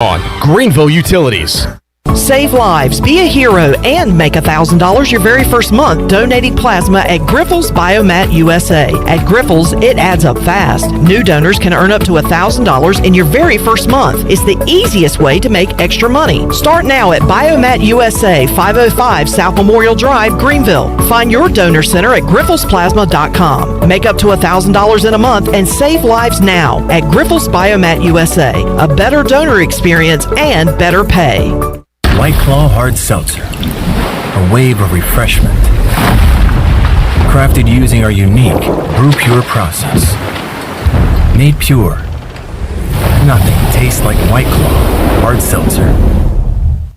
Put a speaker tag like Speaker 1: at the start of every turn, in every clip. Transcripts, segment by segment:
Speaker 1: On Greenville Utilities.
Speaker 2: Save lives, be a hero, and make $1,000 your very first month donating plasma at Griffel's Biomat USA. At Griffel's, it adds up fast. New donors can earn up to $1,000 in your very first month. It's the easiest way to make extra money. Start now at Biomat USA, 505 South Memorial Drive, Greenville. Find your donor center at grifflesplasma.com. Make up to $1,000 in a month and save lives now at Griffel's Biomat USA. A better donor experience and better pay.
Speaker 3: White Claw Hard Seltzer, a wave of refreshment. Crafted using our unique Brew Pure process. Made pure. Nothing tastes like White Claw Hard Seltzer.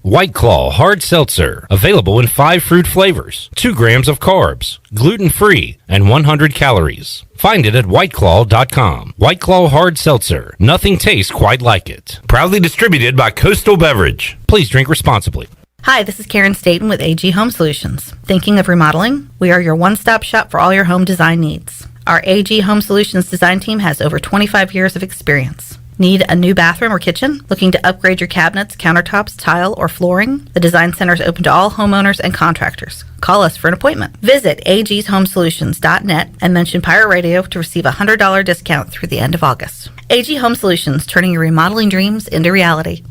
Speaker 4: White Claw Hard Seltzer, available in 5 fruit flavors, 2 grams of carbs, gluten-free, and 100 calories. Find it at whiteclaw.com. White Claw Hard Seltzer, nothing tastes quite like it. Proudly distributed by Coastal Beverage. Please drink responsibly.
Speaker 5: Hi, this is Karen Staten with AG Home Solutions. Thinking of remodeling? We are your one-stop shop for all your home design needs. Our AG Home Solutions design team has over 25 years of experience. Need a new bathroom or kitchen? Looking to upgrade your cabinets, countertops, tile, or flooring? The Design Center is open to all homeowners and contractors. Call us for an appointment. Visit agshomesolutions.net and mention Pirate Radio to receive a $100 discount through the end of August. AG Home Solutions, turning your remodeling dreams into reality.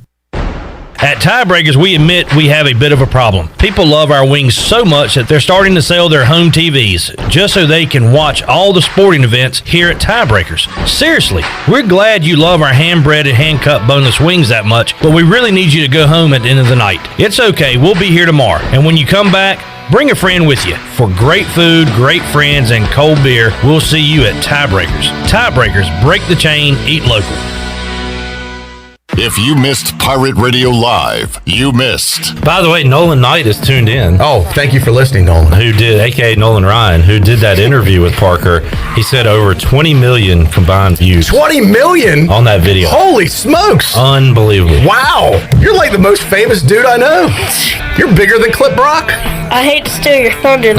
Speaker 6: At Tiebreakers, we admit we have a bit of a problem. People love our wings so much that they're starting to sell their home TVs just so they can watch all the sporting events here at Tiebreakers. Seriously, we're glad you love our hand-breaded, hand-cut boneless wings that much, but we really need you to go home at the end of the night. It's okay, we'll be here tomorrow. And when you come back, bring a friend with you. For great food, great friends, and cold beer, we'll see you at Tiebreakers. Tiebreakers, break the chain, eat local.
Speaker 7: If you missed Pirate Radio Live, you missed.
Speaker 4: By the way, Nolan Knight is tuned in.
Speaker 1: Oh, thank you for listening, Nolan.
Speaker 4: Who did, a.k.a. Nolan Ryan, who did that interview with Parker. He said over 20 million combined views.
Speaker 1: 20 million?
Speaker 4: On that video.
Speaker 1: Holy smokes.
Speaker 4: Unbelievable.
Speaker 1: Wow. You're like the most famous dude I know. You're bigger than Clip Brock.
Speaker 8: I hate to steal your thunder.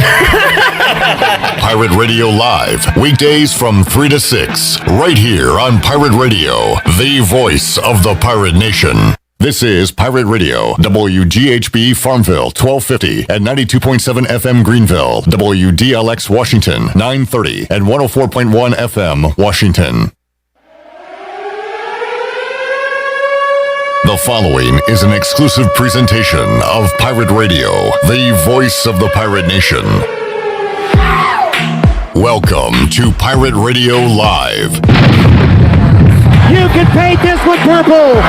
Speaker 7: Pirate Radio Live, weekdays from 3 to 6, right here on Pirate Radio, the voice of the Pirate Nation. This is Pirate Radio, WGHB Farmville, 1250 and 92.7 FM Greenville, WDLX Washington, 930 and 104.1 FM Washington. The following is an exclusive presentation of Pirate Radio, the voice of the Pirate Nation. Welcome to Pirate Radio Live.
Speaker 9: You can paint this one purple.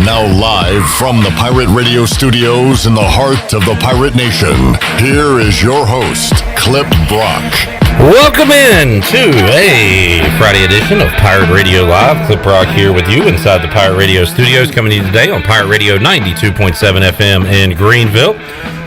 Speaker 7: Now live from the Pirate Radio studios in the heart of the Pirate Nation, here is your host, Clip Brock.
Speaker 4: Welcome in to a Friday edition of Pirate Radio Live. Clip Brock here with you inside the Pirate Radio studios, coming to you today on Pirate Radio 92.7 FM in Greenville,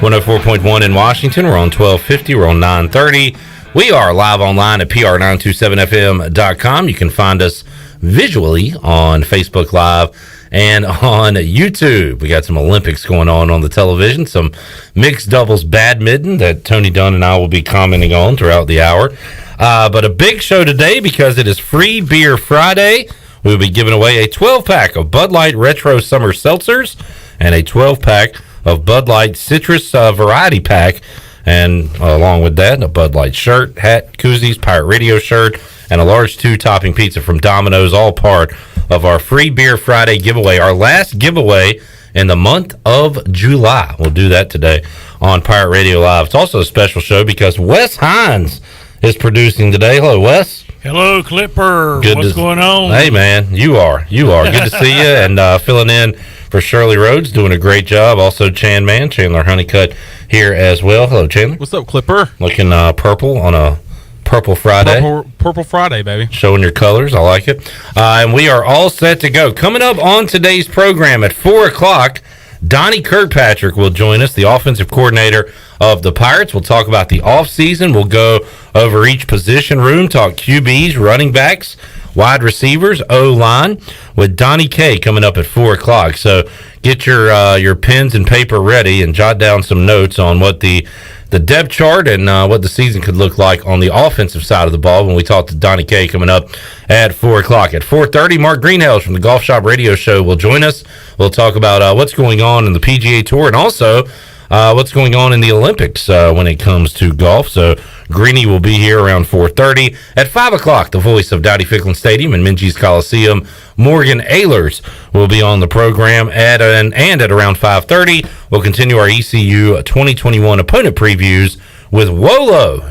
Speaker 4: 104.1 in Washington. We're on 1250, we're on 930. We are live online at pr927fm.com. You can find us visually on Facebook Live and on YouTube. We got some Olympics going on the television, some mixed doubles badminton that Tony Dunn and I will be commenting on throughout the hour. But a big show today because it is Free Beer Friday. We'll be giving away a 12-pack of Bud Light Retro Summer Seltzers and a 12-pack of Bud Light Citrus Variety Pack. And along with that, a Bud Light shirt, hat, koozies, Pirate Radio shirt, and a large 2-topping pizza from Domino's, all part of our Free Beer Friday giveaway, our last giveaway in the month of July. We'll do that today on Pirate Radio Live. It's also a special show because Wes Hines is producing today. Hello, Wes.
Speaker 10: Hello, Clipper. What's going on?
Speaker 4: Hey, man, you are. Good to see you, and filling in for Shirley Rhodes, doing a great job. Also, Chandler Honeycutt here as well. Hello, Chandler.
Speaker 10: What's up, Clipper?
Speaker 4: Looking purple on a Purple Friday.
Speaker 10: Purple Friday, baby.
Speaker 4: Showing your colors. I like it. And we are all set to go. Coming up on today's program at 4 o'clock, Donnie Kirkpatrick will join us, the offensive coordinator of the Pirates. We'll talk about the offseason. We'll go over each position room, talk QBs, running backs, wide receivers, O-line, with Donnie K coming up at 4 o'clock. So get your pens and paper ready and jot down some notes on what the the depth chart and what the season could look like on the offensive side of the ball when we talk to Donnie K coming up at 4 o'clock. At 4:30, Mark Greenhalgh from the Golf Shop Radio Show will join us. We'll talk about what's going on in the PGA Tour and also what's going on in the Olympics when it comes to golf. So Greeny will be here around 4:30. At 5 o'clock, the voice of Dowdy Ficklin Stadium and Minges Coliseum, Morgan Ahlers, will be on the program. And at around 5:30, we'll continue our ECU 2021 opponent previews with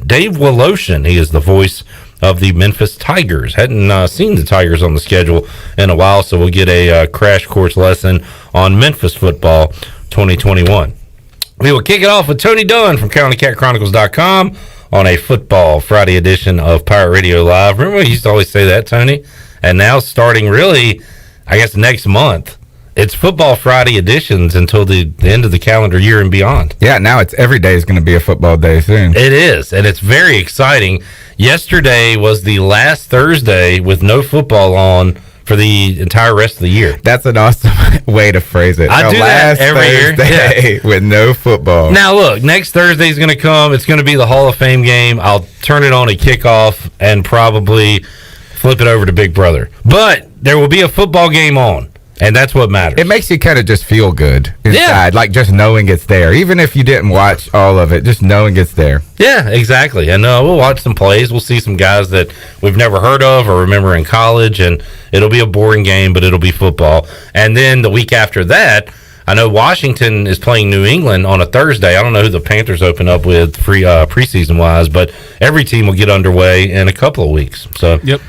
Speaker 4: Dave Woloshin. He is the voice of the Memphis Tigers. Hadn't seen the Tigers on the schedule in a while, so we'll get a crash course lesson on Memphis football 2021. We will kick it off with Tony Dunn from CountyCatChronicles.com on a Football Friday edition of Pirate Radio Live. Remember we used to always say that, Tony? And now starting really, I guess, next month, it's Football Friday editions until the end of the calendar year and beyond.
Speaker 11: Yeah, now it's every day is going to be a football day soon.
Speaker 4: It is, and it's very exciting. Yesterday was the last Thursday with no football on for the entire rest of the year.
Speaker 11: That's an awesome way to phrase it.
Speaker 4: I do that every
Speaker 11: year with no football.
Speaker 4: Now, look, next Thursday is going to come. It's going to be the Hall of Fame game. I'll turn it on at kickoff and probably flip it over to Big Brother. But there will be a football game on, and that's what matters.
Speaker 11: It makes you kind of just feel good inside, like just knowing it's there. Even if you didn't watch all of it, just knowing it's there.
Speaker 4: Yeah, exactly. And we'll watch some plays. We'll see some guys that we've never heard of or remember in college, and it'll be a boring game, but it'll be football. And then the week after that, I know Washington is playing New England on a Thursday. I don't know who the Panthers open up with preseason-wise, but every team will get underway in a couple of weeks. So,
Speaker 10: yep.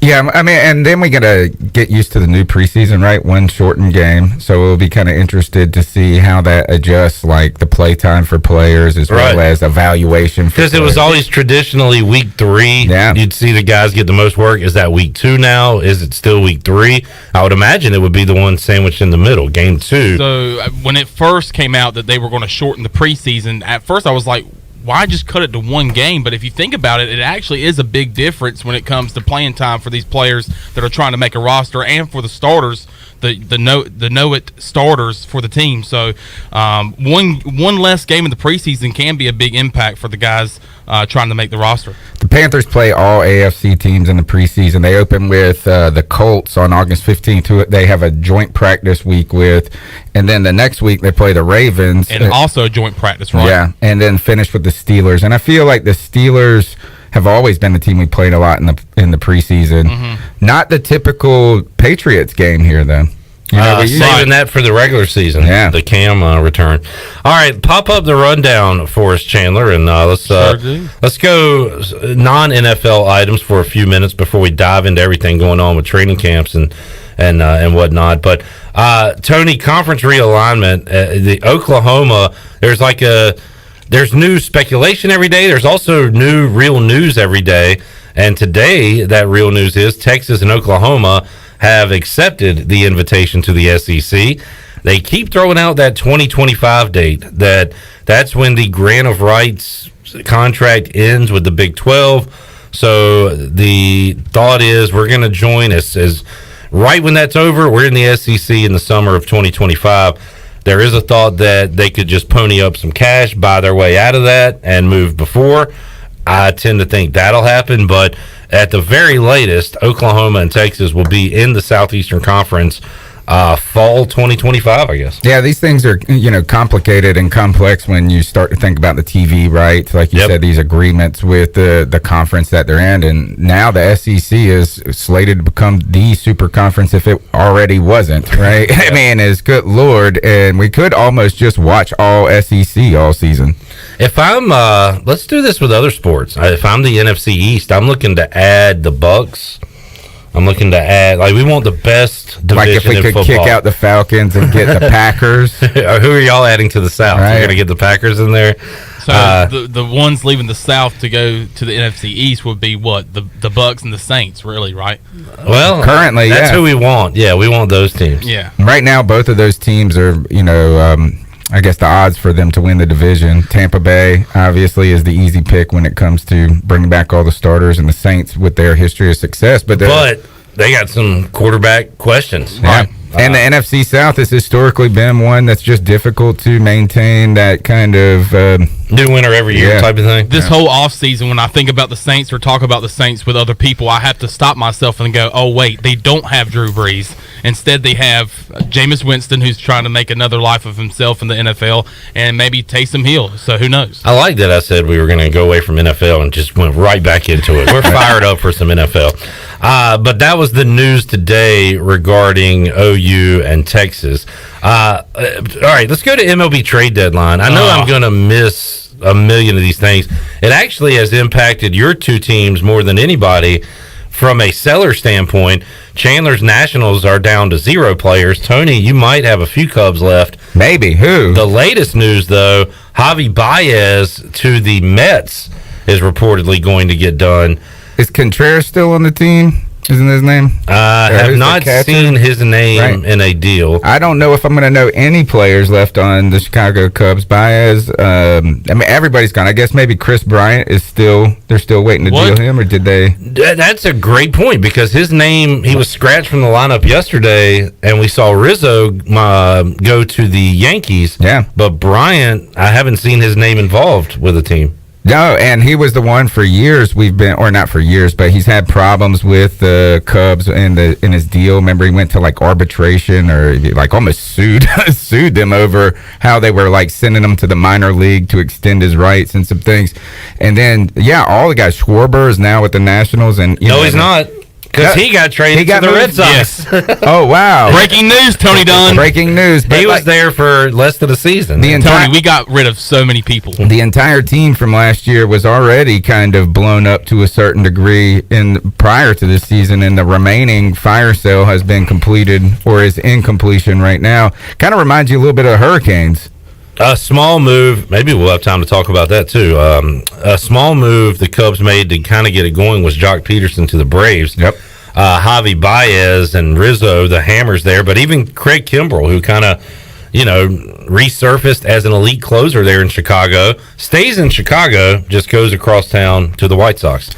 Speaker 11: Yeah, I mean, and then we got to get used to the new preseason, right? One shortened game. So we'll be kind of interested to see how that adjusts, like the play time for players as well as evaluation for players.
Speaker 4: Because it was always traditionally week 3.
Speaker 11: Yeah.
Speaker 4: You'd see the guys get the most work. Is that week 2 now? Is it still week 3? I would imagine it would be the one sandwiched in the middle, game 2.
Speaker 10: So when it first came out that they were going to shorten the preseason, at first I was like, why just cut it to one game? But if you think about it, it actually is a big difference when it comes to playing time for these players that are trying to make a roster and for the starters, the know-it starters for the team. So one less game in the preseason can be a big impact for the guys trying to make the roster.
Speaker 11: The Panthers play all AFC teams in the preseason. They open with the Colts on August 15th, who they have a joint practice week with. And then the next week they play the Ravens.
Speaker 10: And also a joint practice, right?
Speaker 11: Yeah, and then finish with the Steelers. And I feel like the Steelers have always been the team we played a lot in the preseason. Mm-hmm. Not the typical Patriots game here, though.
Speaker 4: Saving that for the regular season, the Cam return. All right, pop up the rundown for us, Chandler, and let's go non-NFL items for a few minutes before we dive into everything going on with training camps and whatnot. But Tony, conference realignment, the Oklahoma, there's new speculation every day. There's also new real news every day, and today that real news is Texas and Oklahoma have accepted the invitation to the SEC. They keep throwing out that 2025 date. That's when the grant of rights contract ends with the Big 12. So the thought is we're going to join as right when that's over. We're in the SEC in the summer of 2025. There is a thought that they could just pony up some cash, buy their way out of that, and move before. I tend to think that'll happen, but at the very latest, Oklahoma and Texas will be in the Southeastern Conference fall 2025, I guess.
Speaker 11: Yeah, these things are, complicated and complex when you start to think about the TV rights. Like you said, these agreements with the conference that they're in. And now the SEC is slated to become the super conference if it already wasn't, right? I mean, it's good Lord. And we could almost just watch all SEC all season.
Speaker 4: If I'm, let's do this with other sports. If I'm the NFC East, I'm looking to add the Bucks. I'm looking to add, we want the best division in football. Like if we could
Speaker 11: kick out the Falcons and get the Packers.
Speaker 4: Who are y'all adding to the South? Right. You're going to get the Packers in there?
Speaker 10: So the ones leaving the South to go to the NFC East would be what? The Bucks and the Saints, really, right?
Speaker 4: Well,
Speaker 11: currently,
Speaker 4: that's who we want. Yeah, we want those teams.
Speaker 10: Yeah.
Speaker 11: Right now, both of those teams are, I guess the odds for them to win the division. Tampa Bay, obviously, is the easy pick when it comes to bringing back all the starters, and the Saints with their history of success. But
Speaker 4: they got some quarterback questions.
Speaker 11: Right. And the NFC South has historically been one that's just difficult to maintain that kind of
Speaker 4: New winner every year type of thing.
Speaker 10: This whole offseason, when I think about the Saints or talk about the Saints with other people, I have to stop myself and go, oh, wait, they don't have Drew Brees. Instead, they have Jameis Winston, who's trying to make another life of himself in the NFL, and maybe Taysom Hill. So who knows?
Speaker 4: I like that I said we were going to go away from NFL and just went right back into it. We're fired up for some NFL. But that was the news today regarding OU and Texas. All right, let's go to MLB trade deadline. I know I'm going to miss a million of these things. It actually has impacted your two teams more than anybody from a seller standpoint. Chandler's Nationals are down to 0 players. Tony, you might have a few Cubs left.
Speaker 11: Maybe. Who?
Speaker 4: The latest news, though, Javi Baez to the Mets is reportedly going to get done.
Speaker 11: Is Contreras still on the team? Isn't his name?
Speaker 4: I have not seen his name in a deal.
Speaker 11: I don't know if I'm going to know any players left on the Chicago Cubs. Baez, I mean, everybody's gone. I guess maybe Chris Bryant is still, they're still waiting to deal him, or did they?
Speaker 4: That's a great point, because his name, he was scratched from the lineup yesterday, and we saw Rizzo go to the Yankees.
Speaker 11: Yeah.
Speaker 4: But Bryant, I haven't seen his name involved with the team.
Speaker 11: No, and he was the one for years we've been, or not for years, but he's had problems with the Cubs in his deal. Remember, he went to like arbitration, or like almost sued them over how they were like sending him to the minor league to extend his rights and some things. And then, all the guys, Schwarber is now with the Nationals, and
Speaker 4: he's not. Because he got traded to the Red Sox.
Speaker 10: Yes.
Speaker 11: Oh, wow.
Speaker 10: Breaking news, Tony Dunn.
Speaker 11: Breaking news.
Speaker 4: But he was there for less than a season.
Speaker 10: Tony, we got rid of so many people.
Speaker 11: The entire team from last year was already kind of blown up to a certain degree prior to this season, and the remaining fire sale has been completed or is in completion right now. Kind of reminds you a little bit of Hurricanes.
Speaker 4: A small move, maybe we'll have time to talk about that too. A small move the Cubs made to kind of get it going was Jock Peterson to the Braves.
Speaker 11: Yep.
Speaker 4: Javi Baez and Rizzo, the hammers there, but even Craig Kimbrell, who kind of, resurfaced as an elite closer there in Chicago, stays in Chicago, just goes across town to the White Sox.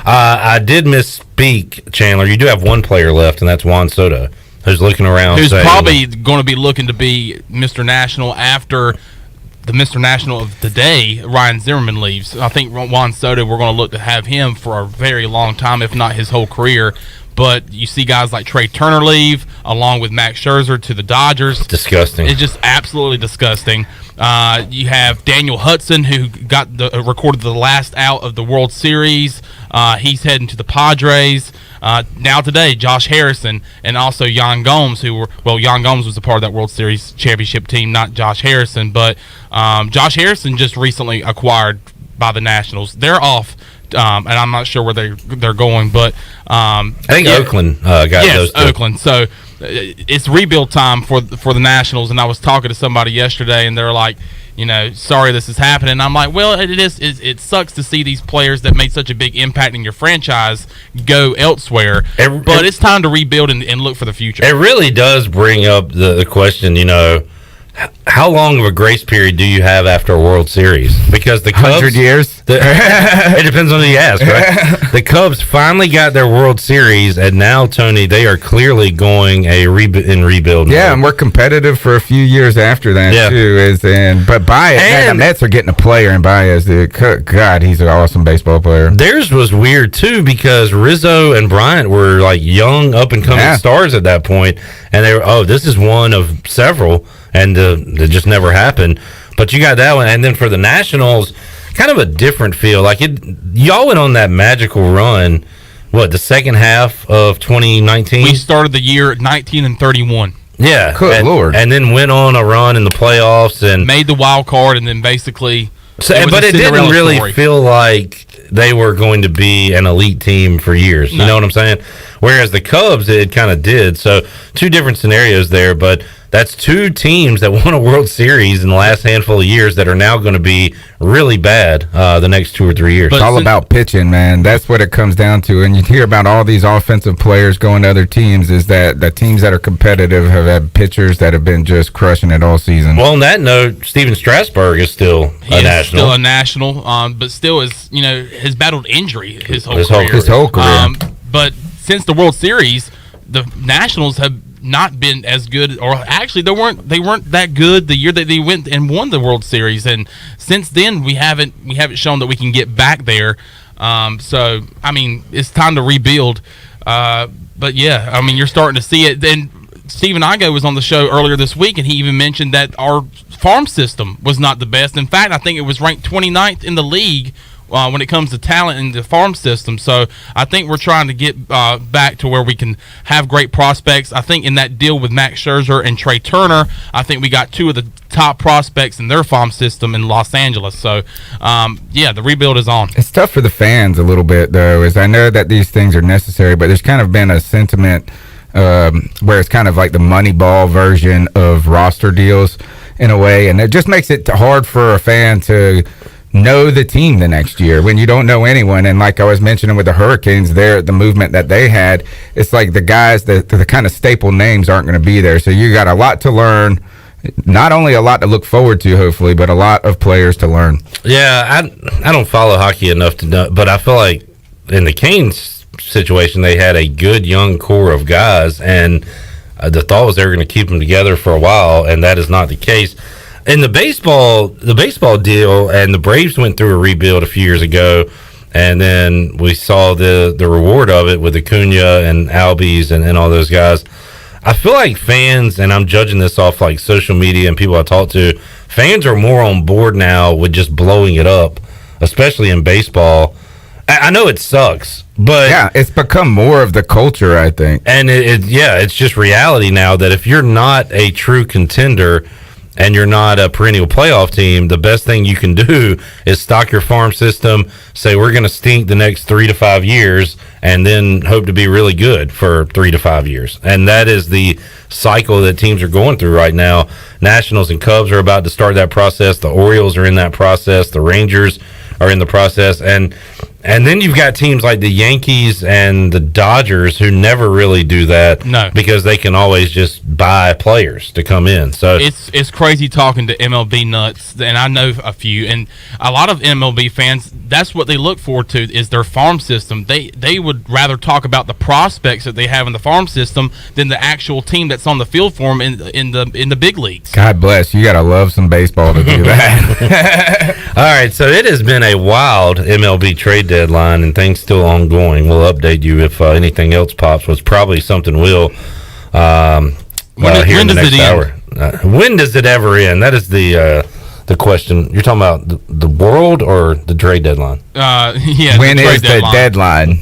Speaker 4: I did misspeak, Chandler. You do have one player left, and that's Juan Soto, who's looking around.
Speaker 10: Who's probably going to be looking to be Mr. National after the Mr. National of the day, Ryan Zimmerman, leaves. I think Juan Soto, we're going to look to have him for a very long time, if not his whole career. But you see guys like Trey Turner leave, along with Max Scherzer to the Dodgers.
Speaker 4: Disgusting.
Speaker 10: It's just absolutely disgusting. You have Daniel Hudson, who got recorded the last out of the World Series. He's heading to the Padres. Now today, Josh Harrison and also Yan Gomes, Yan Gomes was a part of that World Series championship team, not Josh Harrison. But Josh Harrison just recently acquired by the Nationals. They're off. And I'm not sure where they're going, but
Speaker 4: I think Oakland got those two.
Speaker 10: Oakland. So it's rebuild time for the Nationals. And I was talking to somebody yesterday, and they're like, sorry this is happening. And I'm like, well, it sucks to see these players that made such a big impact in your franchise go elsewhere. But it's time to rebuild and look for the future.
Speaker 4: It really does bring up the question, how long of a grace period do you have after a World Series? Because the Cubs...
Speaker 11: 100 years?
Speaker 4: It depends on who you ask, right? The Cubs finally got their World Series, and now, Tony, they are clearly going in rebuild mode.
Speaker 11: Yeah, and we're competitive for a few years after that, too. But Baez, the Mets are getting a player in Baez. God, he's an awesome baseball player.
Speaker 4: Theirs was weird, too, because Rizzo and Bryant were, like, young, up-and-coming stars at that point, and they were, this is one of several, and it just never happened. But you got that one, and then for the Nationals, kind of a different feel. Like y'all went on that magical run. The second half of 2019?
Speaker 10: We started the year 19-31.
Speaker 4: Yeah,
Speaker 11: good Lord,
Speaker 4: and then went on a run in the playoffs and
Speaker 10: made the wild card, and then basically.
Speaker 4: But it didn't really feel like they were going to be an elite team for years. You know what I'm saying? Whereas the Cubs, it kind of did. So two different scenarios there, but that's two teams that won a World Series in the last handful of years that are now going to be really bad the next 2 or 3 years.
Speaker 11: It's all about pitching, man. That's what it comes down to. And you hear about all these offensive players going to other teams, is that the teams that are competitive have had pitchers that have been just crushing it all season.
Speaker 4: Well, on that note, Steven Strasburg is still a national.
Speaker 10: Still a national, but still has battled injury his whole career.
Speaker 11: His whole career.
Speaker 10: But since the World Series, the Nationals have not been as good, or actually they weren't that good the year that they went and won the World Series, and since then we haven't shown that we can get back there. So I mean, it's time to rebuild. But yeah, I mean, you're starting to see it. Then Stephen Igo was on the show earlier this week, and he even mentioned that our farm system was not the best. In fact, I think it was ranked 29th in the league when it comes to talent in the farm system. So I think we're trying to get back to where we can have great prospects. I think in that deal with Max Scherzer and Trey Turner, I think we got two of the top prospects in their farm system in Los Angeles. So, yeah, the rebuild is on.
Speaker 11: It's tough for the fans a little bit, though, as I know that these things are necessary, but there's kind of been a sentiment where it's kind of like the Moneyball version of roster deals in a way, and it just makes it hard for a fan to know the team the next year when you don't know anyone. And like I was mentioning with the Hurricanes, the movement that they had, it's like the guys, the kind of staple names aren't going to be there. So you got a lot to learn, not only a lot to look forward to, hopefully, but a lot of players to learn.
Speaker 4: Yeah, I don't follow hockey enough to know, but I feel like in the Canes situation, they had a good young core of guys, and the thought was they were going to keep them together for a while, and that is not the case. In the baseball deal, and the Braves went through a rebuild a few years ago, and then we saw the reward of it with Acuna and Albies and all those guys. I feel like fans, and I'm judging this off like social media and people I talk to, fans are more on board now with just blowing it up, especially in baseball. I know it sucks, but
Speaker 11: yeah, it's become more of the culture, I think.
Speaker 4: And it's just reality now that if you're not a true contender and you're not a perennial playoff team, the best thing you can do is stock your farm system, say we're going to stink the next 3 to 5 years, and then hope to be really good for 3 to 5 years. And that is the cycle that teams are going through right now. Nationals and Cubs are about to start that process. The Orioles are in that process. The Rangers are in the process. And then you've got teams like the Yankees and the Dodgers who never really do that.
Speaker 10: No.
Speaker 4: Because they can always just buy players to come in. So
Speaker 10: it's crazy talking to MLB nuts, and I know a few, and a lot of MLB fans, that's what they look forward to is their farm system. They would rather talk about the prospects that they have in the farm system than the actual team that's on the field for them in the big leagues.
Speaker 11: God bless. You got to love some baseball to do that.
Speaker 4: All right, so it has been a wild MLB trade deadline, and things still ongoing. We'll update you if anything else pops, which probably something will here in the next hour. When does it ever end? That is the question. You're talking about the world or the trade deadline?
Speaker 10: Yeah.
Speaker 11: When is the deadline?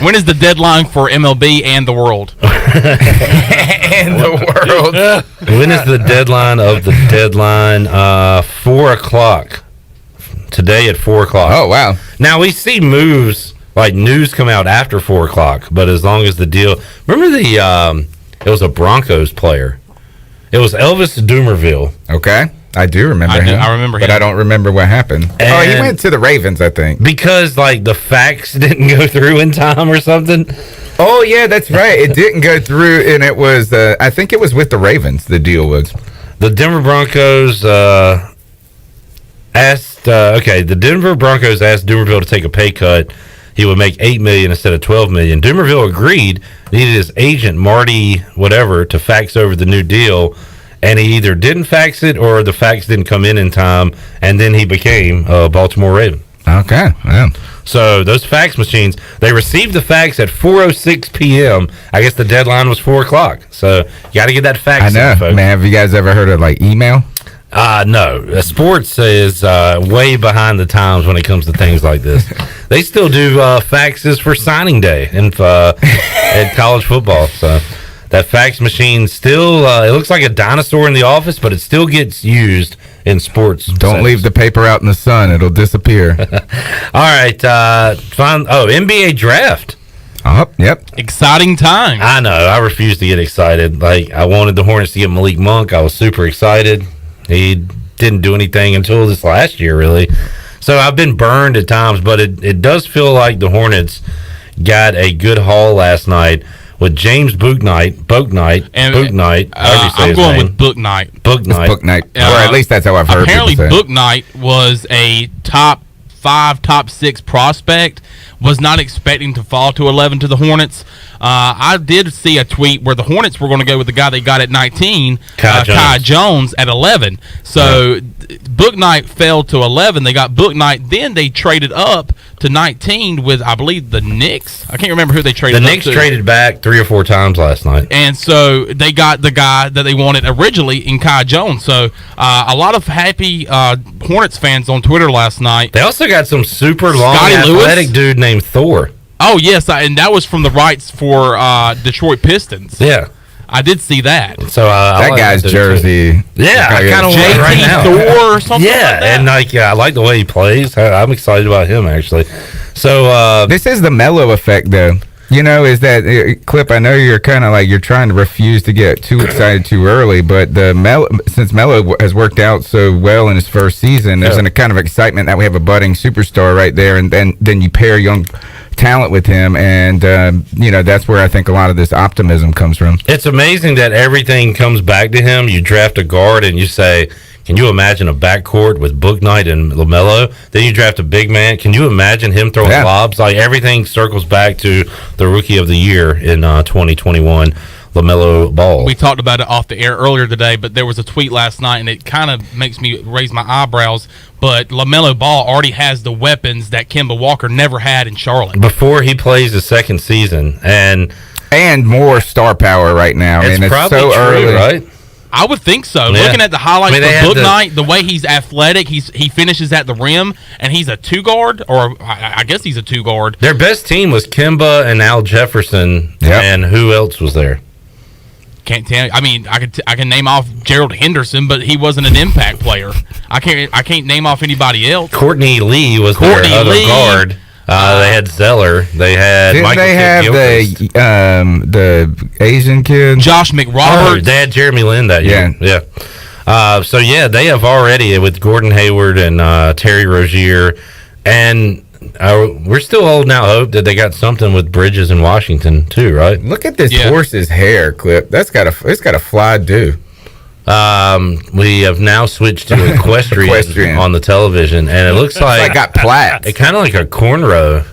Speaker 10: When is the deadline for MLB and the world?
Speaker 11: And the world.
Speaker 4: When is the deadline of the deadline? 4 o'clock. Today at 4 o'clock.
Speaker 11: Oh, wow.
Speaker 4: Now, we see moves, like news come out after 4 o'clock, but as long as the deal... Remember it was a Broncos player. It was Elvis Dumervil.
Speaker 11: Okay. I do remember him.
Speaker 10: I remember him.
Speaker 11: But I don't remember what happened.
Speaker 4: And
Speaker 11: he went to the Ravens, I think.
Speaker 4: Because, like, the fax didn't go through in time or something.
Speaker 11: Oh, yeah, that's right. It didn't go through, and it was, I think it was with the Ravens, the deal was.
Speaker 4: The Denver Broncos the Denver Broncos asked Dumervil to take a pay cut. He would make $8 million instead of $12 million. Dumervil agreed, needed his agent, Marty whatever, to fax over the new deal, and he either didn't fax it or the fax didn't come in time, and then he became a Baltimore Raven.
Speaker 11: Okay, yeah.
Speaker 4: So those fax machines, they received the fax at 4:06 p.m. I guess the deadline was 4 o'clock. So you got to get that fax.
Speaker 11: I know,
Speaker 4: in, folks.
Speaker 11: man. Have you guys ever heard of like email?
Speaker 4: No. Sports is way behind the times when it comes to things like this. They still do faxes for signing day in college football. So that fax machine still, it looks like a dinosaur in the office, but it still gets used in sports.
Speaker 11: Don't leave the paper out in the sun. It'll disappear.
Speaker 4: All right. NBA draft.
Speaker 11: Yep.
Speaker 10: Exciting time.
Speaker 4: I know. I refuse to get excited. Like, I wanted the Hornets to get Malik Monk. I was super excited. He didn't do anything until this last year, really. So I've been burned at times, but it does feel like the Hornets got a good haul last night with James Bouknight.
Speaker 10: I'm going with Bouknight.
Speaker 11: Bouknight. Or at least that's how I've heard
Speaker 10: apparently
Speaker 11: people say.
Speaker 10: Bouknight was a top 5, top 6 prospect. Was not expecting to fall to 11 to the Hornets. I did see a tweet where the Hornets were going to go with the guy they got at 19, Kai Jones at 11. So Bouknight fell to 11. They got Bouknight. Then they traded up to 19 with, I believe, the Knicks. I can't remember who they traded.
Speaker 4: The Knicks traded back 3 or 4 times last night,
Speaker 10: and so they got the guy that they wanted originally in Kai Jones. So a lot of happy Hornets fans on Twitter last night.
Speaker 4: They also got some super long
Speaker 10: Scotty
Speaker 4: athletic
Speaker 10: Lewis?
Speaker 4: dude named Thor.
Speaker 10: Oh yes, and that was from the rights for Detroit Pistons.
Speaker 4: Yeah.
Speaker 10: I did see that.
Speaker 4: So
Speaker 11: that
Speaker 4: like
Speaker 11: guy's jersey.
Speaker 4: Yeah, I kind of
Speaker 10: JT
Speaker 4: right now.
Speaker 10: Thor or something.
Speaker 4: Yeah,
Speaker 10: like that.
Speaker 4: and I like the way he plays. I'm excited about him actually. So
Speaker 11: this is the Melo effect, though. You know, is that Clip? I know you're kind of like you're trying to refuse to get too excited too early, but since Melo has worked out so well in his first season, there's a kind of excitement that we have a budding superstar right there, and then you pair young talent with him, and that's where I think a lot of this optimism comes from.
Speaker 4: it's amazing that everything comes back to him. You draft a guard and you say, can you imagine a backcourt with Bouknight and LaMelo? Then you draft a big man. Can you imagine him throwing lobs? Like everything circles back to the Rookie of the Year in 2021, LaMelo Ball.
Speaker 10: We talked about it off the air earlier today, but there was a tweet last night, and it kind of makes me raise my eyebrows. But LaMelo Ball already has the weapons that Kemba Walker never had in Charlotte.
Speaker 4: Before he plays the second season, and
Speaker 11: more star power right now. I mean, it's
Speaker 4: probably
Speaker 11: so
Speaker 4: true,
Speaker 11: early,
Speaker 10: right? I would think so.
Speaker 4: Yeah.
Speaker 10: Looking at the highlights
Speaker 4: I mean,
Speaker 10: for Bouknight, the way he's athletic, he finishes at the rim, and he's a 2-guard, or I guess he's a 2-guard.
Speaker 4: Their best team was Kemba and Al Jefferson, and who else was there?
Speaker 10: Can't tell. I mean, I can name off Gerald Henderson, but he wasn't an impact player. I can't name off anybody else.
Speaker 4: Courtney Lee was their other guard. They had Zeller. They had
Speaker 11: Didn't
Speaker 4: Michael
Speaker 11: they have the Asian kid?
Speaker 10: Josh McRoberts.
Speaker 4: They had Jeremy Lin that year. Yeah. So they have already with Gordon Hayward and Terry Rozier, and we're still holding out hope that they got something with Bridges in Washington too, right?
Speaker 11: Look at this horse's hair, Clip. It's got a fly do.
Speaker 4: We have now switched to equestrian on the television, and it looks like
Speaker 11: I got plaits.
Speaker 4: It kind of like a cornrow,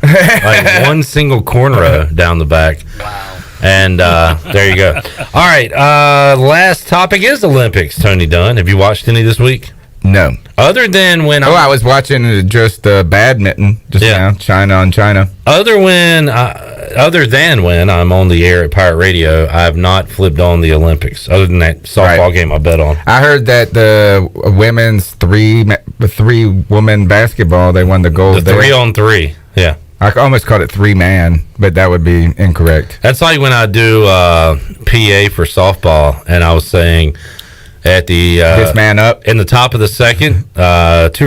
Speaker 4: like one single cornrow down the back. Wow! And there you go. All right, last topic is Olympics. Tony Dunn, have you watched any this week?
Speaker 11: No.
Speaker 4: Other than when
Speaker 11: I was watching just badminton now, China on China.
Speaker 4: Other than when I'm on the air at Pirate Radio, I have not flipped on the Olympics. Other than that softball game I bet on.
Speaker 11: I heard that the women's three-woman basketball, they won the gold.
Speaker 4: The 3-on-3, yeah.
Speaker 11: I almost called it 3-man, but that would be incorrect.
Speaker 4: That's like when I do PA for softball, and I was saying at the
Speaker 11: this man up
Speaker 4: in the top of the second, 2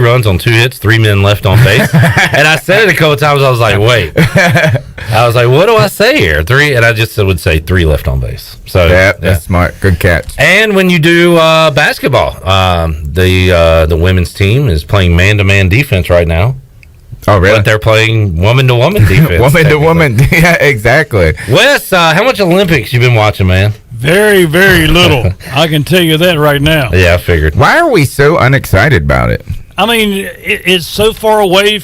Speaker 4: runs on 2 hits, 3 men left on base. And I said it a couple times. I was like, wait. I was like, what do I say here? 3, and I just would say 3 left on base. So
Speaker 11: that's smart. Good catch.
Speaker 4: And when you do basketball, the women's team is playing man-to-man defense right now.
Speaker 11: Oh, really?
Speaker 4: But they're playing woman-to-woman defense.
Speaker 11: Woman-to-woman. Yeah, exactly.
Speaker 4: Wes, how much Olympics you been watching, man?
Speaker 12: Very, very little. I can tell you that right now.
Speaker 4: Yeah, I figured.
Speaker 11: Why are we so unexcited about it?
Speaker 12: I mean, it's so far away,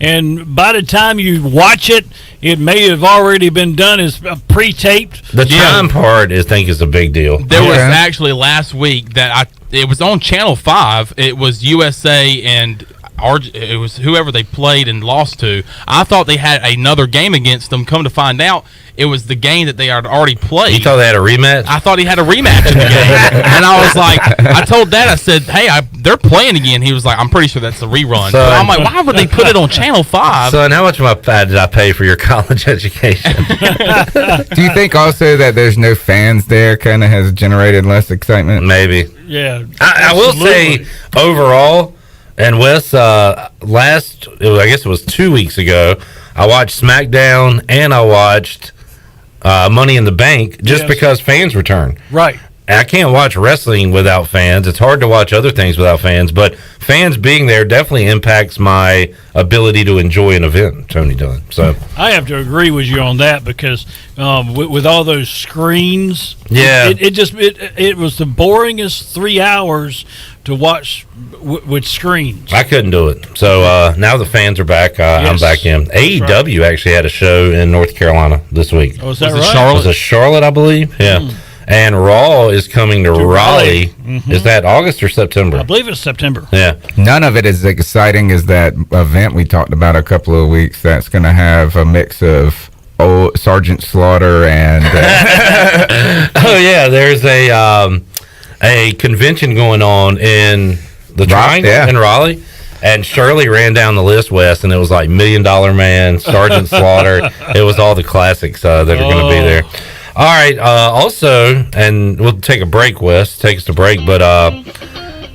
Speaker 12: and by the time you watch it, it may have already been done as pre-taped.
Speaker 4: The time part, I think, is a big deal.
Speaker 10: There was actually last week that it was on Channel 5. It was USA and it was whoever they played and lost to. I thought they had another game against them. Come to find out, it was the game that they had already played.
Speaker 4: You thought they had a rematch?
Speaker 10: I thought he had a rematch in the game. And I was like, I told Dad, I said, hey, they're playing again. He was like, I'm pretty sure that's the rerun. So I'm like, why would they put it on Channel 5?
Speaker 4: Son, how much did I pay for your college education?
Speaker 11: Do you think also that there's no fans there kind of has generated less excitement?
Speaker 4: Maybe.
Speaker 12: Yeah.
Speaker 4: I will say, overall, and Wes, I guess it was 2 weeks ago, I watched SmackDown and I watched Money in the Bank just because fans returned.
Speaker 12: Right.
Speaker 4: I can't watch wrestling without fans. It's hard to watch other things without fans, but fans being there definitely impacts my ability to enjoy an event, Tony Dunn. So
Speaker 12: I have to agree with you on that because with all those screens,
Speaker 4: yeah,
Speaker 12: it was the boringest 3 hours to watch with screens.
Speaker 4: I couldn't do it. So now the fans are back. I'm back in. AEW actually had a show in North Carolina this week.
Speaker 12: Oh, is that right?
Speaker 4: Charlotte? Was it Charlotte, I believe? Yeah. And Raw is coming to Raleigh. Mm-hmm. Is that August or September?
Speaker 12: I believe it's September.
Speaker 4: Yeah.
Speaker 11: None of it is exciting as that event we talked about a couple of weeks that's going to have a mix of Sergeant Slaughter and...
Speaker 4: oh, yeah. There's a convention going on in the Triangle in Raleigh. And Shirley ran down the list, Wes, and it was like $1 Million Man, Sergeant Slaughter. It was all the classics that are going to be there. All right. Also, and we'll take a break, Wes. Take us to break. But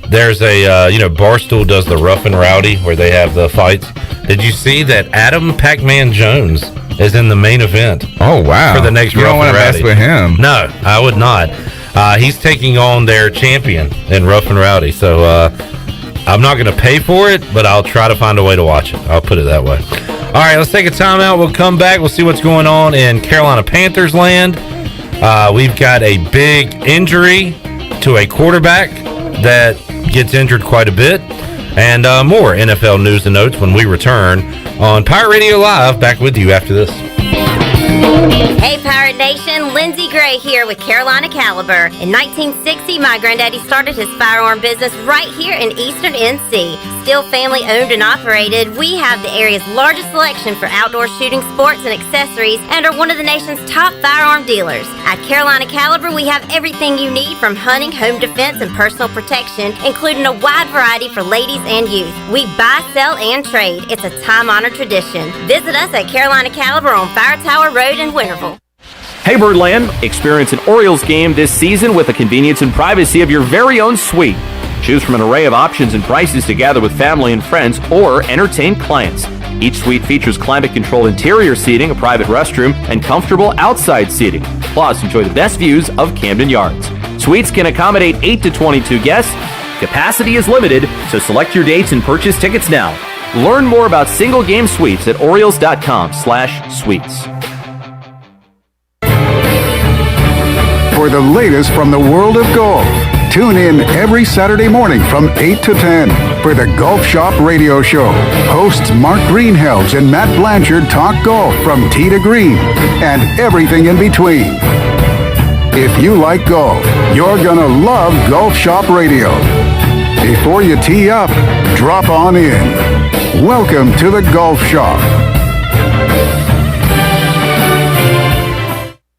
Speaker 4: there's a, Barstool does the Rough and Rowdy where they have the fights. Did you see that Adam Pac-Man Jones is in the main event?
Speaker 11: Oh, wow.
Speaker 4: For the next
Speaker 11: You
Speaker 4: Rough
Speaker 11: don't want
Speaker 4: and
Speaker 11: to
Speaker 4: Rowdy.
Speaker 11: mess with him.
Speaker 4: No, I would not. He's taking on their champion in Rough and Rowdy. So I'm not going to pay for it, but I'll try to find a way to watch it. I'll put it that way. All right, let's take a timeout. We'll come back. We'll see what's going on in Carolina Panthers land. We've got a big injury to a quarterback that gets injured quite a bit. And more NFL news and notes when we return on Pirate Radio Live. Back with you after this.
Speaker 13: Hey, Pirate Nation, Lindsey Gray here with Carolina Caliber. In 1960, my granddaddy started his firearm business right here in Eastern NC. Still family owned and operated, we have the area's largest selection for outdoor shooting sports and accessories and are one of the nation's top firearm dealers. At Carolina Caliber, we have everything you need from hunting, home defense, and personal protection, including a wide variety for ladies and youth. We buy, sell, and trade. It's a time-honored tradition. Visit us at Carolina Caliber on Fire Tower Road in Winterville.
Speaker 14: Hey Birdland, experience an Orioles game this season with the convenience and privacy of your very own suite. Choose from an array of options and prices to gather with family and friends or entertain clients. Each suite features climate-controlled interior seating, a private restroom, and comfortable outside seating. Plus, enjoy the best views of Camden Yards. Suites can accommodate 8 to 22 guests. Capacity is limited, so select your dates and purchase tickets now. Learn more about single-game suites at Orioles.com/suites.
Speaker 15: For the latest from the world of golf, tune in every Saturday morning from 8 to 10 for the Golf Shop Radio Show. Hosts Mark Greenhalgh and Matt Blanchard talk golf from tee to green and everything in between. If you like golf, you're gonna love Golf Shop Radio. Before you tee up, drop on in. Welcome to the Golf Shop.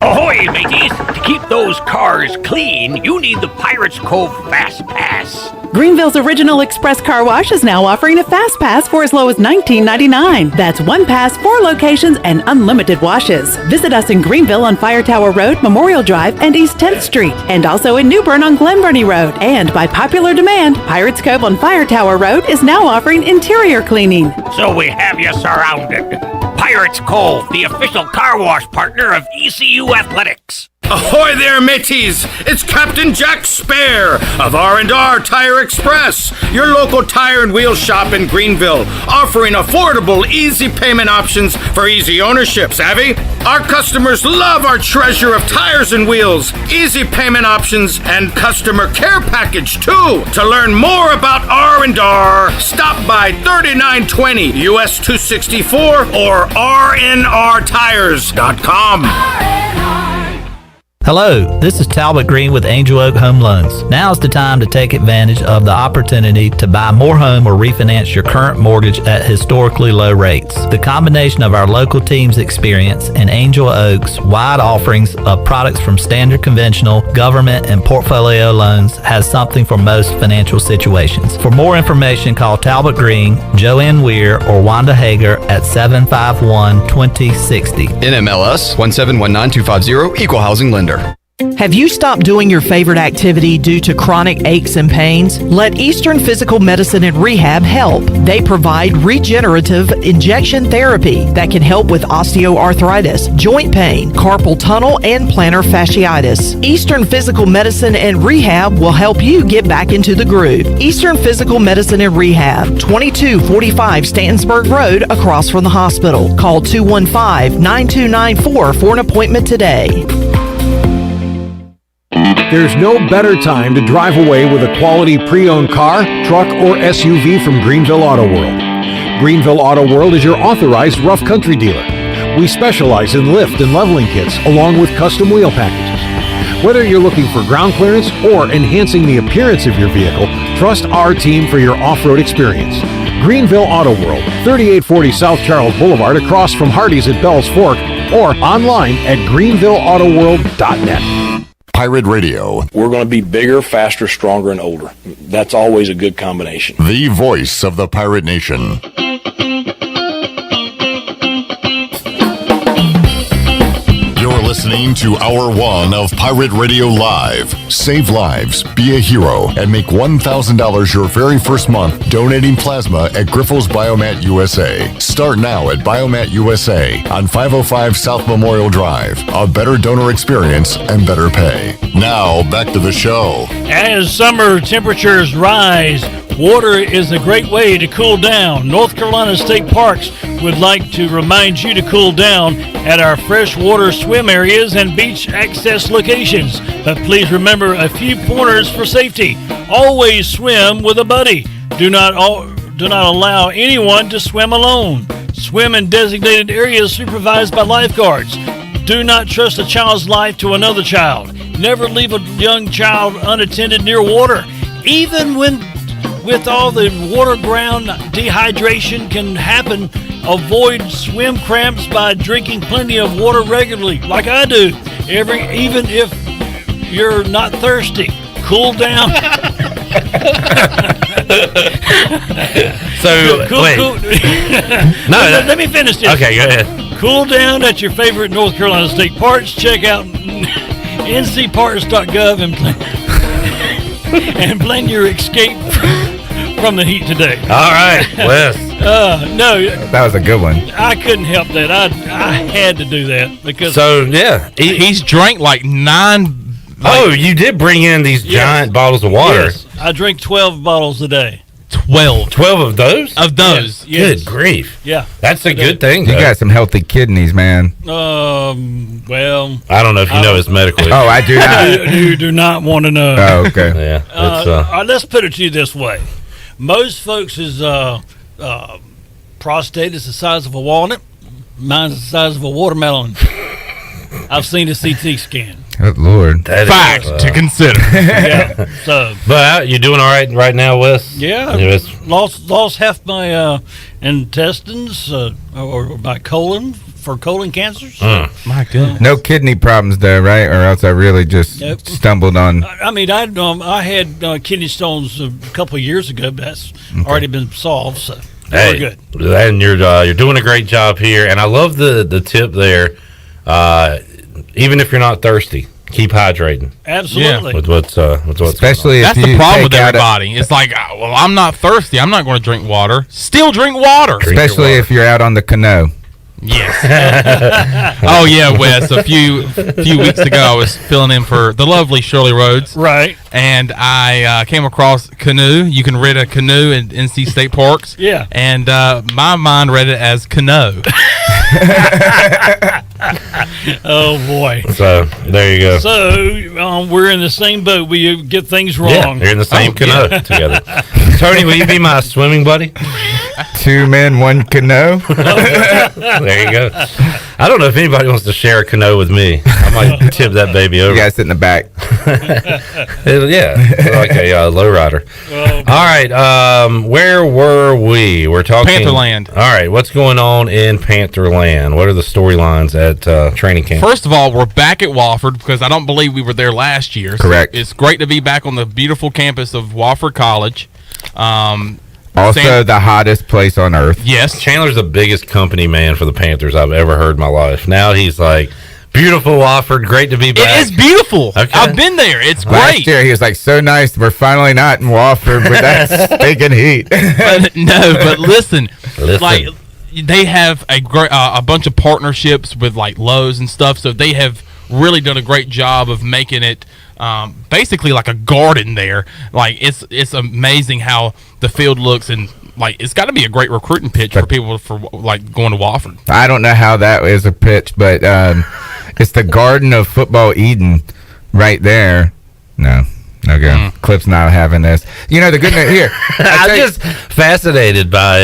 Speaker 16: Ahoy, mateys! To keep those cars clean, you need the Pirates Cove Fast Pass.
Speaker 17: Greenville's original express car wash is now offering a fast pass for as low as $19.99. That's one pass, 4 locations, and unlimited washes. Visit us in Greenville on Fire Tower Road, Memorial Drive, and East 10th Street, and also in New Bern on Glen Burnie Road. And by popular demand, Pirates Cove on Fire Tower Road is now offering interior cleaning.
Speaker 16: So we have you surrounded. Pirates Cove, the official car wash partner of ECU Athletics.
Speaker 18: Ahoy there, mateys! It's Captain Jack Spare of R&R Tire Express, your local tire and wheel shop in Greenville, offering affordable, easy payment options for easy ownership, savvy? Our customers love our treasure of tires and wheels, easy payment options, and customer care package, too. To learn more about R&R, stop by 3920 US 264 or rnrtires.com.
Speaker 19: Hello, this is Talbot Green with Angel Oak Home Loans. Now's the time to take advantage of the opportunity to buy more home or refinance your current mortgage at historically low rates. The combination of our local team's experience and Angel Oak's wide offerings of products from standard conventional, government, and portfolio loans has something for most financial situations. For more information, call Talbot Green, Joanne Weir, or Wanda Hager at 751-2060.
Speaker 20: NMLS 1719250, Equal Housing Lender.
Speaker 2: Have you stopped doing your favorite activity due to chronic aches and pains? Let Eastern Physical Medicine and Rehab help. They provide regenerative injection therapy that can help with osteoarthritis, joint pain, carpal tunnel, and plantar fasciitis. Eastern Physical Medicine and Rehab will help you get back into the groove. Eastern Physical Medicine and Rehab, 2245 Stantonsburg Road, across from the hospital. Call 215-9294 for an appointment today.
Speaker 20: There's no better time to drive away with a quality pre-owned car, truck, or SUV from Greenville Auto World. Greenville Auto World is your authorized rough country dealer. We specialize in lift and leveling kits along with custom wheel packages. Whether you're looking for ground clearance or enhancing the appearance of your vehicle, trust our team for your off-road experience. Greenville Auto World, 3840 South Charles Boulevard across from Hardee's at Bell's Fork, or online at greenvilleautoworld.net.
Speaker 7: Pirate Radio.
Speaker 21: We're going to be bigger, faster, stronger, and older. That's always a good combination.
Speaker 7: The voice of the Pirate Nation. You're listening to Hour 1 of Pirate Radio Live. Save lives, be a hero, and make $1,000 your very first month donating plasma at Griffel's Biomat USA. Start now at Biomat USA on 505 South Memorial Drive. A better donor experience and better pay. Now, back to the show.
Speaker 12: As summer temperatures rise, water is a great way to cool down. North Carolina State Parks would like to remind you to cool down at our freshwater swim areas and beach access locations. But please remember a few pointers for safety. Always swim with a buddy. Do not allow anyone to swim alone. Swim in designated areas supervised by lifeguards. Do not trust a child's life to another child. Never leave a young child unattended near water. Even when with all the water ground, dehydration can happen. Avoid swim cramps by drinking plenty of water regularly, like I do. Even if you're not thirsty, cool down.
Speaker 4: Wait. No,
Speaker 12: let me finish this.
Speaker 4: Okay, go ahead.
Speaker 12: Cool down at your favorite North Carolina State Parks. Check out ncparks.gov and plan your escape from the heat today.
Speaker 4: All right, Wes.
Speaker 12: No,
Speaker 11: that was a good one.
Speaker 12: I couldn't help that. I had to do that because.
Speaker 4: So yeah,
Speaker 10: he's drank like 9.
Speaker 4: You did bring in these giant bottles of water.
Speaker 12: Yes, I drink 12 bottles a day.
Speaker 10: 12
Speaker 4: of those?
Speaker 10: Of those.
Speaker 12: Yes.
Speaker 4: Good grief.
Speaker 12: Yeah.
Speaker 4: That's a good thing.
Speaker 11: You got some healthy kidneys, man.
Speaker 12: Well.
Speaker 4: I don't know if you know his medical issue.
Speaker 11: Oh, I do not.
Speaker 12: You do not want to know.
Speaker 11: Oh, okay.
Speaker 4: Yeah.
Speaker 12: Let's put it to you this way. Most folks' prostate is the size of a walnut. Mine's the size of a watermelon. I've seen a CT scan.
Speaker 11: Good Lord.
Speaker 10: Fact to consider.
Speaker 12: Yeah. So,
Speaker 4: but you're doing all right now, Wes?
Speaker 12: Yeah. Lost half my intestines or my colon for colon cancers.
Speaker 10: My goodness.
Speaker 11: No kidney problems though, right? Or else I really just stumbled on.
Speaker 12: I mean, I had kidney stones a couple of years ago, but that's already been solved. So we're good.
Speaker 4: And you're doing a great job here, and I love the tip there. Even if you're not thirsty, keep hydrating.
Speaker 12: Absolutely.
Speaker 4: With what's
Speaker 11: especially
Speaker 10: that's the problem with everybody. It's like, well, I'm not thirsty. I'm not going to drink water. Still drink water.
Speaker 11: Especially if you're out on the canoe.
Speaker 10: Yes. Oh yeah, Wes. A few weeks ago, I was filling in for the lovely Shirley Rhodes.
Speaker 12: Right.
Speaker 10: And I came across canoe. You can rent a canoe in NC State Parks.
Speaker 12: Yeah.
Speaker 10: And my mind read it as canoe.
Speaker 12: Oh boy.
Speaker 4: So there you go.
Speaker 12: So we're in the same boat. We get things wrong.
Speaker 4: Yeah, you're in the same canoe together. Tony, will you be my swimming buddy?
Speaker 11: 2 men, 1 canoe.
Speaker 4: There you go. I don't know if anybody wants to share a canoe with me. I might tip that baby over.
Speaker 11: You guys sit in the back.
Speaker 4: Yeah, like a lowrider. All right, where were we? We're talking
Speaker 10: Pantherland.
Speaker 4: All right, what's going on in Pantherland? What are the storylines at training camp?
Speaker 10: First of all, we're back at Wofford because I don't believe we were there last year.
Speaker 11: Correct.
Speaker 10: So it's great to be back on the beautiful campus of Wofford College.
Speaker 11: Also the hottest place on earth.
Speaker 10: Yes.
Speaker 4: Chandler's the biggest company man for the Panthers I've ever heard in my life. Now he's like Beautiful Wofford. Great to be back.
Speaker 10: It is beautiful.
Speaker 4: Okay.
Speaker 10: I've been there. It's
Speaker 11: Last
Speaker 10: great.
Speaker 11: year he was like, so nice. We're finally not in Wofford with that stinking heat.
Speaker 10: But listen, like they have a bunch of partnerships with like Lowe's and stuff, so they have really done a great job of making it basically like a garden there. Like it's amazing how the field looks, and like it's got to be a great recruiting pitch for people for like going to Wofford.
Speaker 11: I don't know how that is a pitch, but it's the Garden of Football Eden right there. No go. Clip's not having this. You know, the good news here.
Speaker 4: I'm just fascinated by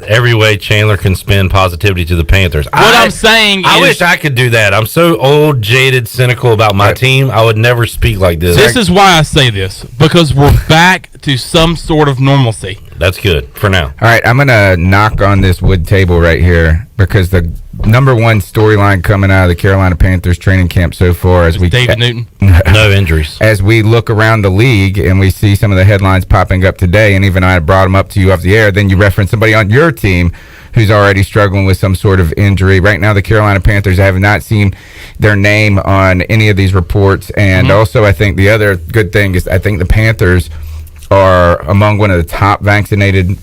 Speaker 4: every way Chandler can spin positivity to the Panthers.
Speaker 10: I'm saying
Speaker 4: I
Speaker 10: is,
Speaker 4: wish I could do that. I'm so old, jaded, cynical about my team. I would never speak like this.
Speaker 10: This is why I say this, because we're back to some sort of normalcy.
Speaker 4: That's good for now.
Speaker 11: All right, I'm going to knock on this wood table right here because the number one storyline coming out of the Carolina Panthers training camp so far as
Speaker 10: David Newton.
Speaker 4: No injuries.
Speaker 11: As we look around the league and we see some of the headlines popping up today, and even I brought them up to you off the air, then you reference somebody on your team who's already struggling with some sort of injury. Right now, the Carolina Panthers have not seen their name on any of these reports. And also, I think the other good thing is I think the Panthers are among one of the top vaccinated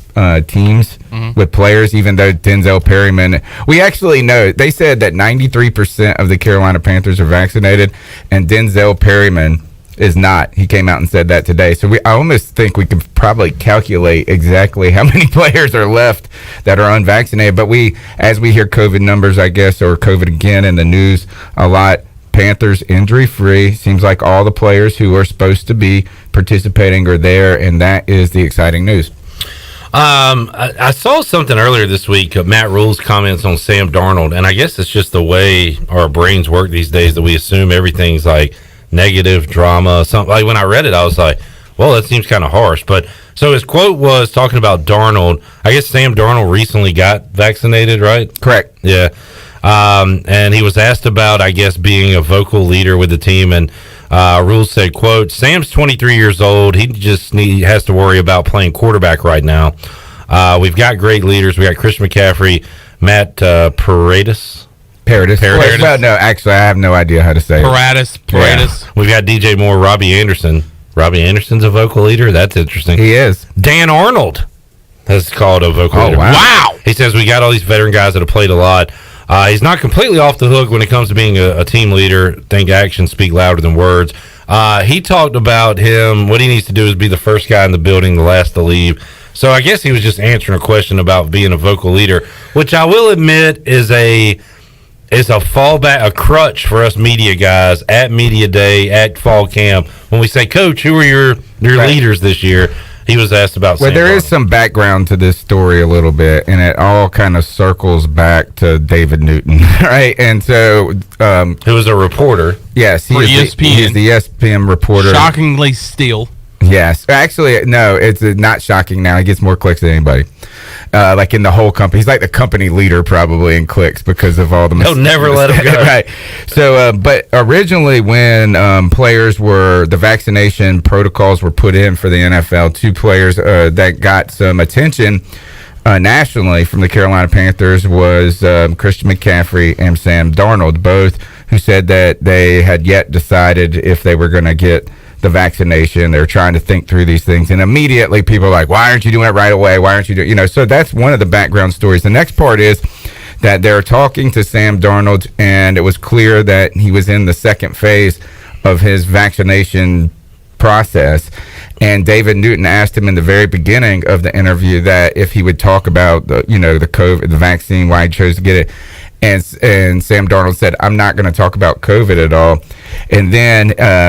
Speaker 11: teams with players, even though Denzel Perryman, we actually know, they said that 93% of the Carolina Panthers are vaccinated, and Denzel Perryman is not. He came out and said that today. So I almost think we could probably calculate exactly how many players are left that are unvaccinated. But as we hear COVID numbers, I guess, or COVID again in the news a lot, Panthers injury-free. Seems like all the players who are supposed to be participating are there, and that is the exciting news.
Speaker 4: I saw something earlier this week, Matt Rule's comments on Sam Darnold, and I guess it's just the way our brains work these days that we assume everything's like negative drama. Something like when I read it, I was like, well, that seems kind of harsh. But so his quote was talking about Darnold. I guess Sam Darnold recently got vaccinated, right?
Speaker 11: Correct.
Speaker 4: Yeah. And he was asked about, I guess, being a vocal leader with the team, and Rule said, quote, Sam's 23 years old. He just has to worry about playing quarterback right now. We've got great leaders. We got Christian McCaffrey, Matt Paradis.
Speaker 11: Well, no, actually, I have no idea how to say
Speaker 10: Paradis.
Speaker 11: it. Yeah.
Speaker 4: We've got DJ Moore, Robbie Anderson. Robbie Anderson's a vocal leader? That's interesting.
Speaker 11: He is.
Speaker 4: Dan Arnold has called a vocal leader.
Speaker 10: Wow.
Speaker 4: He says we got all these veteran guys that have played a lot. He's not completely off the hook when it comes to being a team leader. Think actions speak louder than words. He talked about what he needs to do is be the first guy in the building, the last to leave. So I guess he was just answering a question about being a vocal leader, which I will admit is a fallback, a crutch for us media guys at media day, at fall camp. When we say, Coach, who are your leaders this year? He was asked about.
Speaker 11: Well, there is some background to this story a little bit, and it all kind of circles back to David Newton, right? And so,
Speaker 4: who was a reporter?
Speaker 11: Yes, he is the ESPN reporter.
Speaker 10: Shockingly still.
Speaker 11: Yes, actually, no, it's not shocking now. He gets more clicks than anybody. Like in the whole company, he's like the company leader probably in clicks because of all the.
Speaker 4: They'll never let him go.
Speaker 11: Right. So, but originally, when the vaccination protocols were put in for the NFL, two players that got some attention nationally from the Carolina Panthers was Christian McCaffrey and Sam Darnold, both who said that they had yet decided if they were going to get the vaccination. They're trying to think through these things, and immediately people are like, why aren't you doing it right away? Why aren't you doing, so that's one of the background stories. The next part is that they're talking to Sam Darnold, and it was clear that he was in the second phase of his vaccination process, and David Newton asked him in the very beginning of the interview that if he would talk about the COVID, the vaccine, why he chose to get it. And Sam Darnold said, I'm not going to talk about COVID at all. And then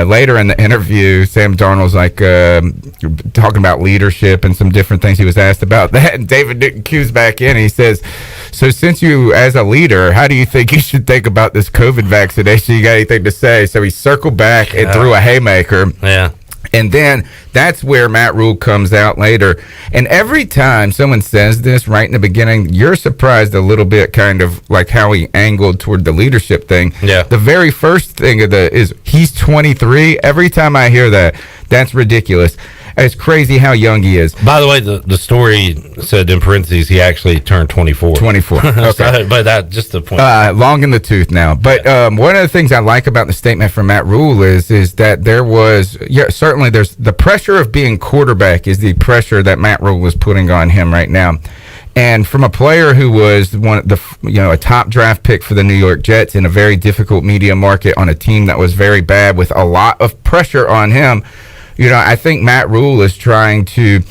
Speaker 11: later in the interview, Sam Darnold's like talking about leadership and some different things he was asked about that. And David Newton cues back in and he says, so since you, as a leader, how do you think you should think about this COVID vaccination? You got anything to say? So he circled back and threw a haymaker.
Speaker 4: Yeah.
Speaker 11: And then that's where Matt Rule comes out later. And every time someone says this right in the beginning, you're surprised a little bit, kind of like how he angled toward the leadership thing.
Speaker 4: Yeah.
Speaker 11: The very first thing is he's 23. Every time I hear that, that's ridiculous. It's crazy how young he is.
Speaker 4: By the way, the story said in parentheses he actually turned 24.
Speaker 11: 24. Okay.
Speaker 4: So, but that just the point.
Speaker 11: Long in the tooth now. But one of the things I like about the statement from Matt Rule is that there was certainly there's the pressure of being quarterback is the pressure that Matt Rule was putting on him right now. And from a player who was a top draft pick for the New York Jets in a very difficult media market on a team that was very bad with a lot of pressure on him, I think Matt Rule is trying to,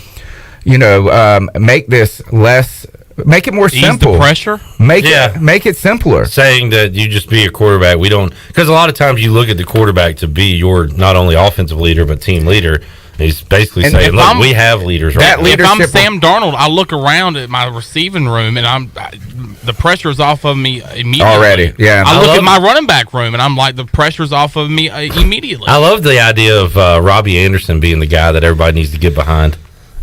Speaker 11: make this make it more simple.
Speaker 10: Ease the pressure?
Speaker 11: Make it simpler.
Speaker 4: Saying that you just be a quarterback, because a lot of times you look at the quarterback to be your not only offensive leader but team leader. He's basically saying, look, we have leaders right now.
Speaker 10: If I'm Sam Darnold, I look around at my receiving room, and the pressure's off of me immediately.
Speaker 11: Already, yeah.
Speaker 10: I look at my running back room, and I'm like, the pressure's off of me immediately.
Speaker 4: I love the idea of Robbie Anderson being the guy that everybody needs to get behind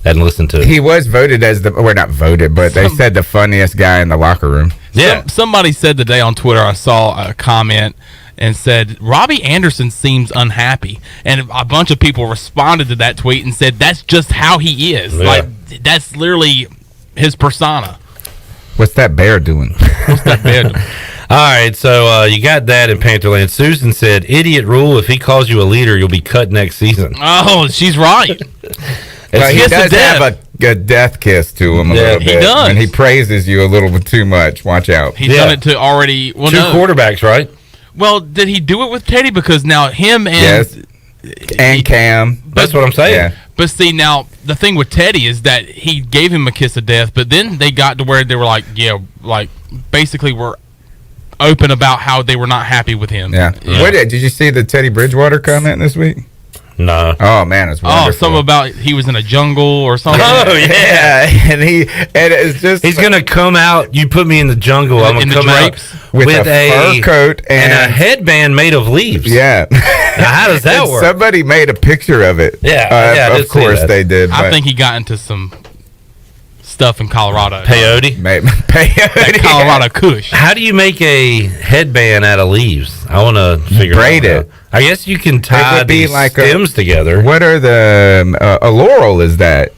Speaker 4: and listen to.
Speaker 11: He was voted as not voted, but they said the funniest guy in the locker room.
Speaker 4: Yeah.
Speaker 10: Somebody said today on Twitter, I saw a comment and said, Robbie Anderson seems unhappy. And a bunch of people responded to that tweet and said, that's just how he is.
Speaker 4: Yeah.
Speaker 10: Like, that's literally his persona.
Speaker 11: What's that bear doing?
Speaker 10: What's that bear doing?
Speaker 4: All right, so you got that in Pantherland. Susan said, idiot Rule, if he calls you a leader, you'll be cut next season.
Speaker 10: Oh, she's right.
Speaker 11: Well, he does have a death kiss to him a little bit.
Speaker 10: He does.
Speaker 11: And he praises you a little bit too much. Watch out.
Speaker 10: He's done it to already... Well,
Speaker 4: two quarterbacks, right?
Speaker 10: Well, did he do it with Teddy? Because now him and...
Speaker 11: Yes. And Cam.
Speaker 4: That's what I'm saying.
Speaker 11: Yeah.
Speaker 10: But see, now, the thing with Teddy is that he gave him a kiss of death, but then they got to where they were like, basically were open about how they were not happy with him.
Speaker 11: Yeah. Did you see the Teddy Bridgewater comment this week?
Speaker 4: No.
Speaker 11: Oh man, it's wonderful.
Speaker 10: Oh, something about he was in a jungle or something.
Speaker 4: Oh yeah,
Speaker 11: and it's just
Speaker 4: he's gonna come out. You put me in the jungle. I'm gonna come out
Speaker 11: with a fur coat
Speaker 4: and a headband made of leaves.
Speaker 11: Yeah.
Speaker 4: Now, how does that work?
Speaker 11: Somebody made a picture of it.
Speaker 4: Yeah,
Speaker 11: of course they did.
Speaker 10: I think he got into some stuff in Colorado.
Speaker 4: Peyote?
Speaker 10: That Colorado Kush.
Speaker 4: How do you make a headband out of leaves? I want to figure
Speaker 11: braid
Speaker 4: it out. I guess you can tie these stems together.
Speaker 11: What are the a laurel is that?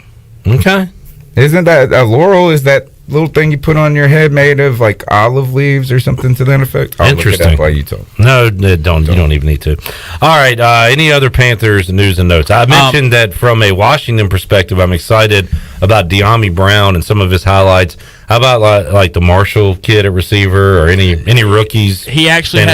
Speaker 4: Okay.
Speaker 11: Isn't that a laurel is that little thing you put on your head made of like olive leaves or something to that effect? I'll
Speaker 4: Interesting.
Speaker 11: Look it up while you talk.
Speaker 4: No, don't. You don't even need to. All right. Any other Panthers news and notes? I mentioned that from a Washington perspective, I'm excited about De'Ami Brown and some of his highlights. How about like the Marshall kid at receiver or any rookies?
Speaker 10: He actually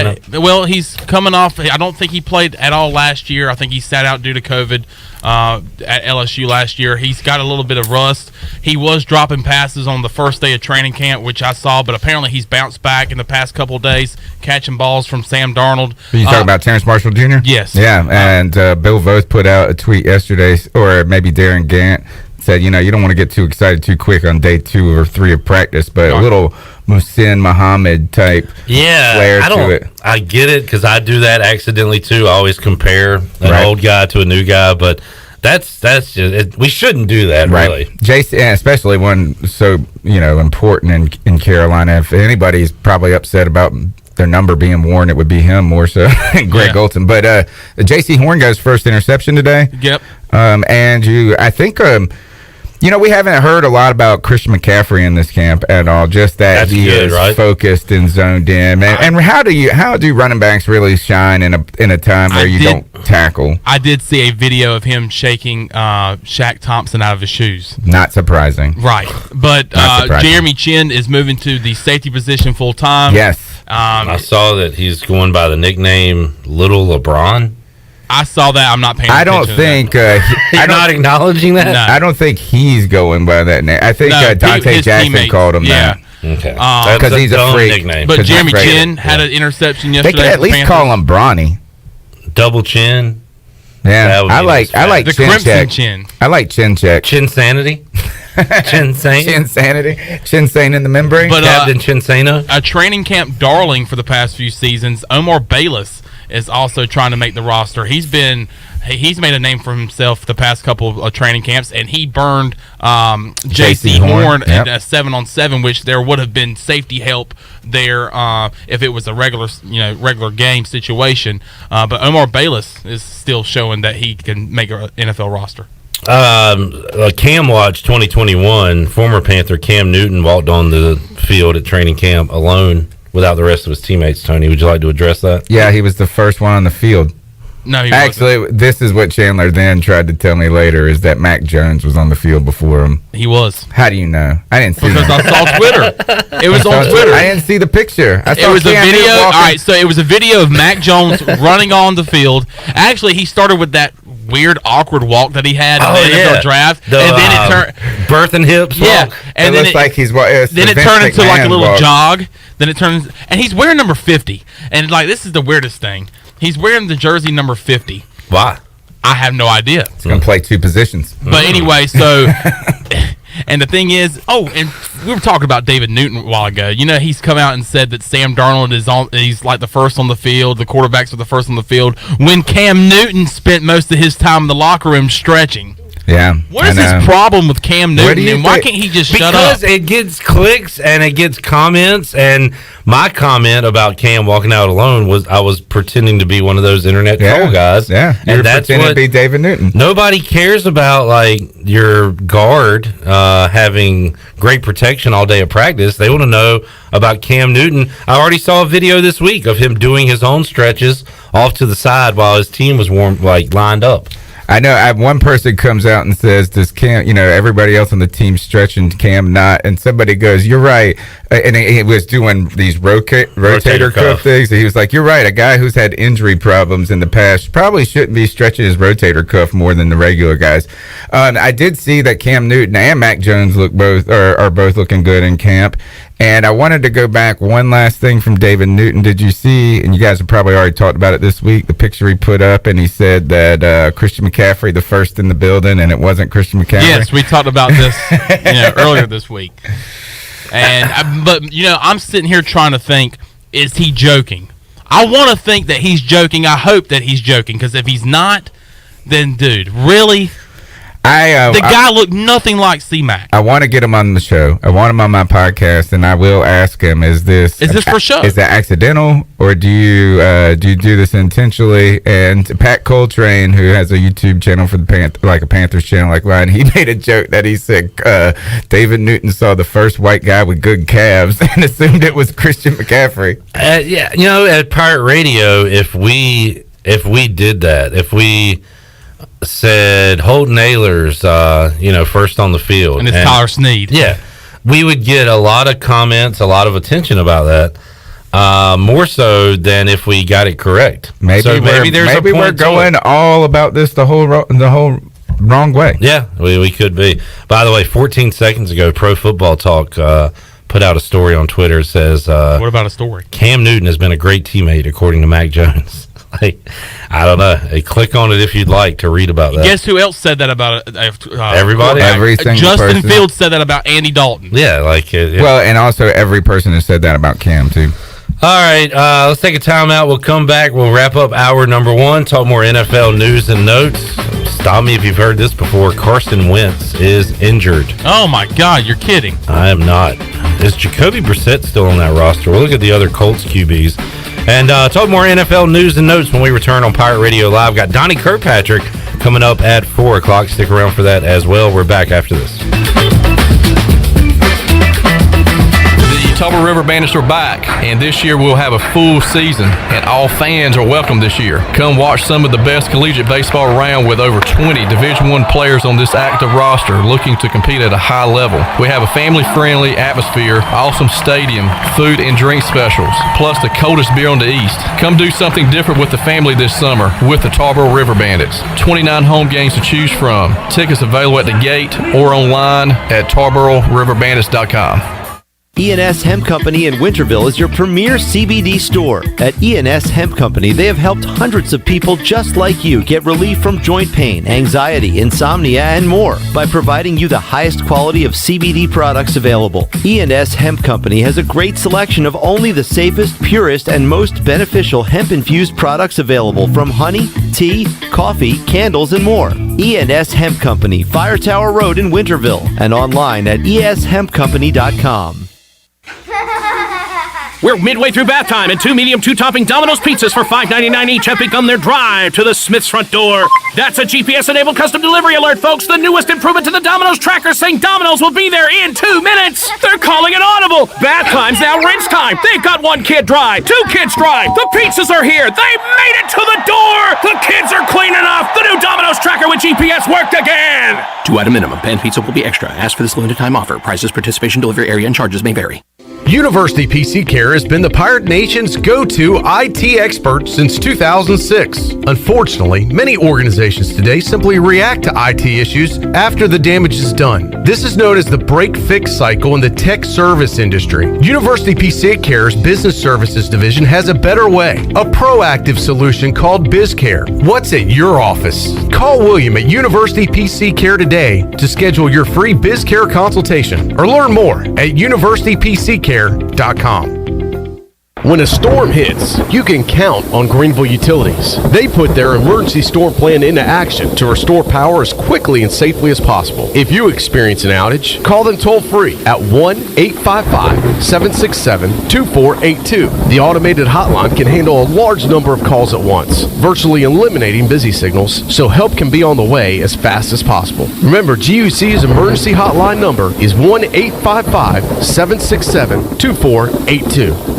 Speaker 10: he's coming off. I don't think he played at all last year. I think he sat out due to COVID at LSU last year. He's got a little bit of rust. He was dropping passes on the first day of training camp, which I saw, but apparently he's bounced back in the past couple of days, catching balls from Sam Darnold.
Speaker 11: Are you talking about Terrence Marshall Jr.?
Speaker 10: Yes.
Speaker 11: Yeah, and Bill Voth put out a tweet yesterday, or maybe Darren Gant, said, you don't want to get too excited too quick on day 2 or 3 of practice, but a little Muhsin Muhammad type flair to it.
Speaker 4: I get it because I do that accidentally too. I always compare an old guy to a new guy, but that's just it. We shouldn't do that, really.
Speaker 11: Jason, especially one so important in Carolina. If anybody's probably upset about their number being worn, it would be him more so than Greg Golton. But J.C. Horn got his first interception today.
Speaker 10: Yep.
Speaker 11: I think we haven't heard a lot about Christian McCaffrey in this camp at all. Just that he is focused and zoned in. And how do running backs really shine in a time where you don't tackle?
Speaker 10: I did see a video of him shaking Shaq Thompson out of his shoes.
Speaker 11: Not surprising.
Speaker 10: Right. But Jeremy Chin is moving to the safety position full time.
Speaker 11: Yes.
Speaker 4: I saw that he's going by the nickname Little LeBron.
Speaker 10: I saw that. I'm not paying
Speaker 11: I
Speaker 10: attention
Speaker 11: don't think
Speaker 4: you're not acknowledging that.
Speaker 10: No.
Speaker 11: I don't think he's going by that name. I think Dante Jackson called him that.
Speaker 4: Okay,
Speaker 11: because he's a freak.
Speaker 4: Nickname.
Speaker 10: But Jeremy Chin had an interception yesterday.
Speaker 11: They could at least call him Bronny.
Speaker 4: Double chin.
Speaker 11: Yeah, I like
Speaker 10: the
Speaker 11: chin
Speaker 10: Crimson
Speaker 11: check.
Speaker 10: Chin.
Speaker 11: I like chin check.
Speaker 4: Chinsanity.
Speaker 11: Chinsanity. Chinsane in the membrane.
Speaker 10: But
Speaker 4: Captain Chinsano.
Speaker 10: A training camp darling for the past few seasons, Omar Bayless is also trying to make the roster. He's made a name for himself the past couple of training camps, and he burned J.C. Horn at a 7-on-7, which there would have been safety help there if it was a regular game situation. But Omar Bayless is still showing that he can make an NFL roster.
Speaker 4: Cam Watch 2021, former Panther Cam Newton walked on the field at training camp alone without the rest of his teammates. Tony, would you like to address that?
Speaker 11: Yeah, he was the first one on the field.
Speaker 10: No, he
Speaker 11: actually
Speaker 10: wasn't.
Speaker 11: This is what Chandler then tried to tell me later, is that Mac Jones was on the field before him.
Speaker 10: He was.
Speaker 11: How do you know? I didn't see
Speaker 10: because
Speaker 11: that.
Speaker 10: I saw Twitter. It was on Twitter.
Speaker 11: I didn't see the picture. I saw
Speaker 10: it was a
Speaker 11: Cam
Speaker 10: video.
Speaker 11: Newton
Speaker 10: All
Speaker 11: walking.
Speaker 10: right, so it was a video of Mac Jones running on the field. Actually, he started with that weird, awkward walk that he had in the NFL draft, and then it turned
Speaker 4: birth and hips.
Speaker 10: Yeah,
Speaker 4: walk.
Speaker 10: and
Speaker 11: It
Speaker 10: then
Speaker 11: looks like he's then
Speaker 10: then it turned into like a little jog. Then it turns, and he's wearing number 50. And like this is the weirdest thing. He's wearing the jersey number 50.
Speaker 4: Why?
Speaker 10: I have no idea.
Speaker 11: He's going to play two positions.
Speaker 10: But anyway, so, and the thing is, and we were talking about David Newton a while ago. You know, he's come out and said that Sam Darnold he's like the first on the field, the quarterbacks are the first on the field, when Cam Newton spent most of his time in the locker room stretching.
Speaker 11: Yeah.
Speaker 10: What is his problem with Cam Newton, and why can't he just shut up?
Speaker 4: Because it gets clicks and it gets comments, and my comment about Cam walking out alone was I was pretending to be one of those internet troll guys.
Speaker 11: Yeah,
Speaker 4: and that's
Speaker 11: pretending
Speaker 4: what
Speaker 11: to be David Newton.
Speaker 4: Nobody cares about, like, your guard having great protection all day at practice. They want to know about Cam Newton. I already saw a video this week of him doing his own stretches off to the side while his team was lined up.
Speaker 11: I know one person comes out and says, does Cam, everybody else on the team stretching, Cam not, and somebody goes, you're right, and he was doing these rotator cuff things, and he was like, you're right, a guy who's had injury problems in the past probably shouldn't be stretching his rotator cuff more than the regular guys. I did see that Cam Newton and Mac Jones are both looking good in camp. And I wanted to go back one last thing from David Newton. Did you see, and you guys have probably already talked about it this week, the picture he put up, and he said that Christian McCaffrey, the first in the building, and it wasn't Christian McCaffrey?
Speaker 10: Yes, we talked about this earlier this week. And I'm sitting here trying to think, is he joking? I want to think that he's joking. I hope that he's joking, because if he's not, then, dude, really? The guy looked nothing like C-Mac.
Speaker 11: I want to get him on the show. I want him on my podcast, and I will ask him: Is this
Speaker 10: for show?
Speaker 11: Is that accidental, or do you do this intentionally? And Pat Coltrane, who has a YouTube channel for the Panthers channel like mine, he made a joke that he said David Newton saw the first white guy with good calves and assumed it was Christian McCaffrey.
Speaker 4: At Pirate Radio, if we did that, if we said Holton Ahlers, first on the field,
Speaker 10: and it's Tyler Snead.
Speaker 4: Yeah, we would get a lot of comments, a lot of attention about that. More so than if we got it correct.
Speaker 11: Maybe we're going all about this the whole wrong way.
Speaker 4: Yeah, we could be. By the way, 14 seconds ago, Pro Football Talk put out a story on Twitter. It says,
Speaker 10: "What about a story?
Speaker 4: Cam Newton has been a great teammate, according to Mac Jones." I don't know. Hey, click on it if you'd like to read about that.
Speaker 10: Guess who else said that about
Speaker 4: everybody?
Speaker 11: Every single
Speaker 10: Justin
Speaker 11: person.
Speaker 10: Fields said that about Andy Dalton.
Speaker 4: Yeah,
Speaker 11: Well, and also every person has said that about Cam too.
Speaker 4: All right, let's take a timeout. We'll come back. We'll wrap up hour number one. Talk more NFL news and notes. Stop me if you've heard this before. Carson Wentz is injured.
Speaker 10: Oh my God, you're kidding!
Speaker 4: I am not. Is Jacoby Brissett still on that roster? We'll look at the other Colts QBs. And talk more NFL news and notes when we return on Pirate Radio Live. Got Donnie Kirkpatrick coming up at 4 o'clock. Stick around for that as well. We're back after this.
Speaker 3: The Tupper River Bandits are back, and this year we'll have a full season, and all fans are welcome this year. Come watch some of the best collegiate baseball around with over 20 Division I players on this active roster looking to compete at a high level. We have a family-friendly atmosphere, awesome stadium, food and drink specials, plus the coldest beer on the East. Come do something different with the family this summer with the Tarboro River Bandits. 29 home games to choose from. Tickets available at the gate or online at TarboroRiverBandits.com.
Speaker 22: E&S Hemp Company in Winterville is your premier CBD store. At E&S Hemp Company, they have helped hundreds of people just like you get relief from joint pain, anxiety, insomnia, and more by providing you the highest quality of CBD products available. E&S Hemp Company has a great selection of only the safest, purest, and most beneficial hemp-infused products available from honey, tea, coffee, candles, and more. E&S Hemp Company, Fire Tower Road in Winterville, and online at ESHempcompany.com.
Speaker 5: We're midway through bath time, and 2 medium 2-topping Domino's pizzas for $5.99 each have begun their drive to the Smith's front door. That's a GPS-enabled custom delivery alert, folks. The newest improvement to the Domino's tracker, saying Domino's will be there in 2 minutes. They're calling it audible. Bath time's now rinse time. They've got 1 kid dry, 2 kids dry. The pizzas are here. They made it to the door. The kids are clean enough. The new Domino's tracker with GPS worked again.
Speaker 6: 2-item minimum. Pan pizza will be extra. Ask for this limited time offer. Prices, participation, delivery area, and charges may vary.
Speaker 1: University PC Care has been the Pirate Nation's go-to IT expert since 2006. Unfortunately, many organizations today simply react to IT issues after the damage is done. This is known as the break-fix cycle in the tech service industry. University PC Care's Business Services Division has a better way, a proactive solution called BizCare. What's at your office? Call William at University PC Care today to schedule your free BizCare consultation or learn more at universitypccare.com.
Speaker 23: When a storm hits, you can count on Greenville Utilities. They put their emergency storm plan into action to restore power as quickly and safely as possible. If you experience an outage, call them toll-free at 1-855-767-2482. The automated hotline can handle a large number of calls at once, virtually eliminating busy signals, so help can be on the way as fast as possible. Remember, GUC's emergency hotline number is 1-855-767-2482.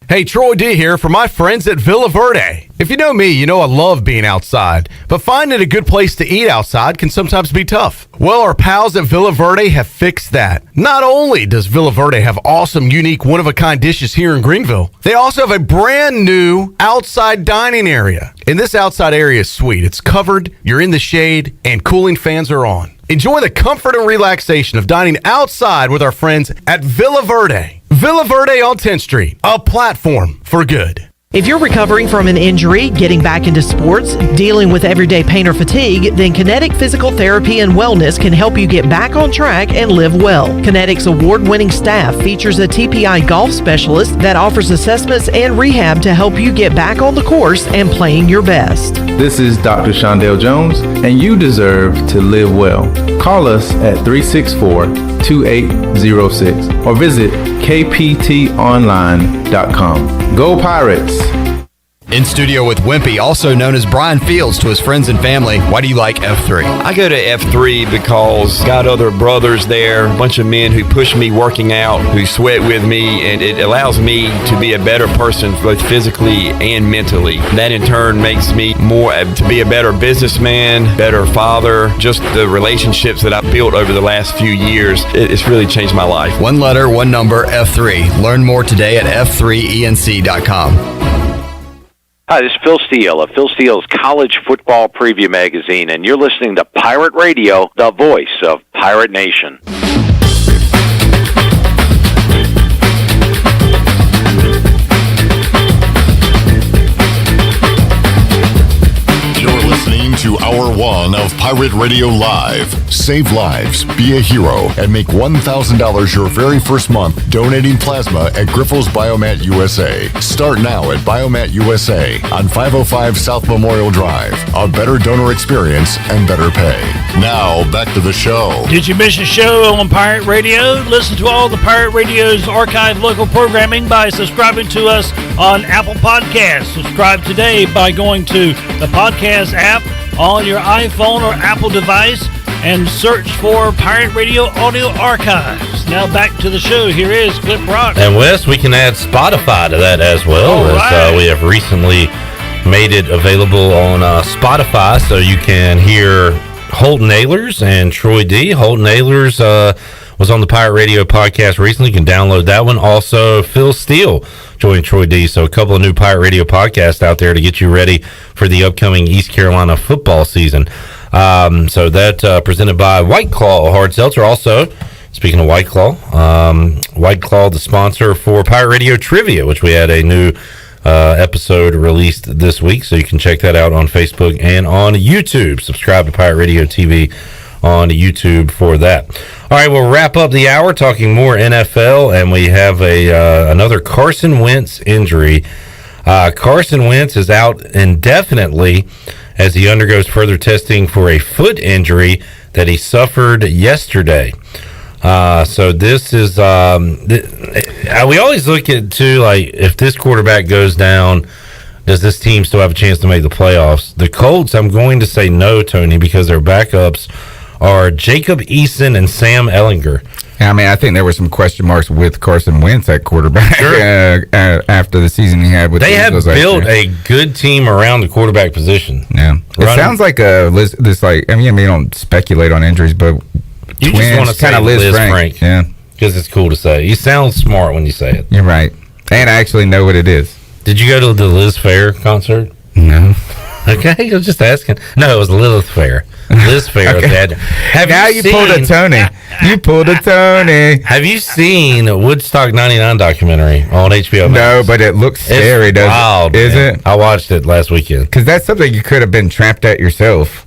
Speaker 1: Hey, Troy D here for my friends at Villa Verde. If you know me, you know I love being outside, but finding a good place to eat outside can sometimes be tough. Well, our pals at Villa Verde have fixed that. Not only does Villa Verde have awesome, unique, one-of-a-kind dishes here in Greenville, they also have a brand new outside dining area. And this outside area is sweet. It's covered, you're in the shade, and cooling fans are on. Enjoy the comfort and relaxation of dining outside with our friends at Villa Verde. Villa Verde on 10th Street, a platform for good.
Speaker 2: If you're recovering from an injury, getting back into sports, dealing with everyday pain or fatigue, then Kinetic Physical Therapy and Wellness can help you get back on track and live well. Kinetic's award-winning staff features a TPI golf specialist that offers assessments and rehab to help you get back on the course and playing your best.
Speaker 24: This is Dr. Shondell Jones, and you deserve to live well. Call us at 364-2806 or visit kptonline.com. Go Pirates!
Speaker 25: In studio with Wimpy, also known as Brian Fields to his friends and family. Why do you like F3?
Speaker 26: I go to F3 because got other brothers there, a bunch of men who push me working out, who sweat with me, and it allows me to be a better person both physically and mentally. That in turn makes me more to be a better businessman, better father. Just the relationships that I've built over the last few years, it's really changed my life.
Speaker 25: One letter, one number, F3. Learn more today at f3enc.com.
Speaker 27: Hi, this is Phil Steele of Phil Steele's College Football Preview Magazine, and you're listening to Pirate Radio, the voice of Pirate Nation.
Speaker 7: You're listening to Hour 1 of Pirate Radio Live. Save lives, be a hero, and make $1,000 your very first month donating plasma at Griffel's Biomat USA. Start now at Biomat USA on 505 South Memorial Drive. A better donor experience and better pay. Now, back to the show.
Speaker 12: Did you miss a show on Pirate Radio? Listen to all the Pirate Radio's archived local programming by subscribing to us on Apple Podcasts. Subscribe today by going to the podcast app on your iPhone or Apple device and search for Pirate Radio Audio Archives. Now back to the show. Here is Clip Rock.
Speaker 4: And Wes, we can add Spotify to that as well. As we have recently made it available on Spotify, so you can hear Holton Ahlers and Troy D. Holton Ahlers was on the Pirate Radio podcast recently. You can download that one. Also, Phil Steele joined Troy D. So a couple of new Pirate Radio podcasts out there to get you ready for the upcoming East Carolina football season. So that presented by White Claw Hard Seltzer. Also, speaking of White Claw, the sponsor for Pirate Radio Trivia, which we had a new episode released this week. So you can check that out on Facebook and on YouTube. Subscribe to Pirate Radio TV on YouTube for that. All right, we'll wrap up the hour talking more NFL, and we have another Carson Wentz injury. Carson Wentz is out indefinitely as he undergoes further testing for a foot injury that he suffered yesterday. So this is we always look at too, like, if this quarterback goes down, does this team still have a chance to make the playoffs? The Colts, I'm going to say no, Tony, because their backups are Jacob Eason and Sam Ehlinger.
Speaker 11: I mean, I think there were some question marks with Carson Wentz at quarterback after the season he had with
Speaker 4: They
Speaker 11: the
Speaker 4: have
Speaker 11: Eagles
Speaker 4: built
Speaker 11: last year.
Speaker 4: a good team around the quarterback position.
Speaker 11: Yeah. It sounds like this, like, I mean, don't speculate on injuries, but
Speaker 4: You just want to say Liz Frank.
Speaker 11: Yeah.
Speaker 4: Because it's cool to say. You sound smart when you say it.
Speaker 11: You're right. And I actually know what it is.
Speaker 4: Did you go to the Liz Fair concert?
Speaker 11: No.
Speaker 4: Okay, I was just asking. No, it was Lilith Fair. Liz Fair.
Speaker 11: Okay. Now you pulled a Tony. You pulled a Tony.
Speaker 4: Have you seen the Woodstock 99 documentary on HBO Max?
Speaker 11: No, but it looks scary, doesn't
Speaker 4: wild,
Speaker 11: it? Is
Speaker 4: man.
Speaker 11: it?
Speaker 4: I watched it last weekend.
Speaker 11: Because that's something you could have been trapped at yourself.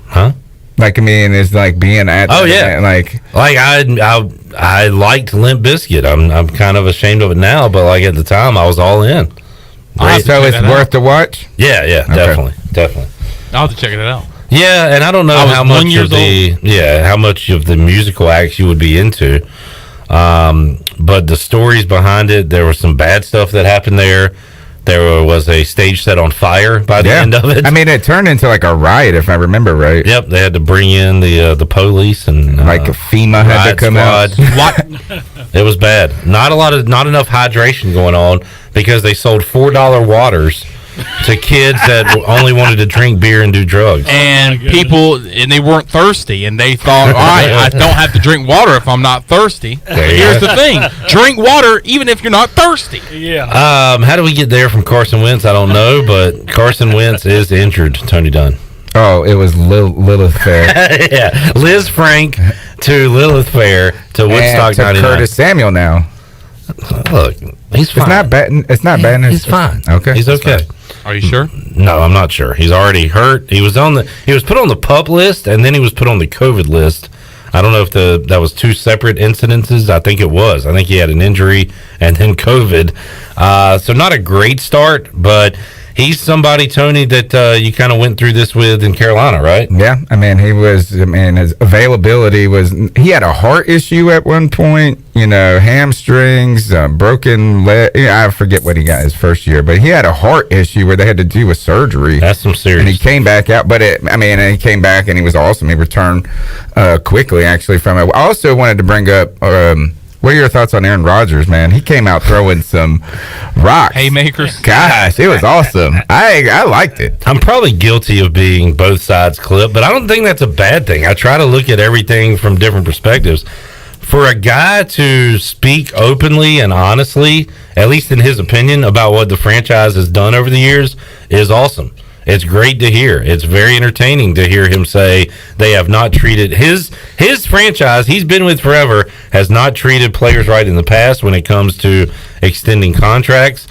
Speaker 4: Huh?
Speaker 11: Like, I mean, it's like being at.
Speaker 4: Oh yeah,
Speaker 11: like
Speaker 4: I liked Limp Bizkit. I'm kind of ashamed of it now, but like at the time, I was all in.
Speaker 11: So it's worth the watch.
Speaker 4: Yeah,
Speaker 11: Okay.
Speaker 4: definitely.
Speaker 10: I'll have to check it out.
Speaker 4: Yeah, and I don't know how much of the musical acts you would be into, but the stories behind it. There was some bad stuff that happened there. There was a stage set on fire by the end of it.
Speaker 11: I mean, it turned into like a riot, if I remember right.
Speaker 4: Yep, they had to bring in the police and
Speaker 11: like FEMA had to come out.
Speaker 4: It was bad. Not enough hydration going on because they sold $4 waters to kids that only wanted to drink beer and do drugs.
Speaker 10: And they weren't thirsty, and they thought, all right, I don't have to drink water if I'm not thirsty. Here's the thing: drink water even if you're not thirsty.
Speaker 12: Yeah.
Speaker 4: How do we get there from Carson Wentz? I don't know, but Carson Wentz is injured. Tony Dunn.
Speaker 11: Oh, it was Lilith Fair.
Speaker 4: Yeah, Liz Frank to Lilith Fair to Woodstock
Speaker 11: and to
Speaker 4: 99.
Speaker 11: Curtis Samuel now.
Speaker 4: Look, he's fine.
Speaker 11: It's not bad.
Speaker 4: He's fine.
Speaker 11: Okay,
Speaker 4: he's okay.
Speaker 10: Are you sure?
Speaker 4: No, I'm not sure. He's already hurt. He was put on the PUP list, and then he was put on the COVID list. I don't know if that was two separate incidences. I think it was. I think he had an injury and then COVID. So not a great start, but he's somebody, Tony, that you kind of went through this with in Carolina, right?
Speaker 11: Yeah, I mean, his availability was. He had a heart issue at one point. Hamstrings, broken leg. I forget what he got his first year, but he had a heart issue where they had to do a surgery.
Speaker 4: That's some serious.
Speaker 11: And he came back out, but he came back and he was awesome. He returned quickly, actually, from it. I also wanted to bring up. What are your thoughts on Aaron Rodgers, man? He came out throwing some rocks.
Speaker 10: Haymakers.
Speaker 11: Gosh, it was awesome. I liked it.
Speaker 4: I'm probably guilty of being both sides clip, but I don't think that's a bad thing. I try to look at everything from different perspectives. For a guy to speak openly and honestly, at least in his opinion, about what the franchise has done over the years is awesome. It's great to hear. It's very entertaining to hear him say they have not treated his franchise he's been with forever has not treated players right in the past when it comes to extending contracts.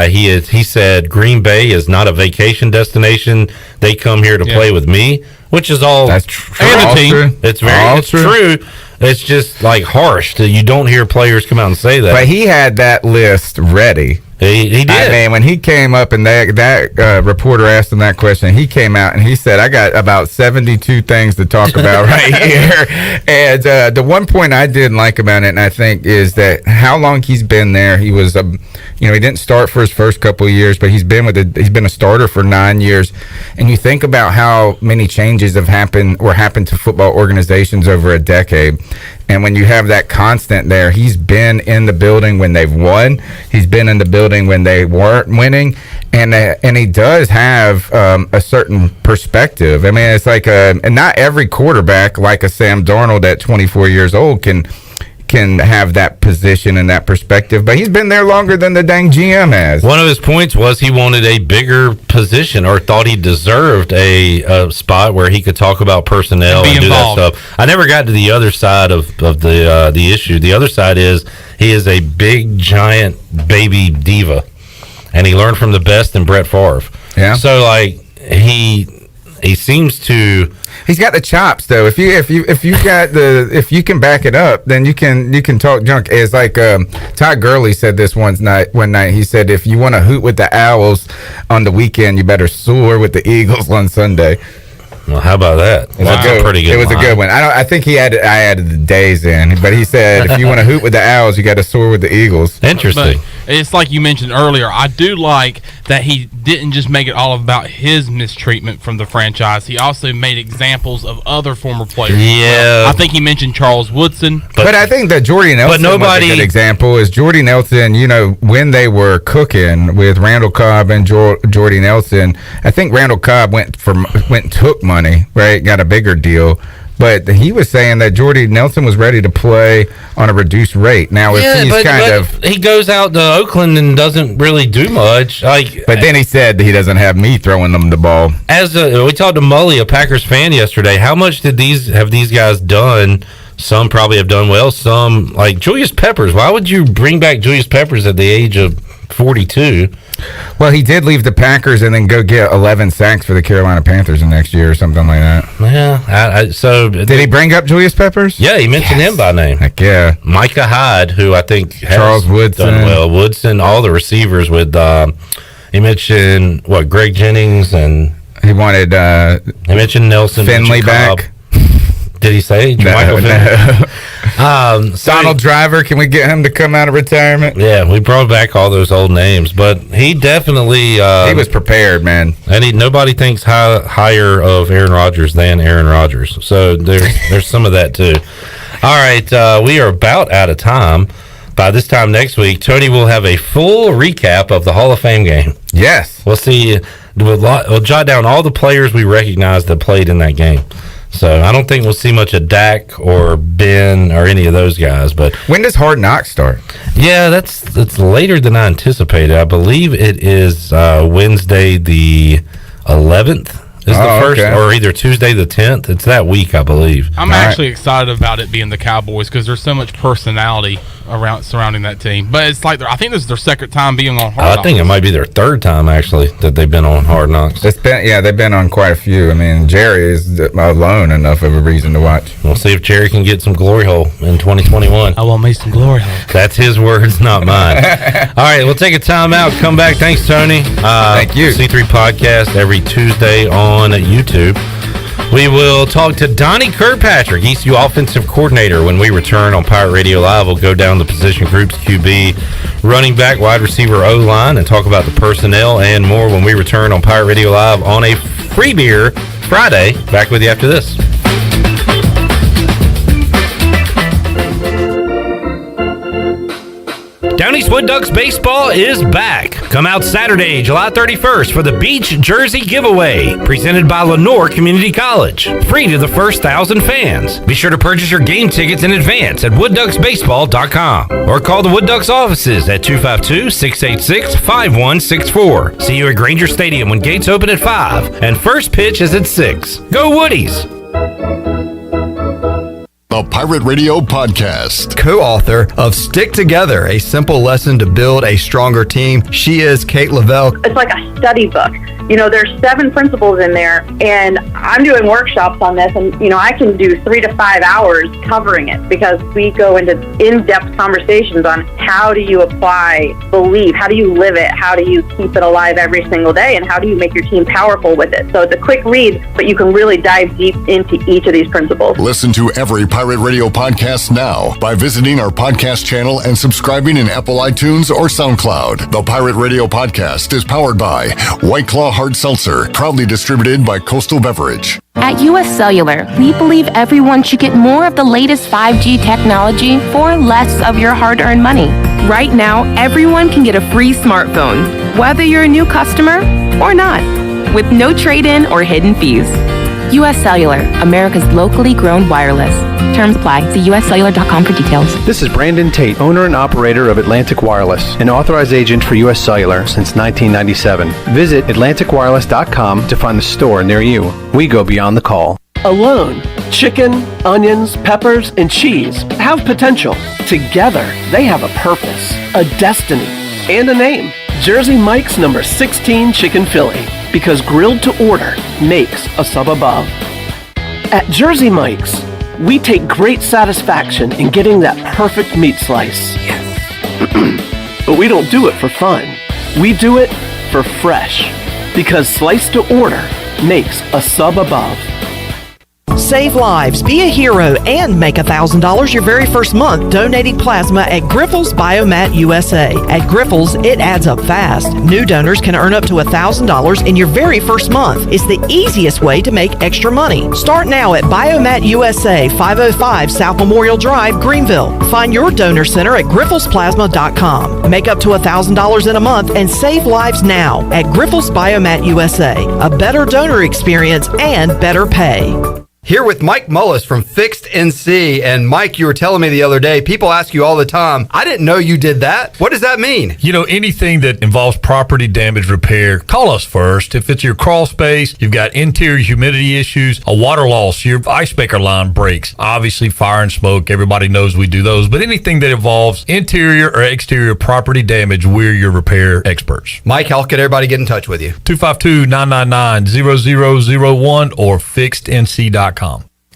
Speaker 4: He said Green Bay is not a vacation destination. They come here to play with me, which is all true.
Speaker 11: And the team.
Speaker 4: It's true. It's just like harsh that you don't hear players come out and say that.
Speaker 11: But he had that list ready.
Speaker 4: He did.
Speaker 11: I mean, when he came up and that reporter asked him that question, he came out and he said, "I got about 72 things to talk about right here." And the one point I didn't like about it, and I think, is that how long he's been there. He was, he didn't start for his first couple of years, but he's been a starter for 9 years. And you think about how many changes have happened to football organizations over a decade. And when you have that constant there, he's been in the building when they've won. He's been in the building when they weren't winning. And he does have a certain perspective. I mean, it's like and not every quarterback, like a Sam Darnold at 24 years old, can have that position and that perspective, but he's been there longer than the dang GM has.
Speaker 4: One of his points was he wanted a bigger position, or thought he deserved a spot where he could talk about personnel and do
Speaker 10: involved.
Speaker 4: that stuff. I never got to the other side of the issue. The other side is he is a big, giant baby diva, and he learned from the best in Brett Favre.
Speaker 11: Yeah.
Speaker 4: So like he seems to.
Speaker 11: He's got the chops, though. If you can back it up, then you can talk junk. It's like Todd Gurley said this one night. He said, if you want to hoot with the Owls on the weekend, you better soar with the Eagles on Sunday.
Speaker 4: Well, how about that? That's a pretty good.
Speaker 11: It was
Speaker 4: line.
Speaker 11: a good one. I think I added the days in, but he said if you want to hoot with the Owls, you got to soar with the Eagles.
Speaker 4: Interesting.
Speaker 10: But it's like you mentioned earlier. I do like that he didn't just make it all about his mistreatment from the franchise. He also made examples of other former players.
Speaker 4: Yeah.
Speaker 10: I think he mentioned Charles Woodson.
Speaker 11: But I think that Jordy Nelson was a good example. Is Jordy Nelson, when they were cooking with Randall Cobb and Jordy Nelson, I think Randall Cobb went and took money, right? Got a bigger deal. But he was saying that Jordy Nelson was ready to play on a reduced rate. Now, if
Speaker 4: he goes out to Oakland and doesn't really do much. But
Speaker 11: then he said he doesn't have me throwing them the ball.
Speaker 4: We talked to Mully, a Packers fan, yesterday. How much have these guys done? Some probably have done well. Some, like Julius Peppers. Why would you bring back Julius Peppers at the age of 42?
Speaker 11: Well, he did leave the Packers and then go get 11 sacks for the Carolina Panthers the next year or something like that.
Speaker 4: Yeah. So
Speaker 11: did he bring up Julius Peppers?
Speaker 4: Yeah, he mentioned him by name.
Speaker 11: Heck yeah.
Speaker 4: Micah Hyde, who I think has
Speaker 11: Charles Woodson.
Speaker 4: done well. Woodson, all the receivers with. He mentioned Greg Jennings and
Speaker 11: he wanted.
Speaker 4: He mentioned Nelson
Speaker 11: Finley back.
Speaker 4: Did he say Michael
Speaker 11: no. Donald Driver, can we get him to come out of retirement?
Speaker 4: Yeah, we brought back all those old names, but he definitely
Speaker 11: he was prepared, man.
Speaker 4: And nobody thinks higher of Aaron Rodgers than Aaron Rodgers. So there's some of that too. All right, we are about out of time. By this time next week, Tony will have a full recap of the Hall of Fame game.
Speaker 11: Yes,
Speaker 4: we'll see. We'll jot down all the players we recognize that played in that game. So I don't think we'll see much of Dak or Ben or any of those guys. But
Speaker 11: when does Hard Knocks start?
Speaker 4: Yeah, it's later than I anticipated. I believe it is Wednesday the 11th. Is the first, or either Tuesday the 10th. It's that week, I believe.
Speaker 10: I'm actually excited about it being the Cowboys because there's so much personality surrounding that team. But it's like I think this is their second time being on Hard Knocks.
Speaker 4: I think it might be their third time actually that they've been on Hard Knocks.
Speaker 11: They've been on quite a few. I mean, Jerry is alone enough of a reason to watch.
Speaker 4: We'll see if Jerry can get some glory hole in 2021.
Speaker 10: I want me some glory hole.
Speaker 4: That's his words, not mine. All right, we'll take a time out. Come back. Thanks, Tony.
Speaker 11: Thank you.
Speaker 4: C3 Podcast every Tuesday on YouTube. We will talk to Donnie Kirkpatrick, ECU offensive coordinator, when we return on Pirate Radio Live. We'll go down the position groups, QB, running back, wide receiver, O-line, and talk about the personnel and more when we return on Pirate Radio Live on a Free Beer Friday. Back with you after this. Down East Wood Ducks baseball is back. Come out Saturday, July 31st for the Beach Jersey Giveaway, presented by Lenore Community College. Free to the first 1,000 fans. Be sure to purchase your game tickets in advance at woodducksbaseball.com or call the Wood Ducks offices at 252-686-5164. See you at Granger Stadium when gates open at 5 and first pitch is at 6. Go Woodies!
Speaker 7: The Pirate Radio Podcast.
Speaker 25: Co-author of Stick Together, a simple lesson to build a stronger team. She is Kate Lavelle.
Speaker 8: It's like a study book. There's 7 principles in there, and I'm doing workshops on this, and, I can do 3 to 5 hours covering it because we go into in-depth conversations on how do you apply belief, how do you live it, how do you keep it alive every single day, and how do you make your team powerful with it. So it's a quick read, but you can really dive deep into each of these principles.
Speaker 7: Listen to every Pirate Radio podcast now by visiting our podcast channel and subscribing in Apple iTunes or SoundCloud. The Pirate Radio Podcast is powered by White Claw Hard Seltzer, proudly distributed by Coastal Beverage.
Speaker 9: At US Cellular, we believe everyone should get more of the latest 5G technology for less of your hard-earned money. Right now, everyone can get a free smartphone, whether you're a new customer or not, with no trade-in or hidden fees. US Cellular, America's locally grown wireless. Terms apply. See uscellular.com for details.
Speaker 13: This is Brandon Tate, owner and operator of Atlantic Wireless, an authorized agent for US Cellular since 1997. Visit atlanticwireless.com to find the store near you. We go beyond the call.
Speaker 14: Alone, chicken, onions, peppers, and cheese have potential. Together, they have a purpose, a destiny, and a name. Jersey Mike's number 16 Chicken Philly, because grilled to order makes a sub above. At Jersey Mike's, we take great satisfaction in getting that perfect meat slice. Yes. But we don't do it for fun. We do it for fresh, because slice to order makes a sub above.
Speaker 2: Save lives, be a hero, and make $1,000 your very first month donating plasma at Greenhalgh Biomat USA. At Greenhalgh, it adds up fast. New donors can earn up to $1,000 in your very first month. It's the easiest way to make extra money. Start now at Biomat USA, 505 South Memorial Drive, Greenville. Find your donor center at grifflesplasma.com. Make up to $1,000 in a month and save lives now at Greenhalgh Biomat USA. A better donor experience and better pay.
Speaker 25: Here with Mike Mullis from Fixed NC. And Mike, you were telling me the other day, people ask you all the time, I didn't know you did that. What does that mean?
Speaker 15: You know, anything that involves property damage repair, call us first. If it's your crawl space, you've got interior humidity issues, a water loss, your ice maker line breaks, obviously fire and smoke, everybody knows we do those. But anything that involves interior or exterior property damage, we're your repair experts.
Speaker 25: Mike, how can everybody get in touch with you?
Speaker 15: 252-999-0001 or fixednc.com.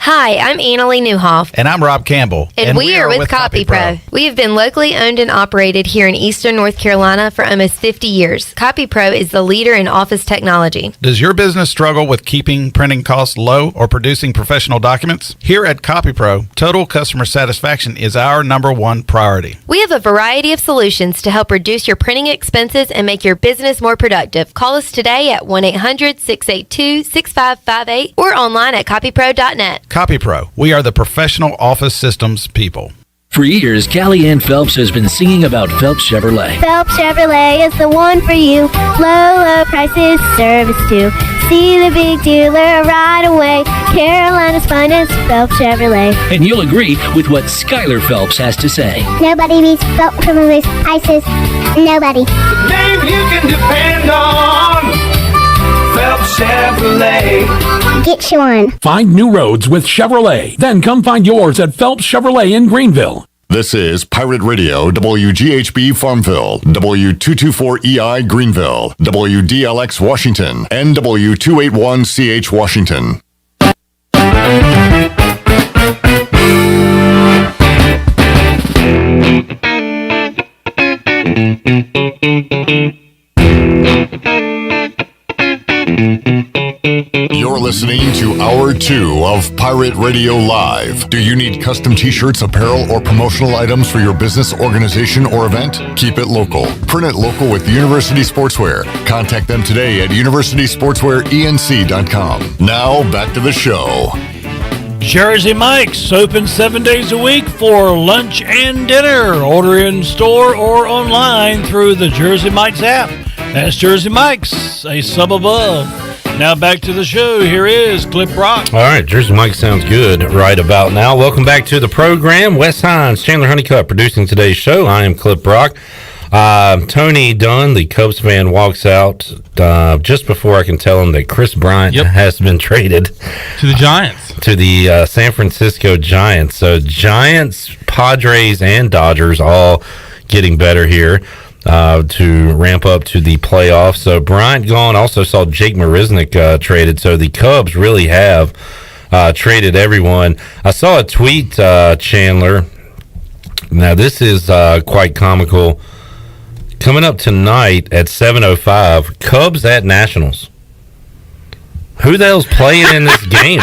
Speaker 16: Hi, I'm Annalie Newhoff.
Speaker 17: And I'm Rob Campbell.
Speaker 16: And we are with CopyPro. We have been locally owned and operated here in Eastern North Carolina for almost 50 years. CopyPro is the leader in office technology.
Speaker 17: Does your business struggle with keeping printing costs low or producing professional documents? Here at CopyPro, total customer satisfaction is our #1 priority.
Speaker 16: We have a variety of solutions to help reduce your printing expenses and make your business more productive. Call us today at 1-800-682-6558 or online at copypro.net.
Speaker 17: CopyPro, we are the professional office systems people.
Speaker 18: For years, Callie Ann Phelps has been singing about Phelps Chevrolet.
Speaker 19: Phelps Chevrolet is the one for you. Low prices, service too. See the big dealer right away. Carolina's finest, Phelps Chevrolet.
Speaker 18: And you'll agree with what Skylar Phelps has to say.
Speaker 19: Nobody beats Phelps Chevrolet's prices. Nobody.
Speaker 20: The name you can depend on. Phelps Chevrolet.
Speaker 19: Get you one.
Speaker 21: Find new roads with Chevrolet. Then come find yours at Phelps Chevrolet in Greenville.
Speaker 7: This is Pirate Radio, WGHB Farmville, W224EI Greenville, WDLX Washington, and W281CH Washington. You're listening to Hour 2 of Pirate Radio Live. Do you need custom t-shirts, apparel, or promotional items for your business, organization, or event? Keep it local. Print it local with University Sportswear. Contact them today at universitysportswearenc.com. Now, back to the show.
Speaker 12: Jersey Mike's open 7 days a week for lunch and dinner. Order in store or online through the Jersey Mike's app. That's Jersey Mike's, a sub above. Now back to the show. Here is Clip Rock.
Speaker 4: All right, Jersey Mike sounds good right about now. Welcome back to the program. Wes Hines, Chandler Honeycutt producing today's show. I am Clip Rock. Tony Dunn, the Cubs fan, walks out just before I can tell him that Chris Bryant has been traded
Speaker 10: to the Giants,
Speaker 4: to the San Francisco Giants. So Giants, Padres, and Dodgers all getting better here to ramp up to the playoffs. So Bryant gone. Also saw Jake Marisnick traded. So the Cubs really have traded everyone. I saw a tweet, Chandler. Now this is quite comical. Coming up tonight at 7:05, Cubs at Nationals. Who the hell's playing in this game?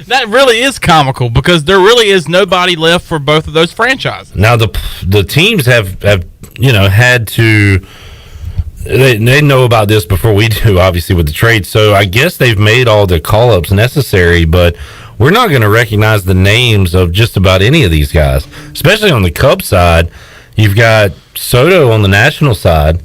Speaker 10: That really is comical because there really is nobody left for both of those franchises.
Speaker 4: Now the teams have had to. They know about this before we do, obviously, with the trade. So I guess they've made all the call-ups necessary, but we're not going to recognize the names of just about any of these guys, especially on the Cubs side. You've got Soto on the National side.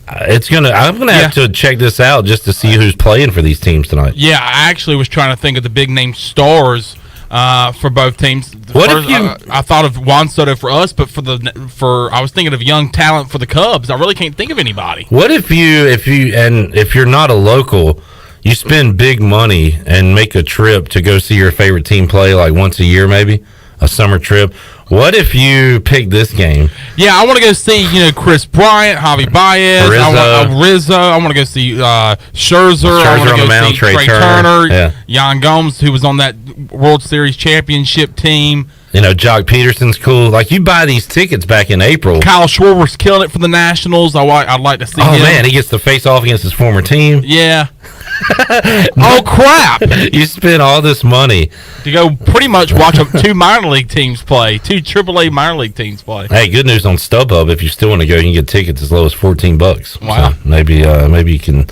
Speaker 4: I'm gonna have to check this out just to see who's playing for these teams tonight.
Speaker 10: Yeah, I actually was trying to think of the big name stars for both teams. I thought of Juan Soto for us, but I was thinking of young talent for the Cubs. I really can't think of anybody.
Speaker 4: What if you're not a local, you spend big money and make a trip to go see your favorite team play like once a year, maybe a summer trip? What if you pick this game?
Speaker 10: Yeah, I want to go see Chris Bryant, Javi Baez, Rizzo. I want to go see Scherzer. I want to go see Trey Turner, Jan Gomes, who was on that World Series championship team.
Speaker 4: Jock Peterson's cool. Like, you buy these tickets back in April.
Speaker 10: Kyle Schwarber's killing it for the Nationals. I'd like to see him.
Speaker 4: Oh, man, he gets to face off against his former team.
Speaker 10: Yeah. Oh, crap.
Speaker 4: You spent all this money
Speaker 10: to go pretty much watch two minor league teams play, two AAA minor league teams play.
Speaker 4: Hey, good news on StubHub. If you still want to go, you can get tickets as low as $14.
Speaker 10: Wow.
Speaker 4: So maybe you can.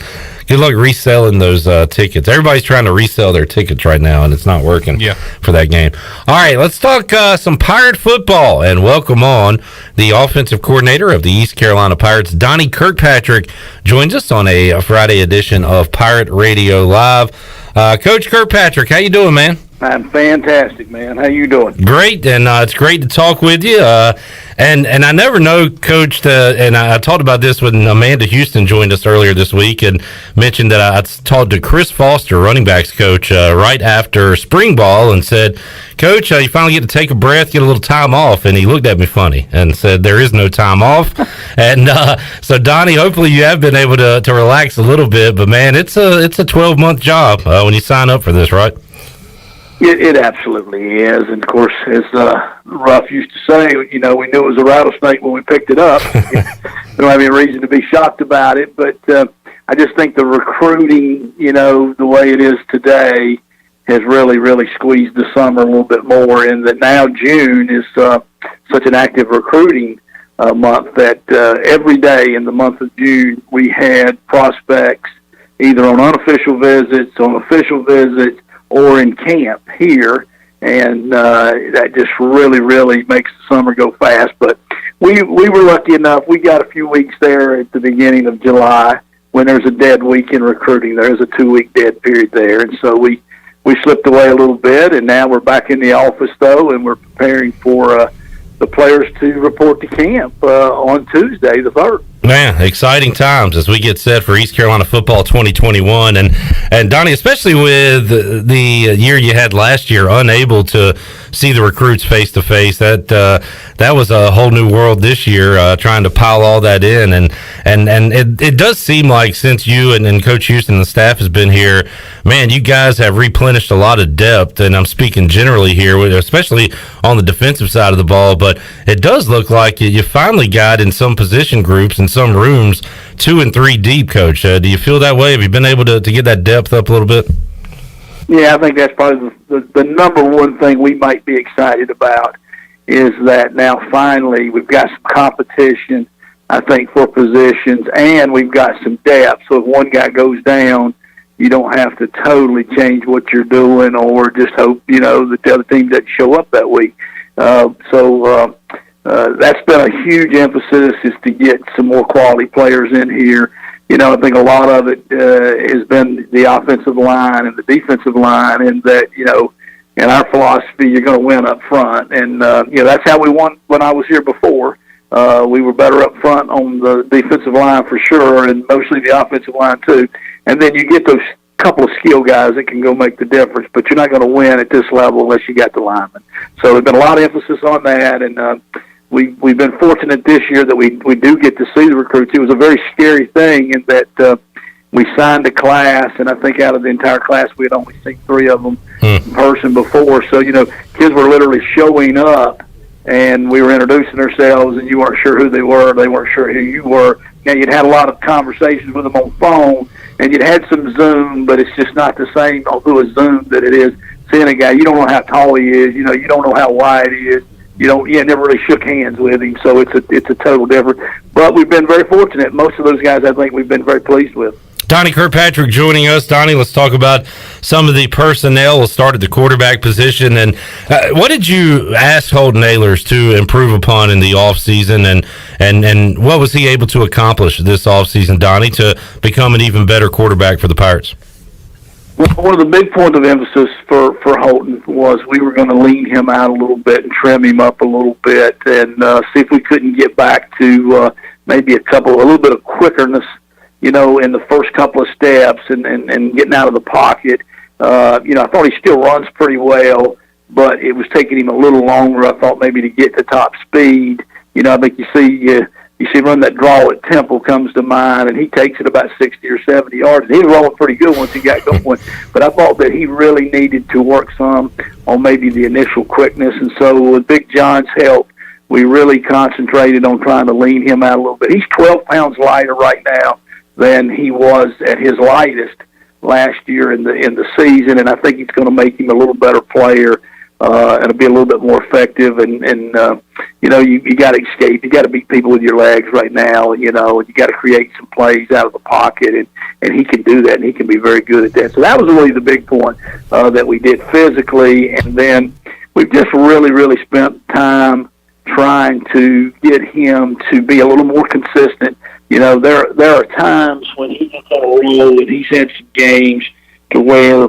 Speaker 4: Good luck reselling those tickets. Everybody's trying to resell their tickets right now, and it's not working for that game. All right, let's talk some Pirate football, and welcome on the offensive coordinator of the East Carolina Pirates, Donnie Kirkpatrick, joins us on a Friday edition of Pirate Radio Live. Coach Kirkpatrick, how you doing, man?
Speaker 1: I'm fantastic, man. How you doing?
Speaker 4: Great, and it's great to talk with you. And I never know, Coach, and I talked about this when Amanda Houston joined us earlier this week and mentioned that I talked to Chris Foster, running backs coach, right after spring ball and said, Coach, you finally get to take a breath, get a little time off. And he looked at me funny and said, there is no time off. And so, Donnie, hopefully you have been able to relax a little bit. But, man, it's a 12-month job when you sign up for this, right?
Speaker 1: It absolutely is. And, of course, as Ruff used to say, we knew it was a rattlesnake when we picked it up. We don't have any reason to be shocked about it. But I just think the recruiting, the way it is today, has really, really squeezed the summer a little bit more. And that now June is such an active recruiting month that every day in the month of June we had prospects either on unofficial visits, on official visits, or in camp here, and that just really, really makes the summer go fast. But we were lucky enough. We got a few weeks there at the beginning of July when there's a dead week in recruiting. There's a 2-week dead period there, and so we slipped away a little bit, and now we're back in the office, though, and we're preparing for the players to report to camp on Tuesday, the 3rd.
Speaker 4: Man, exciting times as we get set for East Carolina football 2021. And Donnie, especially with the year you had last year, unable to see the recruits face-to-face, that was a whole new world this year, trying to pile all that in. And it does seem like since you and Coach Houston and the staff has been here, man, you guys have replenished a lot of depth, and I'm speaking generally here, especially on the defensive side of the ball, but it does look like you finally got in some position groups and some rooms 2 and 3 deep, Coach. Do you feel that way? Have you been able to get that depth up a little bit?
Speaker 1: Yeah, I think that's probably the number one thing we might be excited about is that now finally we've got some competition, I think, for positions, and we've got some depth. So if one guy goes down, you don't have to totally change what you're doing or just hope, that the other team doesn't show up that week. That's been a huge emphasis, is to get some more quality players in here. I think a lot of it has been the offensive line and the defensive line, and that, in our philosophy, you're going to win up front. And, that's how we won when I was here before. We were better up front on the defensive line for sure, and mostly the offensive line too. And then you get those couple of skill guys that can go make the difference, but you're not going to win at this level unless you got the linemen. So there's been a lot of emphasis on that, and we've been fortunate this year that we do get to see the recruits. It was a very scary thing in that we signed a class, and I think out of the entire class we had only seen 3 of them in person before. So, kids were literally showing up, and we were introducing ourselves, and you weren't sure who they were. They weren't sure who you were. Now, you'd had a lot of conversations with them on phone, and you'd had some Zoom, but it's just not the same through a Zoom that it is seeing a guy. You don't know how tall he is. You don't know how wide he is. You never really shook hands with him, so it's a total difference. But we've been very fortunate. Most of those guys, I think, we've been very pleased with.
Speaker 4: Donnie Kirkpatrick joining us. Donnie, let's talk about some of the personnel. We'll start at the quarterback position. And what did you ask Holton Ahlers to improve upon in the offseason, and what was he able to accomplish this offseason, Donnie, to become an even better quarterback for the Pirates?
Speaker 1: Well, one of the big points of emphasis for Holton was we were going to lean him out a little bit and trim him up a little bit and see if we couldn't get back to maybe a little bit of quickerness, in the first couple of steps and getting out of the pocket. I thought he still runs pretty well, but it was taking him a little longer, I thought, maybe to get to top speed. I think you see run that draw at Temple comes to mind, and he takes it about 60 or 70 yards. He was rolling pretty good once he got going, but I thought that he really needed to work some on maybe the initial quickness. And so with Big John's help, we really concentrated on trying to lean him out a little bit. He's 12 pounds lighter right now than he was at his lightest, last year in the season, and I think it's going to make him a little better player. And it'll be a little bit more effective, and you know, you got to escape. You got to beat people with your legs right now. You know, you got to create some plays out of the pocket, and he can do that, and he can be very good at that. So that was really the big point that we did physically, and then we've just really spent time trying to get him to be a little more consistent. You know, there are times when he gets on a roll, and he's had some games to where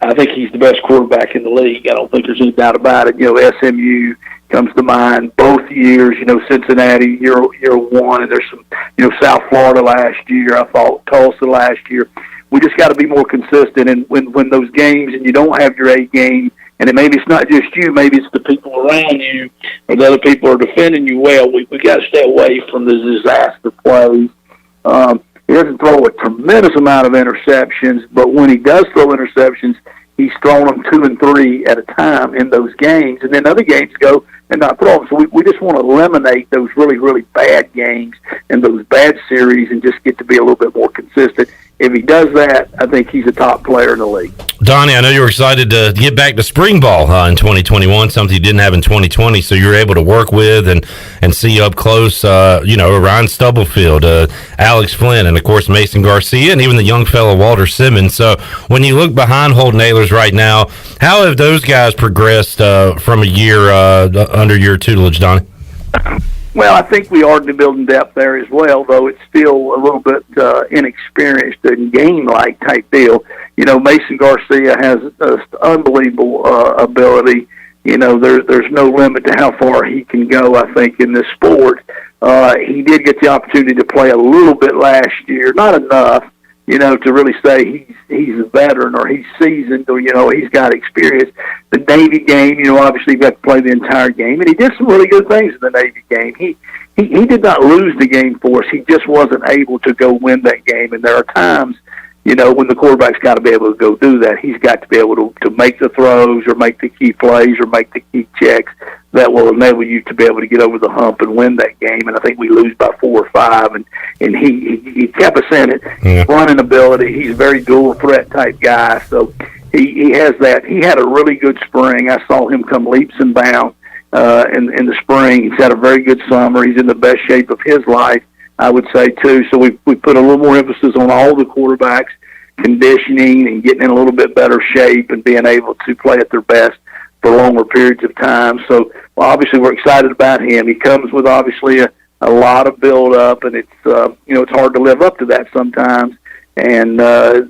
Speaker 1: I think he's the best quarterback in the league. I don't think there's any doubt about it. You know, SMU comes to mind both years. You know, Cincinnati year one, and there's some, you know, South Florida last year. I thought Tulsa last year. We just got to be more consistent. And when those games and you don't have your A game, and maybe it's not just you, maybe it's the people around you, or the other people are defending you well. We got to stay away from the disaster plays. He doesn't throw a tremendous amount of interceptions, but when he does throw interceptions, he's throwing them 2 and 3 at a time in those games, and then other games go and not throw them. So we just want to eliminate those really bad games and those bad series and just get to be a little bit more consistent. If he does that, I think he's a top player in the league.
Speaker 4: Donnie, I know you were excited to get back to spring ball in 2021, something you didn't have in 2020, so you were able to work with and see up close, you know, Ryan Stubblefield, Alex Flynn, and, of course, Mason Garcia, and even the young fellow Walter Simmons. So when you look behind Holden Ahlers right now, how have those guys progressed from a year under your tutelage, Donnie?
Speaker 1: Well, I think we are building depth there as well, though it's still a little bit inexperienced and game-like type deal. You know, Mason Garcia has unbelievable ability. You know, there's no limit to how far he can go, I think, in this sport. He did get the opportunity to play a little bit last year, not enough, you know, to really say he's a veteran or he's seasoned or, you know, he's got experience. The Navy game, you know, obviously he got to play the entire game, and he did some really good things in the Navy game. He did not lose the game for us. He just wasn't able to go win that game, and there are times, you know, when the quarterback's got to be able to go do that. He's got to be able to make the throws or make the key plays or make the key checks that will enable you to be able to get over the hump and win that game. And I think we lose by 4 or 5, and he kept us in it.
Speaker 4: Yeah.
Speaker 1: Running ability, he's a very dual threat type guy, so he has that. He had a really good spring. I saw him come leaps and bounds in the spring. He's had a very good summer. He's in the best shape of his life, I would say, too. So we put a little more emphasis on all the quarterbacks, conditioning and getting in a little bit better shape and being able to play at their best for longer periods of time. So, well, obviously, we're excited about him. He comes with, obviously, a lot of build-up, and it's, you know, it's hard to live up to that sometimes. And,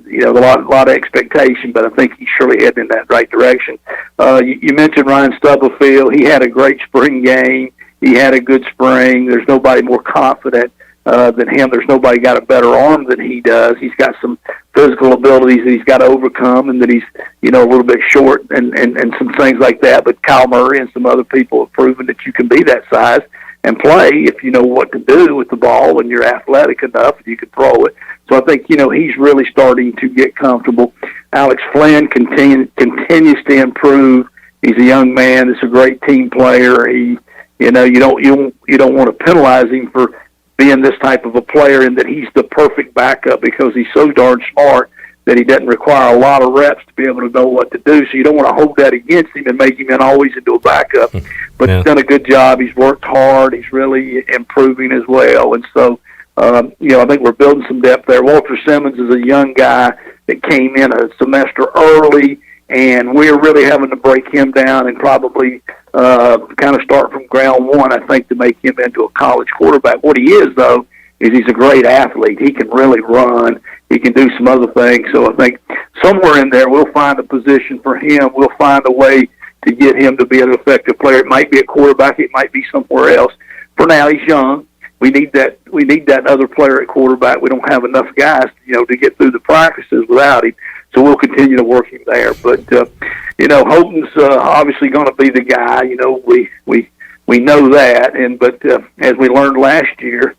Speaker 1: you know, a lot of expectation, but I think he's surely heading in that right direction. You mentioned Ryan Stubblefield. He had a great spring game. He had a good spring. There's nobody more confident than him. There's nobody got a better arm than he does. He's got some physical abilities that he's got to overcome, and that he's, you know, a little bit short and some things like that. But Kyle Murray and some other people have proven that you can be that size and play if you know what to do with the ball and you're athletic enough and you can throw it. So I think, you know, he's really starting to get comfortable. Alex Flynn continues to improve. He's a young man. He's a great team player. He, you know, you don't want to penalize him for being this type of a player and that he's the perfect backup because he's so darn smart that he doesn't require a lot of reps to be able to know what to do. So you don't want to hold that against him and make him always into a backup. But he's done a good job. He's worked hard. He's really improving as well. And so, you know, I think we're building some depth there. Walter Simmons is a young guy that came in a semester early, and we're really having to break him down and probably kind of start from ground one, I think, to make him into a college quarterback. What he is, though, is he's a great athlete. He can really run. He can do some other things. So I think somewhere in there we'll find a position for him. We'll find a way to get him to be an effective player. It might be a quarterback. It might be somewhere else. For now, he's young. We need that other player at quarterback. We don't have enough guys, you know, to get through the practices without him. So we'll continue to work him there. But, you know, Holden's obviously going to be the guy. You know, we know that. But as we learned last year,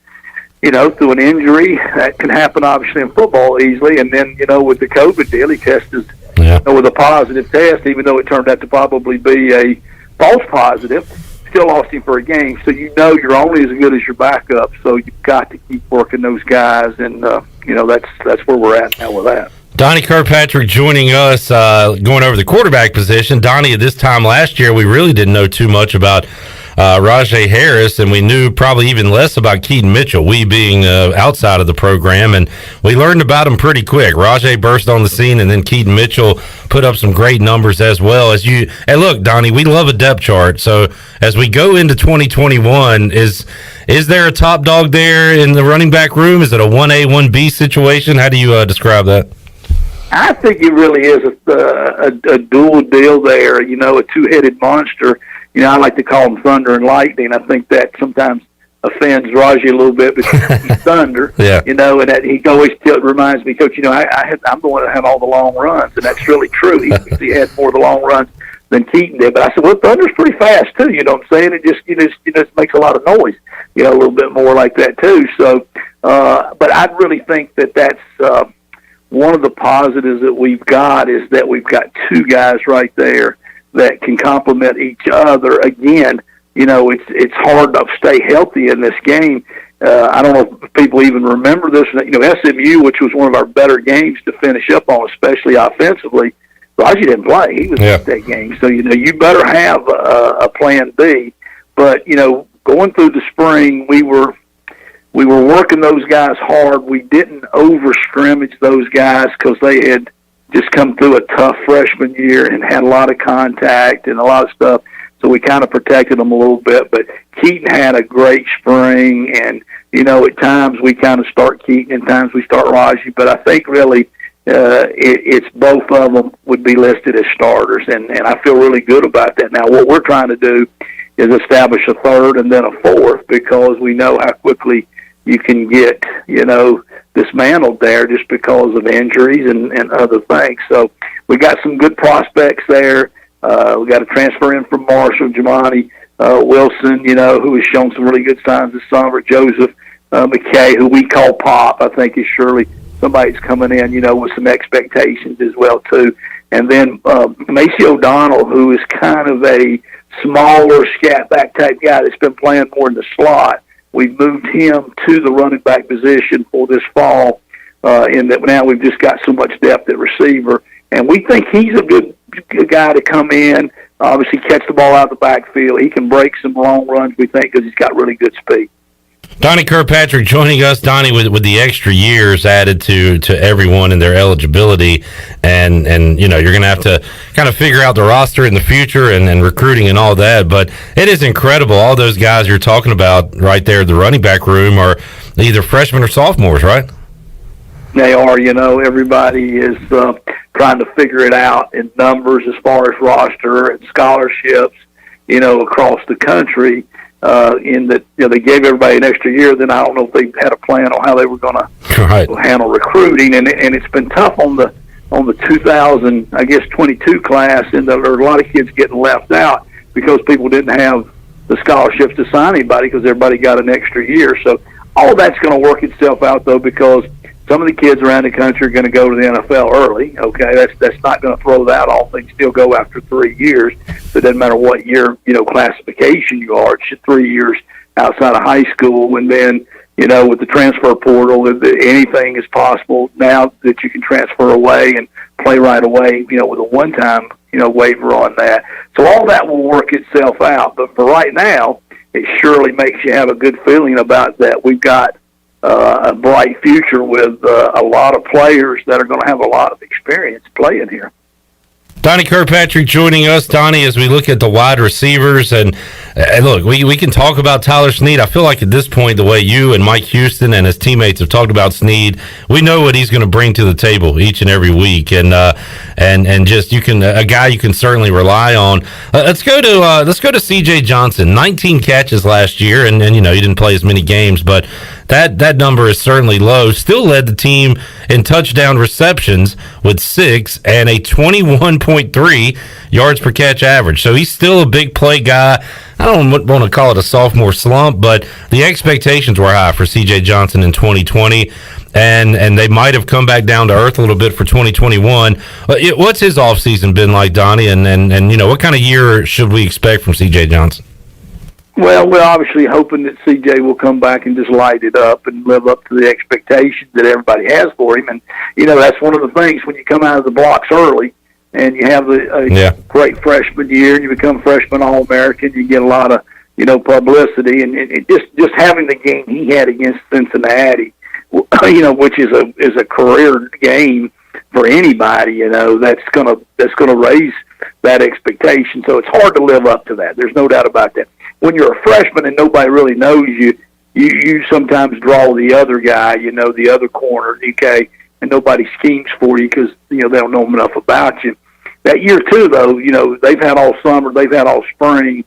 Speaker 1: you know, through an injury, that can happen obviously in football easily. And then, you know, with the COVID deal, he tested with a positive test, even though it turned out to probably be a false positive. Still lost him for a game. So you know you're only as good as your backup. So you've got to keep working those guys. And, you know, that's where we're at now with that.
Speaker 4: Donnie Kirkpatrick joining us, going over the quarterback position. Donnie, at this time last year, we really didn't know too much about Rajay Harris, and we knew probably even less about Keaton Mitchell, we being outside of the program, and we learned about him pretty quick. Rajay burst on the scene, and then Keaton Mitchell put up some great numbers as well. And look, Donnie, we love a depth chart, so as we go into 2021, is there a top dog there in the running back room? Is it a 1A, 1B situation? How do you describe that?
Speaker 1: I think it really is a dual deal there, a two-headed monster. I like to call him Thunder and Lightning. I think that sometimes offends Rajay a little bit because he's Thunder, and that he always reminds me, Coach, I'm the one that had all the long runs, and that's really true. He had more of the long runs than Keaton did. But I said, well, Thunder's pretty fast, too, you know what I'm saying? It just makes a lot of noise, a little bit more like that, too. So, but I really think that's one of the positives that we've got is that we've got two guys right there that can complement each other. Again, it's hard to stay healthy in this game. I don't know if people even remember this. SMU, which was one of our better games to finish up on, especially offensively, Rajay didn't play. He was at that game. So, you better have a plan B. But, going through the spring, we were working those guys hard. We didn't over-scrimmage those guys because they had just come through a tough freshman year and had a lot of contact and a lot of stuff. So we kind of protected them a little bit. But Keaton had a great spring, and, at times we kind of start Keaton and times we start Rajay. But I think really it's both of them would be listed as starters, and I feel really good about that. Now, what we're trying to do is establish a third and then a fourth because we know how quickly you can get, dismantled there just because of injuries and other things. So we got some good prospects there. We got a transfer in from Marshall, Jamani Wilson, who has shown some really good signs this summer. Joseph McKay, who we call Pop, I think is surely somebody that's coming in, with some expectations as well, too. And then Macy O'Donnell, who is kind of a smaller, scat-back type guy that's been playing more in the slot. We've moved him to the running back position for this fall, in that now we've just got so much depth at receiver. And we think he's a good guy to come in, obviously catch the ball out of the backfield. He can break some long runs, we think, because he's got really good speed.
Speaker 4: Donnie Kirkpatrick joining us, Donnie, with the extra years added to everyone and their eligibility, and you're going to have to kind of figure out the roster in the future and recruiting and all that. But it is incredible. All those guys you're talking about right there, the running back room, are either freshmen or sophomores, right?
Speaker 1: They are. Everybody is trying to figure it out in numbers as far as roster and scholarships, across the country. In that they gave everybody an extra year, then I don't know if they had a plan on how they were going to handle recruiting, and it's been tough on the 2022 class, and there are a lot of kids getting left out because people didn't have the scholarships to sign anybody because everybody got an extra year. So all that's going to work itself out though, because some of the kids around the country are going to go to the NFL early. Okay, that's not going to throw that off. They still go after 3 years. So it doesn't matter what year classification you are. It's 3 years outside of high school, and then with the transfer portal, anything is possible now that you can transfer away and play right away. With a one-time waiver on that. So all that will work itself out. But for right now, it surely makes you have a good feeling about that. We've got a bright future with a lot of players that are going to have a lot of experience playing here.
Speaker 4: Donnie Kirkpatrick joining us, Donnie, as we look at the wide receivers. And look, we can talk about Tyler Snead. I feel like at this point, the way you and Mike Houston and his teammates have talked about Snead, we know what he's going to bring to the table each and every week. And just a guy you can certainly rely on. Let's go to C.J. Johnson. 19 catches last year, and he didn't play as many games, but that number is certainly low. Still led the team in touchdown receptions with 6 and a 21.3 yards per catch average. So he's still a big play guy. I don't want to call it a sophomore slump, but the expectations were high for C.J. Johnson in 2020, and they might have come back down to earth a little bit for 2021. What's his offseason been like, Donnie, and what kind of year should we expect from C.J. Johnson?
Speaker 1: Well, we're obviously hoping that CJ will come back and just light it up and live up to the expectations that everybody has for him. And, that's one of the things when you come out of the blocks early and you have a great freshman year and you become freshman All-American, you get a lot of, publicity. And it just having the game he had against Cincinnati, which is a career game for anybody, that's gonna raise that expectation. So it's hard to live up to that. There's no doubt about that. When you're a freshman and nobody really knows you sometimes draw the other guy, the other corner, okay, and nobody schemes for you because, they don't know enough about you. That year, too, though, they've had all summer, they've had all spring,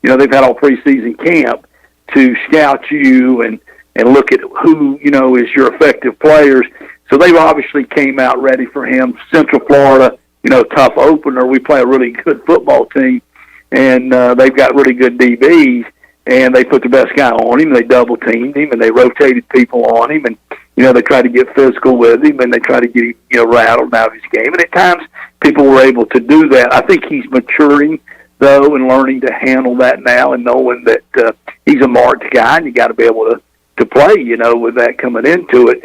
Speaker 1: they've had all preseason camp to scout you and look at who, is your effective players. So they've obviously came out ready for him. Central Florida, tough opener. We play a really good football team. And they've got really good DBs, and they put the best guy on him. They double-teamed him, and they rotated people on him, and, they tried to get physical with him, and they tried to get him, rattled out of his game. And at times, people were able to do that. I think he's maturing, though, and learning to handle that now and knowing that he's a marked guy, and you got to be able to play, with that coming into it.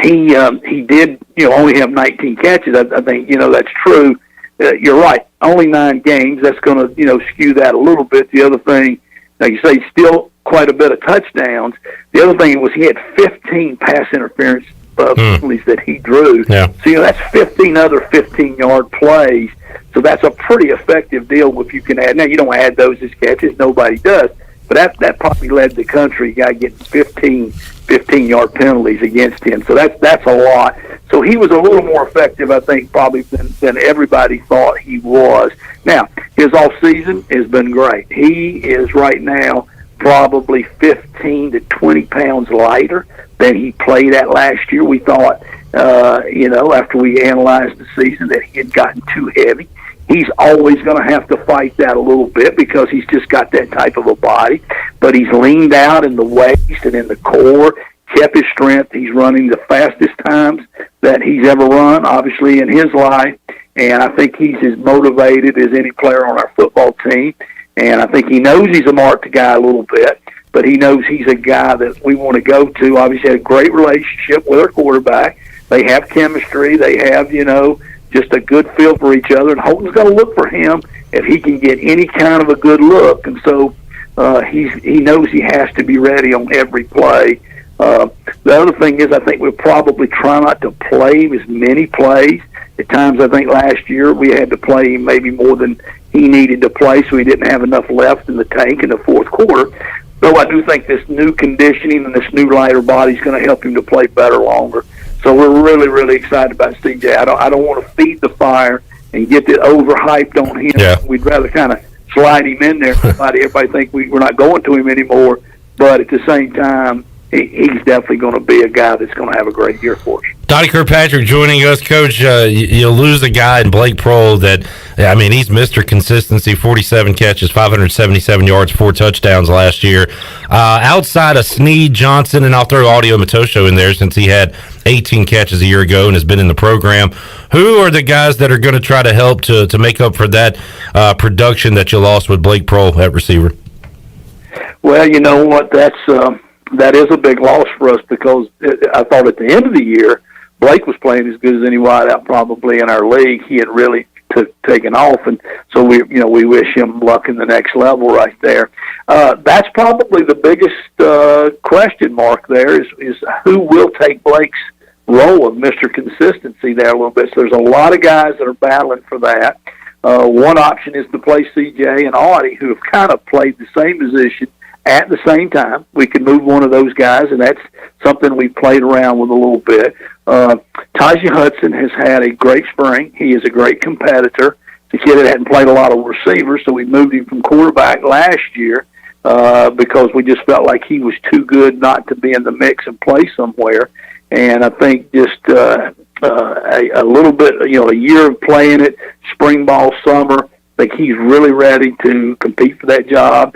Speaker 1: He did, only have 19 catches. I think, that's true. You're right. Only 9 games. That's going to, skew that a little bit. The other thing, like you say, still quite a bit of touchdowns. The other thing was he had 15 pass interference penalties that he drew.
Speaker 4: Yeah.
Speaker 1: So, that's 15 other 15-yard plays. So that's a pretty effective deal if you can add. Now, you don't add those as catches. Nobody does. But that probably led the country, guy getting 15-yard penalties against him. So that's a lot. So he was a little more effective, I think, probably than everybody thought he was. Now, his off-season has been great. He is right now probably 15 to 20 pounds lighter than he played at last year. We thought, after we analyzed the season, that he had gotten too heavy. He's always going to have to fight that a little bit because he's just got that type of a body. But he's leaned out in the waist and in the core, kept his strength. He's running the fastest times that he's ever run, obviously, in his life. And I think he's as motivated as any player on our football team. And I think he knows he's a marked guy a little bit, but he knows he's a guy that we want to go to. Obviously, had a great relationship with our quarterback. They have chemistry. They have, just a good feel for each other, and Holton's going to look for him if he can get any kind of a good look. And so he knows he has to be ready on every play. The other thing is I think we'll probably try not to play him as many plays. At times I think last year we had to play him maybe more than he needed to play, so he didn't have enough left in the tank in the fourth quarter. Though I do think this new conditioning and this new lighter body is going to help him to play better longer. So we're really, really excited about CJ. I don't want to feed the fire and get it overhyped on him.
Speaker 4: Yeah.
Speaker 1: We'd rather kind of slide him in there. Everybody think we're not going to him anymore. But at the same time, he's definitely going to be a guy that's going to have a great year for us.
Speaker 4: Donnie Kirkpatrick joining us, Coach. You lose a guy in Blake Prohl that, he's Mr. Consistency, 47 catches, 577 yards, 4 touchdowns last year. Outside of Snead, Johnson, and I'll throw Audio Matosho in there since he had 18 catches a year ago and has been in the program. Who are the guys that are going to try to help to make up for that production that you lost with Blake Prohl at receiver?
Speaker 1: Well, you know what? That is a big loss for us because I thought at the end of the year, Blake was playing as good as any wideout probably in our league. He had really taken off, and so we wish him luck in the next level right there. That's probably the biggest question mark there is who will take Blake's role of Mr. Consistency there a little bit. So there's a lot of guys that are battling for that. One option is to play CJ and Audie, who have kind of played the same position at the same time. We can move one of those guys, and that's something we played around with a little bit. Tajah Hudson has had a great spring. He is a great competitor. The kid that hadn't played a lot of receivers, so we moved him from quarterback last year because we just felt like he was too good not to be in the mix and play somewhere. And I think just a little bit, a year of playing it, spring ball, summer, I think he's really ready to compete for that job.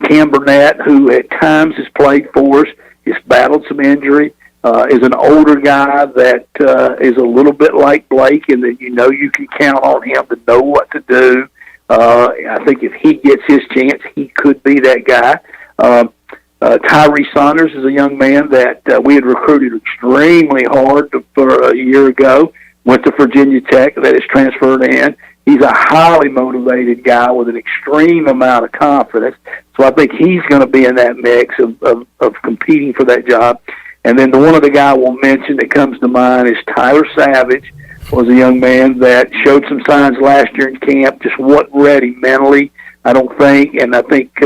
Speaker 1: Cam Burnett, who at times has played for us, has battled some injury, is an older guy that is a little bit like Blake in that you can count on him to know what to do. I think if he gets his chance, he could be that guy. Tyree Saunders is a young man that we had recruited extremely hard for a year ago, went to Virginia Tech, that is transferred in. He's a highly motivated guy with an extreme amount of confidence. So I think he's going to be in that mix of competing for that job. And then the one other guy we'll mention that comes to mind is Tyler Savage, was a young man that showed some signs last year in camp, just wasn't ready mentally, I don't think. And I think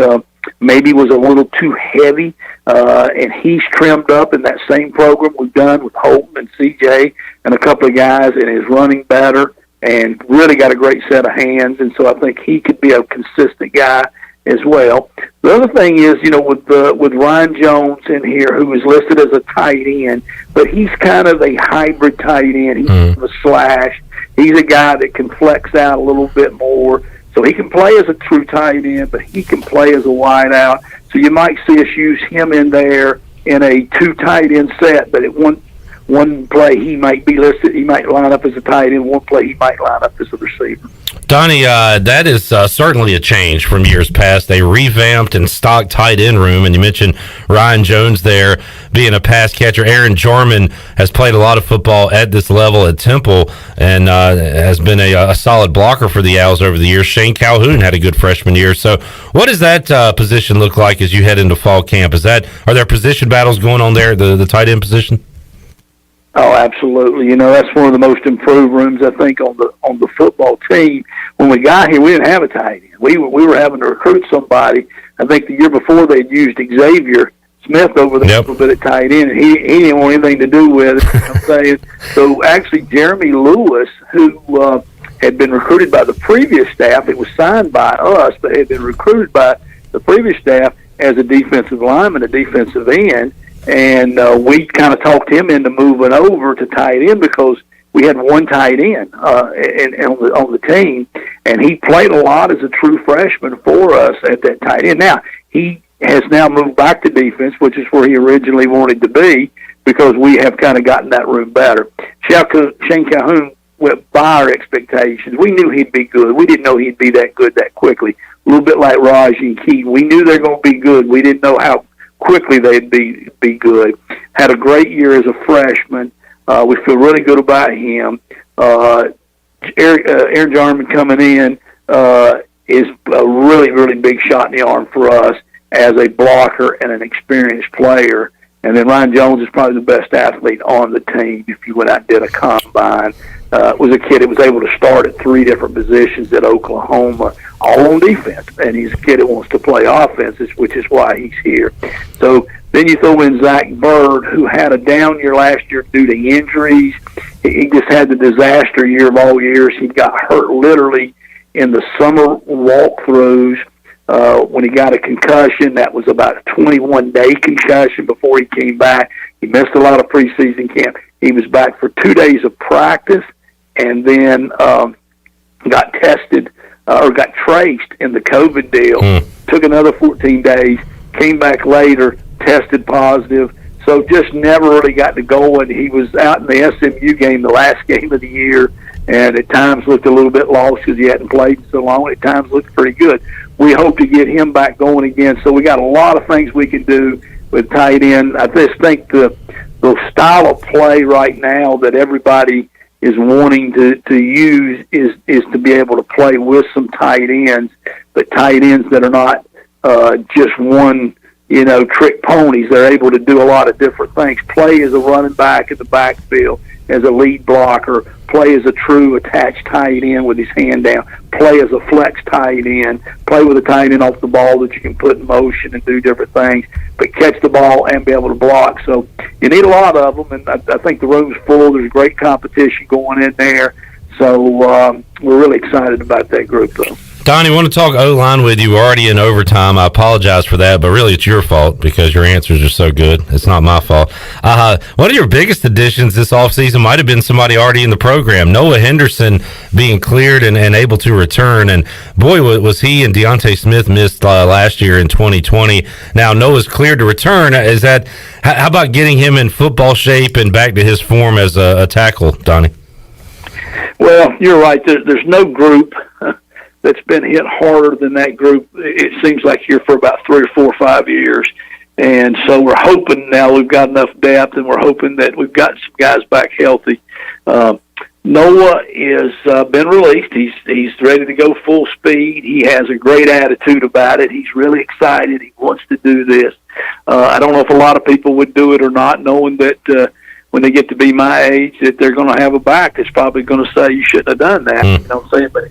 Speaker 1: maybe was a little too heavy. And he's trimmed up in that same program we've done with Holton and CJ and a couple of guys, and is running better and really got a great set of hands. And so I think he could be a consistent guy as well. The other thing is, with Ryan Jones in here, who is listed as a tight end, but he's kind of a hybrid tight end. He's a slash. He's a guy that can flex out a little bit more. So he can play as a true tight end, but he can play as a wide out. So you might see us use him in there in a two tight end set, but at one play he might be listed, he might line up as a tight end, one play he might line up as a receiver.
Speaker 4: Donnie, that is certainly a change from years past. They revamped and stocked tight end room, and you mentioned Ryan Jones there being a pass catcher. Aaron Jarman has played a lot of football at this level at Temple and has been a solid blocker for the Owls over the years. Shane Calhoun had a good freshman year. So what does that position look like as you head into fall camp? Are there position battles going on there, the tight end position?
Speaker 1: Oh, absolutely. That's one of the most improved rooms, I think, on the football team. When we got here, we didn't have a tight end. We were having to recruit somebody. I think the year before they'd used Xavier Smith over there a little bit at tight end, and he didn't want anything to do with it. You know what I'm saying? So actually, Jeremy Lewis, who had been recruited by the previous staff, it was signed by us, but had been recruited by the previous staff as a defensive lineman, a defensive end. And we kind of talked him into moving over to tight end because we had one tight end on the team, and he played a lot as a true freshman for us at that tight end. Now, he has now moved back to defense, which is where he originally wanted to be, because we have kind of gotten that room better. Shane Calhoun went by our expectations. We knew he'd be good. We didn't know he'd be that good that quickly. A little bit like Raji and Keaton. We knew they were going to be good. We didn't know how quickly they'd be good. Had a great year as a freshman. We feel really good about him. Aaron Jarman coming in is a really, really big shot in the arm for us as a blocker and an experienced player. And then Ryan Jones is probably the best athlete on the team. If you went out and did a combine, was a kid that was able to start at 3 different positions at Oklahoma, all on defense. And he's a kid that wants to play offense, which is why he's here. So then you throw in Zach Bird, who had a down year last year due to injuries. He just had the disaster year of all years. He got hurt literally in the summer walkthroughs. When he got a concussion, that was about a 21-day concussion before he came back. He missed a lot of preseason camp. He was back for 2 days of practice, and then got tested or got traced in the COVID deal. Took another 14 days, came back later, tested positive. So just never really got to go. And he was out in the SMU game, the last game of the year, and at times looked a little bit lost because he hadn't played so long. At times looked pretty good. We hope to get him back going again. So we got a lot of things we can do with tight end. I just think the style of play right now that everybody is wanting to use is to be able to play with some tight ends, but tight ends that are not just one, trick ponies. They're able to do a lot of different things. Play as a running back in the backfield, as a lead blocker, play as a true attached tight end with his hand down, play as a flex tight end, play with a tight end off the ball that you can put in motion and do different things, but catch the ball and be able to block. So you need a lot of them, and I think the room's full. There's great competition going in there. So we're really excited about that group, though.
Speaker 4: Donnie, I want to talk O-line with you. We're already in overtime. I apologize for that, but really it's your fault because your answers are so good. It's not my fault. One of your biggest additions this offseason might have been somebody already in the program, Noah Henderson being cleared and able to return. And boy, was he and Deontay Smith missed last year in 2020. Now Noah's cleared to return. How about getting him in football shape and back to his form as a tackle, Donnie?
Speaker 1: Well, you're right. There's no group that's been hit harder than that group, it seems like here for about 3 or 4 or 5 years. And so we're hoping now we've got enough depth, and we're hoping that we've got some guys back healthy. Noah is been released. He's ready to go full speed. He has a great attitude about it. He's really excited. He wants to do this. I don't know if a lot of people would do it or not, knowing that when they get to be my age, that they're going to have a back that's probably going to say you shouldn't have done that. You know what I'm saying? But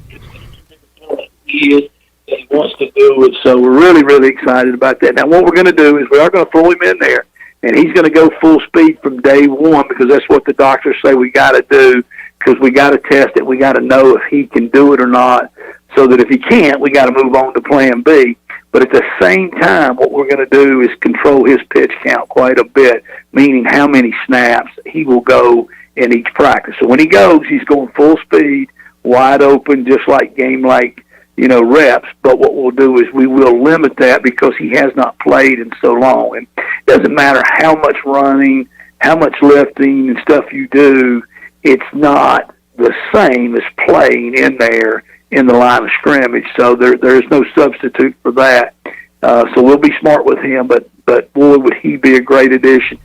Speaker 1: he is. He wants to do it, so we're really, really excited about that. Now, what we're going to do is we are going to throw him in there, and he's going to go full speed from day one, because that's what the doctors say we got to do, because we got to test it. We got to know if he can do it or not, so that if he can't, we got to move on to plan B. But at the same time, what we're going to do is control his pitch count quite a bit, meaning how many snaps he will go in each practice. So when he goes, he's going full speed, wide open, just like reps. But what we'll do is we will limit that, because he has not played in so long. And it doesn't matter how much running, how much lifting and stuff you do, it's not the same as playing in there in the line of scrimmage. So there's no substitute for that. So we'll be smart with him, but boy, would he be a great addition.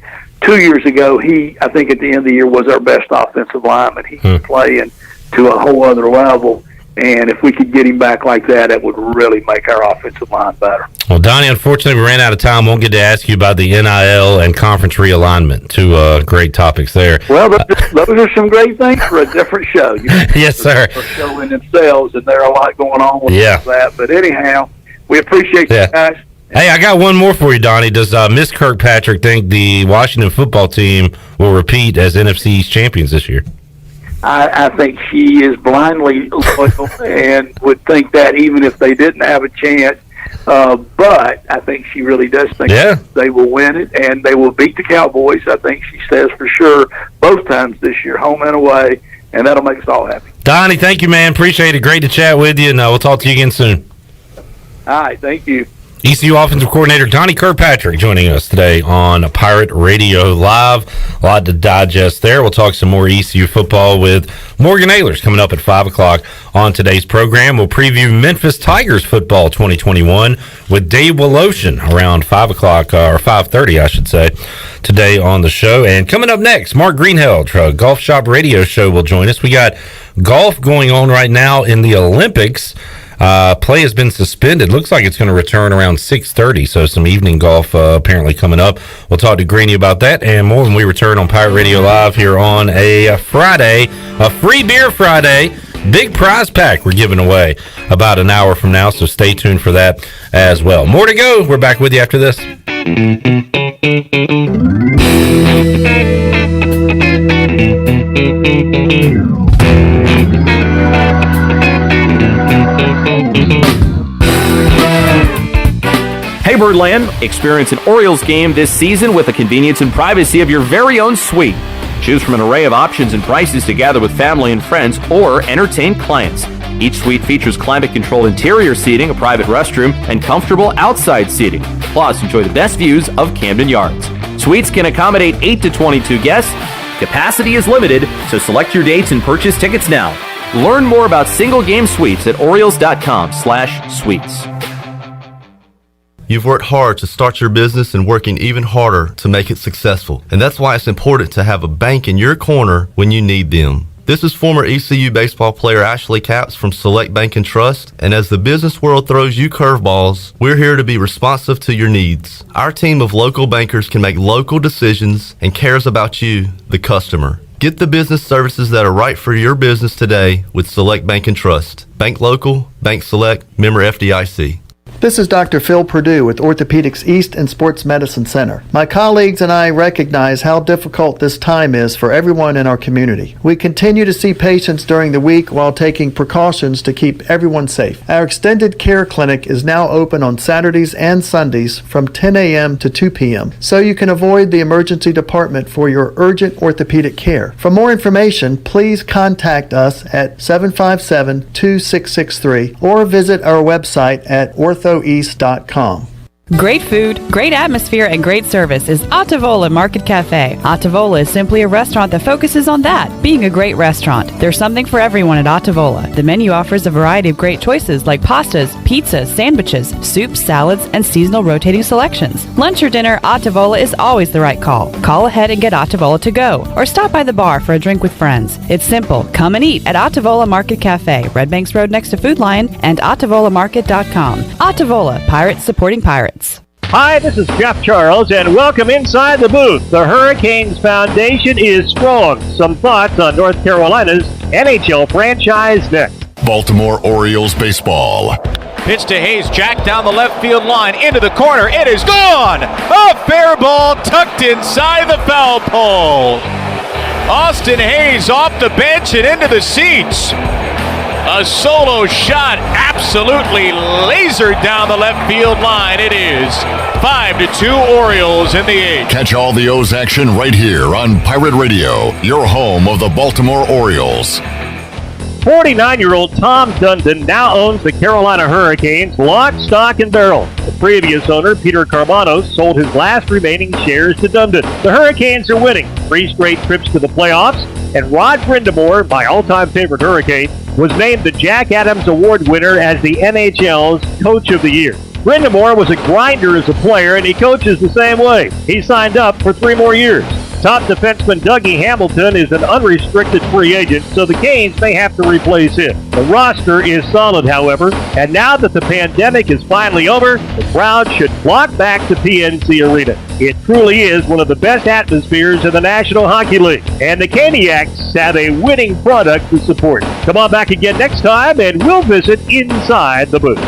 Speaker 1: 2 years ago, I think at the end of the year, was our best offensive lineman. He was playing to a whole other level. And if we could get him back like that, it would really make our offensive line better.
Speaker 4: Well, Donnie, unfortunately, we ran out of time. Won't get to ask you about the NIL and conference realignment. Two great topics there.
Speaker 1: Well, those are some great things for a different show.
Speaker 4: Yes, sir.
Speaker 1: For show in themselves, and there are a lot going on with that. But anyhow, we appreciate you guys.
Speaker 4: Hey, I got one more for you, Donnie. Does Miss Kirkpatrick think the Washington football team will repeat as NFC East champions this year?
Speaker 1: I think she is blindly loyal and would think that even if they didn't have a chance. But I think she really does think they will win it, and they will beat the Cowboys. I think she says for sure both times this year, home and away, and that'll make us all happy.
Speaker 4: Donnie, thank you, man. Appreciate it. Great to chat with you, and we'll talk to you again soon.
Speaker 1: All right, thank you.
Speaker 4: ECU Offensive Coordinator Donnie Kirkpatrick joining us today on Pirate Radio Live. A lot to digest there. We'll talk some more ECU football with Morgan Ahlers coming up at 5 o'clock on today's program. We'll preview Memphis Tigers football 2021 with Dave Woloshin around 5 o'clock, or 5:30, I should say, today on the show. And coming up next, Mark Greenhalgh, Golf Shop Radio Show, will join us. We got golf going on right now in the Olympics. Play has been suspended. Looks like it's going to return around 6:30, so some evening golf apparently coming up. We'll talk to Greeny about that and more when we return on Pirate Radio Live here on a Friday, a free beer Friday. Big prize pack we're giving away about an hour from now, so stay tuned for that as well. More to go. We're back with you after this.
Speaker 3: Hey Birdland, experience an Orioles game this season with the convenience and privacy of your very own suite. Choose from an array of options and prices to gather with family and friends or entertain clients. Each suite features climate-controlled interior seating, a private restroom, and comfortable outside seating. Plus, enjoy the best views of Camden Yards. Suites can accommodate 8 to 22 guests. Capacity is limited, so select your dates and purchase tickets now. Learn more about single-game suites at Orioles.com/suites.
Speaker 5: You've worked hard to start your business and working even harder to make it successful. And that's why it's important to have a bank in your corner when you need them. This is former ECU baseball player Ashley Capps from Select Bank and Trust. And as the business world throws you curveballs, we're here to be responsive to your needs. Our team of local bankers can make local decisions and cares about you, the customer. Get the business services that are right for your business today with Select Bank and Trust. Bank local, bank select, member FDIC.
Speaker 6: This is Dr. Phil Perdue with Orthopedics East and Sports Medicine Center. My colleagues and I recognize how difficult this time is for everyone in our community. We continue to see patients during the week while taking precautions to keep everyone safe. Our extended care clinic is now open on Saturdays and Sundays from 10 a.m. to 2 p.m. so you can avoid the emergency department for your urgent orthopedic care. For more information, please contact us at 757-2663 or visit our website at orthoeast.com.
Speaker 8: Great food, great atmosphere, and great service is Ottavola Market Cafe. Ottavola is simply a restaurant that focuses on that, being a great restaurant. There's something for everyone at Ottavola. The menu offers a variety of great choices like pastas, pizzas, sandwiches, soups, salads, and seasonal rotating selections. Lunch or dinner, Ottavola is always the right call. Call ahead and get Ottavola to go, or stop by the bar for a drink with friends. It's simple. Come and eat at Ottavola Market Cafe, Red Banks Road next to Food Lion, and OttavolaMarket.com. Ottavola, pirates supporting pirates.
Speaker 11: Hi, this is Jeff Charles, and welcome inside the booth. The Hurricanes Foundation is strong. Some thoughts on North Carolina's NHL franchise next.
Speaker 7: Baltimore Orioles baseball.
Speaker 22: Pitch to Hayes, jacked down the left field line, into the corner, it is gone! A fair ball tucked inside the foul pole. Austin Hayes off the bench and into the seats. A solo shot absolutely lasered down the left field line. It is 5-2 Orioles in the 8th.
Speaker 7: Catch all the O's action right here on Pirate Radio, your home of the Baltimore Orioles.
Speaker 11: 49-year-old Tom Dundon now owns the Carolina Hurricanes, lock, stock, and barrel. The previous owner, Peter Carmanos, sold his last remaining shares to Dundon. The Hurricanes are winning 3 straight trips to the playoffs, and Rod Brindamore, my all-time favorite Hurricane, was named the Jack Adams Award winner as the NHL's Coach of the Year. Brindamore was a grinder as a player, and he coaches the same way. He signed up for 3 more years. Top defenseman Dougie Hamilton is an unrestricted free agent, so the Canes may have to replace him. The roster is solid, however, and now that the pandemic is finally over, the crowd should flock back to PNC Arena. It truly is one of the best atmospheres in the National Hockey League, and the Caniacs have a winning product to support. Come on back again next time, and we'll visit inside the booth.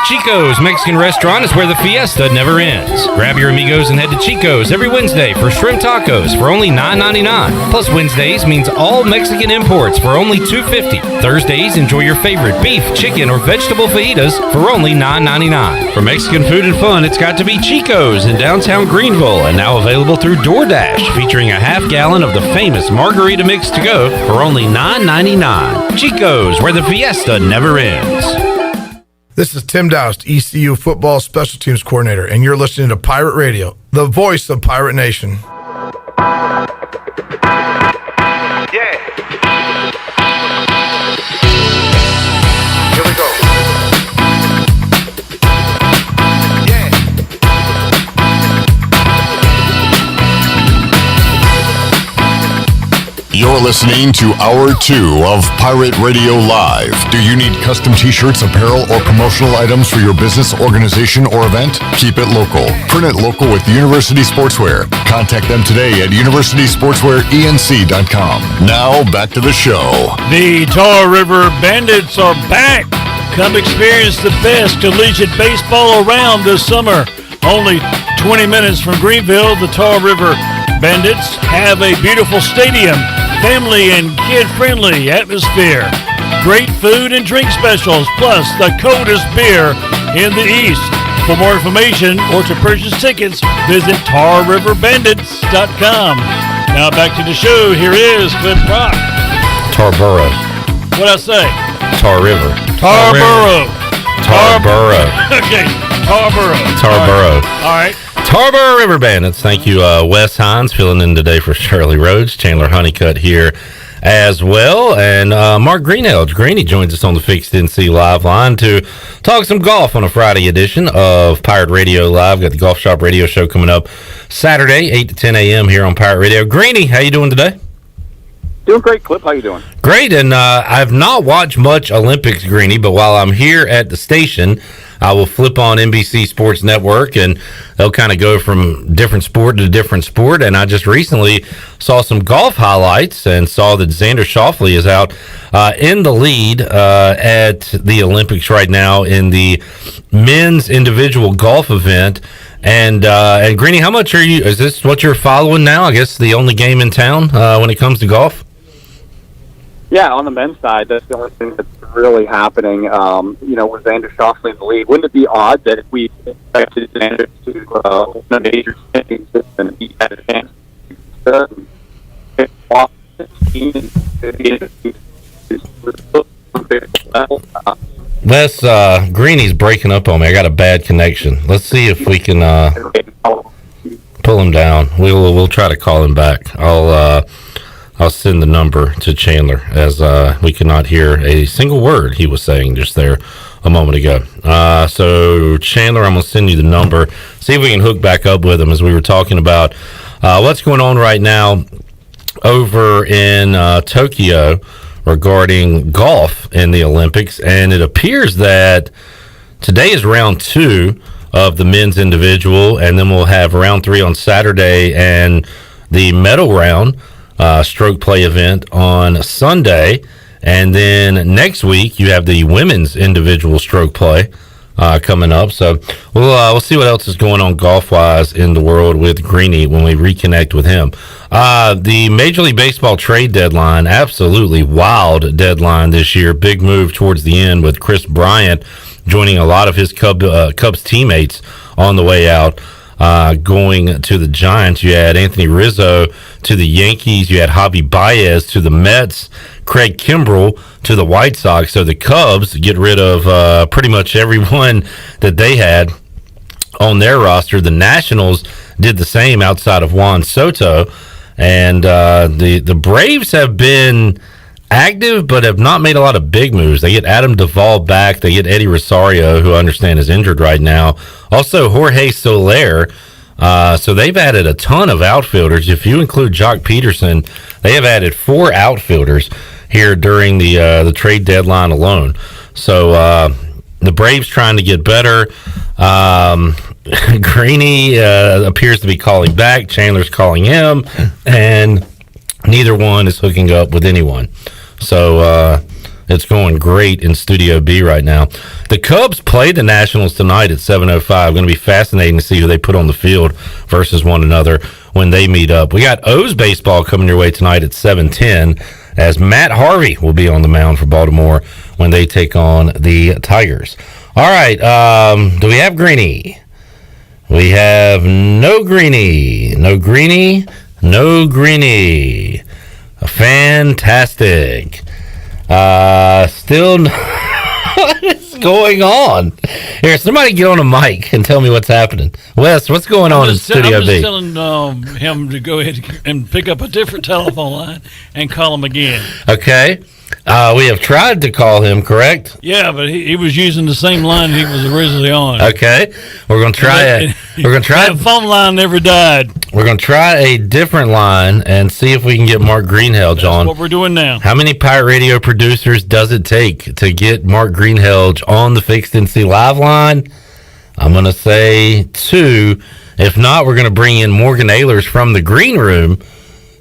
Speaker 4: Chico's Mexican Restaurant is where the fiesta never ends. Grab your amigos and head to Chico's every Wednesday for shrimp tacos for only $9.99. Plus Wednesdays means all Mexican imports for only $2.50. Thursdays, enjoy your favorite beef, chicken, or vegetable fajitas for only $9.99. For Mexican food and fun, it's got to be Chico's in downtown Greenville, and now available through DoorDash, featuring a half gallon of the famous margarita mix to go for only $9.99. Chico's, where the fiesta never ends.
Speaker 23: This is Tim Doust, ECU Football Special Teams Coordinator, and you're listening to Pirate Radio, the voice of Pirate Nation.
Speaker 20: Yeah. Here we go.
Speaker 7: You're listening to Hour 2 of Pirate Radio Live. Do you need custom t-shirts, apparel, or promotional items for your business, organization, or event? Keep it local. Print it local with University Sportswear. Contact them today at universitysportswearenc.com. Now, back to the show.
Speaker 12: The Tar River Bandits are back. Come experience the best collegiate baseball around this summer. Only 20 minutes from Greenville, the Tar River Bandits have a beautiful stadium, family and kid-friendly atmosphere, great food and drink specials, plus the coldest beer in the East. For more information or to purchase tickets, visit TarRiverBandits.com. Now back to the show. Here is Cliff Rock.
Speaker 4: Tarboro.
Speaker 12: What'd I say?
Speaker 4: Tar River.
Speaker 12: Tarboro.
Speaker 4: Tarboro.
Speaker 12: Okay, Tarboro.
Speaker 4: Tarboro.
Speaker 12: All right.
Speaker 4: Tarboro River Bandits. Thank you, Wes Hines, filling in today for Shirley Rhodes. Chandler Honeycutt here as well. And Mark Greenhalgh. Greeny joins us on the Fixed NC Live line to talk some golf on a Friday edition of Pirate Radio Live. Got the Golf Shop Radio Show coming up Saturday, 8 to 10 a.m. here on Pirate Radio. Greeny, how you doing today?
Speaker 24: Doing great, Clip. How you doing?
Speaker 4: Great, and I've not watched much Olympics, Greeny, but while I'm here at the station, I will flip on NBC Sports Network, and they'll kind of go from different sport to different sport. And I just recently saw some golf highlights and saw that Xander Schauffele is out in the lead at the Olympics right now in the men's individual golf event. And Greeny, how much is this what you're following now? I guess the only game in town when it comes to golf?
Speaker 24: Yeah, on the men's side, that's the only thing that's really happening. With Xander Schauffele in the lead, wouldn't it be odd that if we expected Xander to win a major championship and he had a chance to pick off the team and be level?
Speaker 4: Wes, Greeny's breaking up on me. I got a bad connection. Let's see if we can pull him down. We'll try to call him back. I'll send the number to Chandler, as we cannot hear a single word he was saying just there a moment ago. So Chandler, I'm gonna send you the number. See if we can hook back up with him, as we were talking about what's going on right now over in Tokyo regarding golf in the Olympics. And it appears that today is round 2 of the men's individual, and then we'll have round 3 on Saturday and the medal round stroke play event on Sunday. And then next week you have the women's individual stroke play coming up. So we'll see what else is going on golf-wise in the world with Greeny when we reconnect with him. The Major League Baseball trade deadline, absolutely wild deadline this year. Big move towards the end with Chris Bryant joining a lot of his Cubs teammates on the way out. Going to the Giants, you had Anthony Rizzo to the Yankees, you had Javi Baez to the Mets, Craig Kimbrell to the White Sox. So the Cubs get rid of pretty much everyone that they had on their roster. The Nationals did the same outside of Juan Soto, and the Braves have been active but have not made a lot of big moves. They get Adam Duvall back. They get Eddie Rosario, who I understand is injured right now. Also Jorge Soler. So they've added a ton of outfielders. If you include Jock Peterson, they have added 4 outfielders here during the trade deadline alone. So the Braves trying to get better. Greeny appears to be calling back. Chandler's calling him, and neither one is hooking up with anyone. So it's going great in Studio B right now. The Cubs play the Nationals tonight at 7:05. Going to be fascinating to see who they put on the field versus one another when they meet up. We got O's baseball coming your way tonight at 7:10, as Matt Harvey will be on the mound for Baltimore when they take on the Tigers. All right, do we have Greeny? We have no Greeny. No Greeny. No Greeny. Fantastic. Still what is going on? Here, somebody get on a mic and tell me what's happening. Wes, what's going on in Studio B?
Speaker 12: I'm just telling him to go ahead and pick up a different telephone line and call him again.
Speaker 4: Okay. We have tried to call him, correct?
Speaker 12: Yeah, but he was using the same line he was originally on.
Speaker 4: Okay. We're going to try it. We're going to try
Speaker 12: that phone line never died.
Speaker 4: We're going to try a different line and see if we can get Mark Greenhalgh on.
Speaker 12: That's what we're doing now.
Speaker 4: How many Pirate Radio producers does it take to get Mark Greenhalgh on the Fixed NC Live line? I'm going to say 2. If not, we're going to bring in Morgan Ahlers from the green room.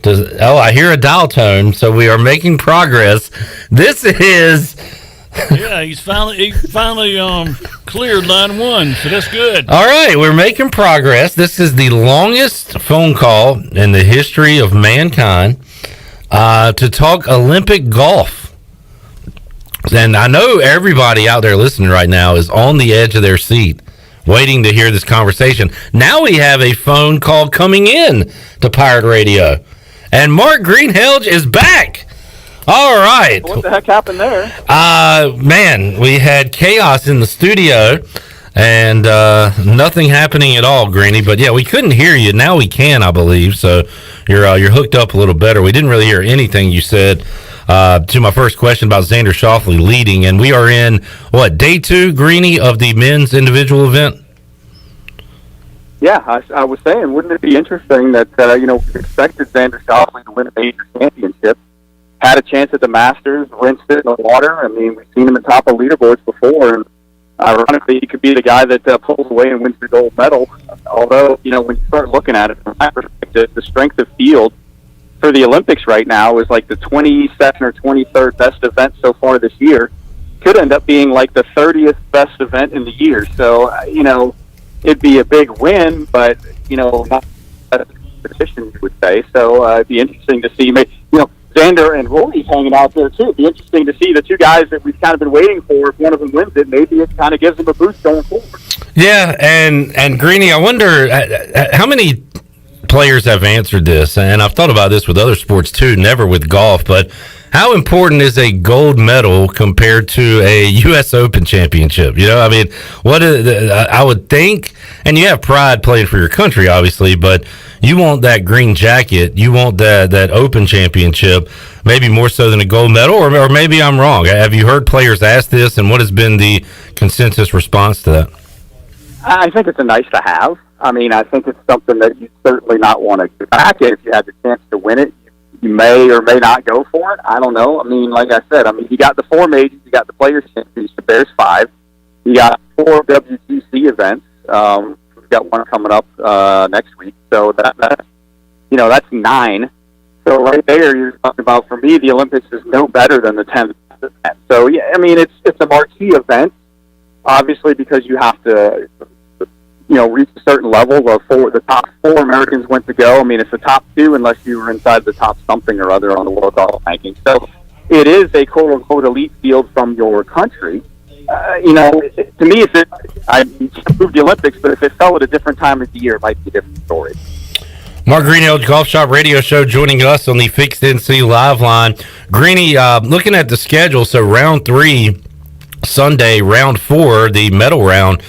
Speaker 4: I hear a dial tone, so we are making progress. This is...
Speaker 12: Yeah, he finally cleared line 1, so that's good.
Speaker 4: All right, we're making progress. This is the longest phone call in the history of mankind to talk Olympic golf. And I know everybody out there listening right now is on the edge of their seat, waiting to hear this conversation. Now we have a phone call coming in to Pirate Radio. And Mark Greenhalgh is back. All right.
Speaker 24: What the heck happened there?
Speaker 4: Man, we had chaos in the studio and nothing happening at all, Greeny. But yeah, we couldn't hear you. Now we can, I believe. So you're hooked up a little better. We didn't really hear anything you said to my first question about Xander Schauffele leading. And we are in, day 2, Greeny, of the men's individual event?
Speaker 24: Yeah, I was saying, wouldn't it be interesting that, we expected Xander Schauffele to win a major championship, had a chance at the Masters, rinsed it in the water. I mean, we've seen him at top of leaderboards before, and ironically, he could be the guy that pulls away and wins the gold medal. Although, when you start looking at it from my perspective, the strength of field for the Olympics right now is like the 22nd or 23rd best event so far this year. Could end up being like the 30th best event in the year. So, it'd be a big win, but, not a competition, you would say. So it'd be interesting to see, Xander and Rory hanging out there, too. It'd be interesting to see the two guys that we've kind of been waiting for. If one of them wins it, maybe it kind of gives them a boost going forward.
Speaker 4: Yeah, and Greeny, I wonder how many players have answered this, and I've thought about this with other sports too, never with golf, but how important is a gold medal compared to a U.S. Open championship? You know, I mean, I would think, and you have pride playing for your country, obviously, but you want that green jacket, you want that Open championship, maybe more so than a gold medal, or maybe I'm wrong. Have you heard players ask this, and what has been the consensus response to that?
Speaker 24: I think it's a nice to have. I mean, I think it's something that you certainly not want to get back if you had the chance to win it. You may or may not go for it. I don't know. I mean, like I said, you got the 4 majors, you got the Players' Championship, there's 5. You got 4 WGC events. We've got one coming up next week. So that's 9. So right there, you're talking about, for me, the Olympics is no better than the 10th event. So, yeah, I mean, it's a marquee event, obviously, because you have to reach a certain level of the top 4 Americans went to go. I mean, it's the top 2 unless you were inside the top something or other on the world golf ranking. So it is a quote-unquote elite field from your country. To me, I approved the Olympics, but if it fell at a different time of the year, it might be a different story.
Speaker 4: Mark Greenhalgh, Golf Shop Radio Show, joining us on the Fixed NC Live line. Greeny, looking at the schedule, so round 3 Sunday, round 4 the medal round,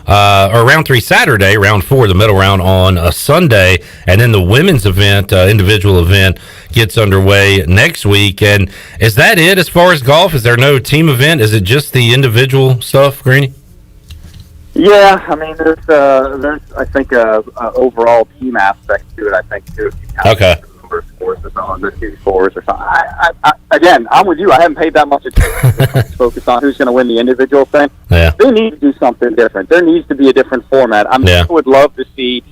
Speaker 4: or round 3 Saturday, round 4 the medal round on a Sunday, and then the women's event, individual event, gets underway next week. And is that it as far as golf? Is there no team event? Is it just the individual stuff, Greeny?
Speaker 24: Yeah, I mean, there's I think a overall team aspect to it. I think too.
Speaker 4: Okay.
Speaker 24: Number of scores or something, the 2 scores or something. Again, I'm with you. I haven't paid that much attention to focus on who's going to win the individual thing.
Speaker 4: Yeah.
Speaker 24: They need to do something different. There needs to be a different format. I would love to see.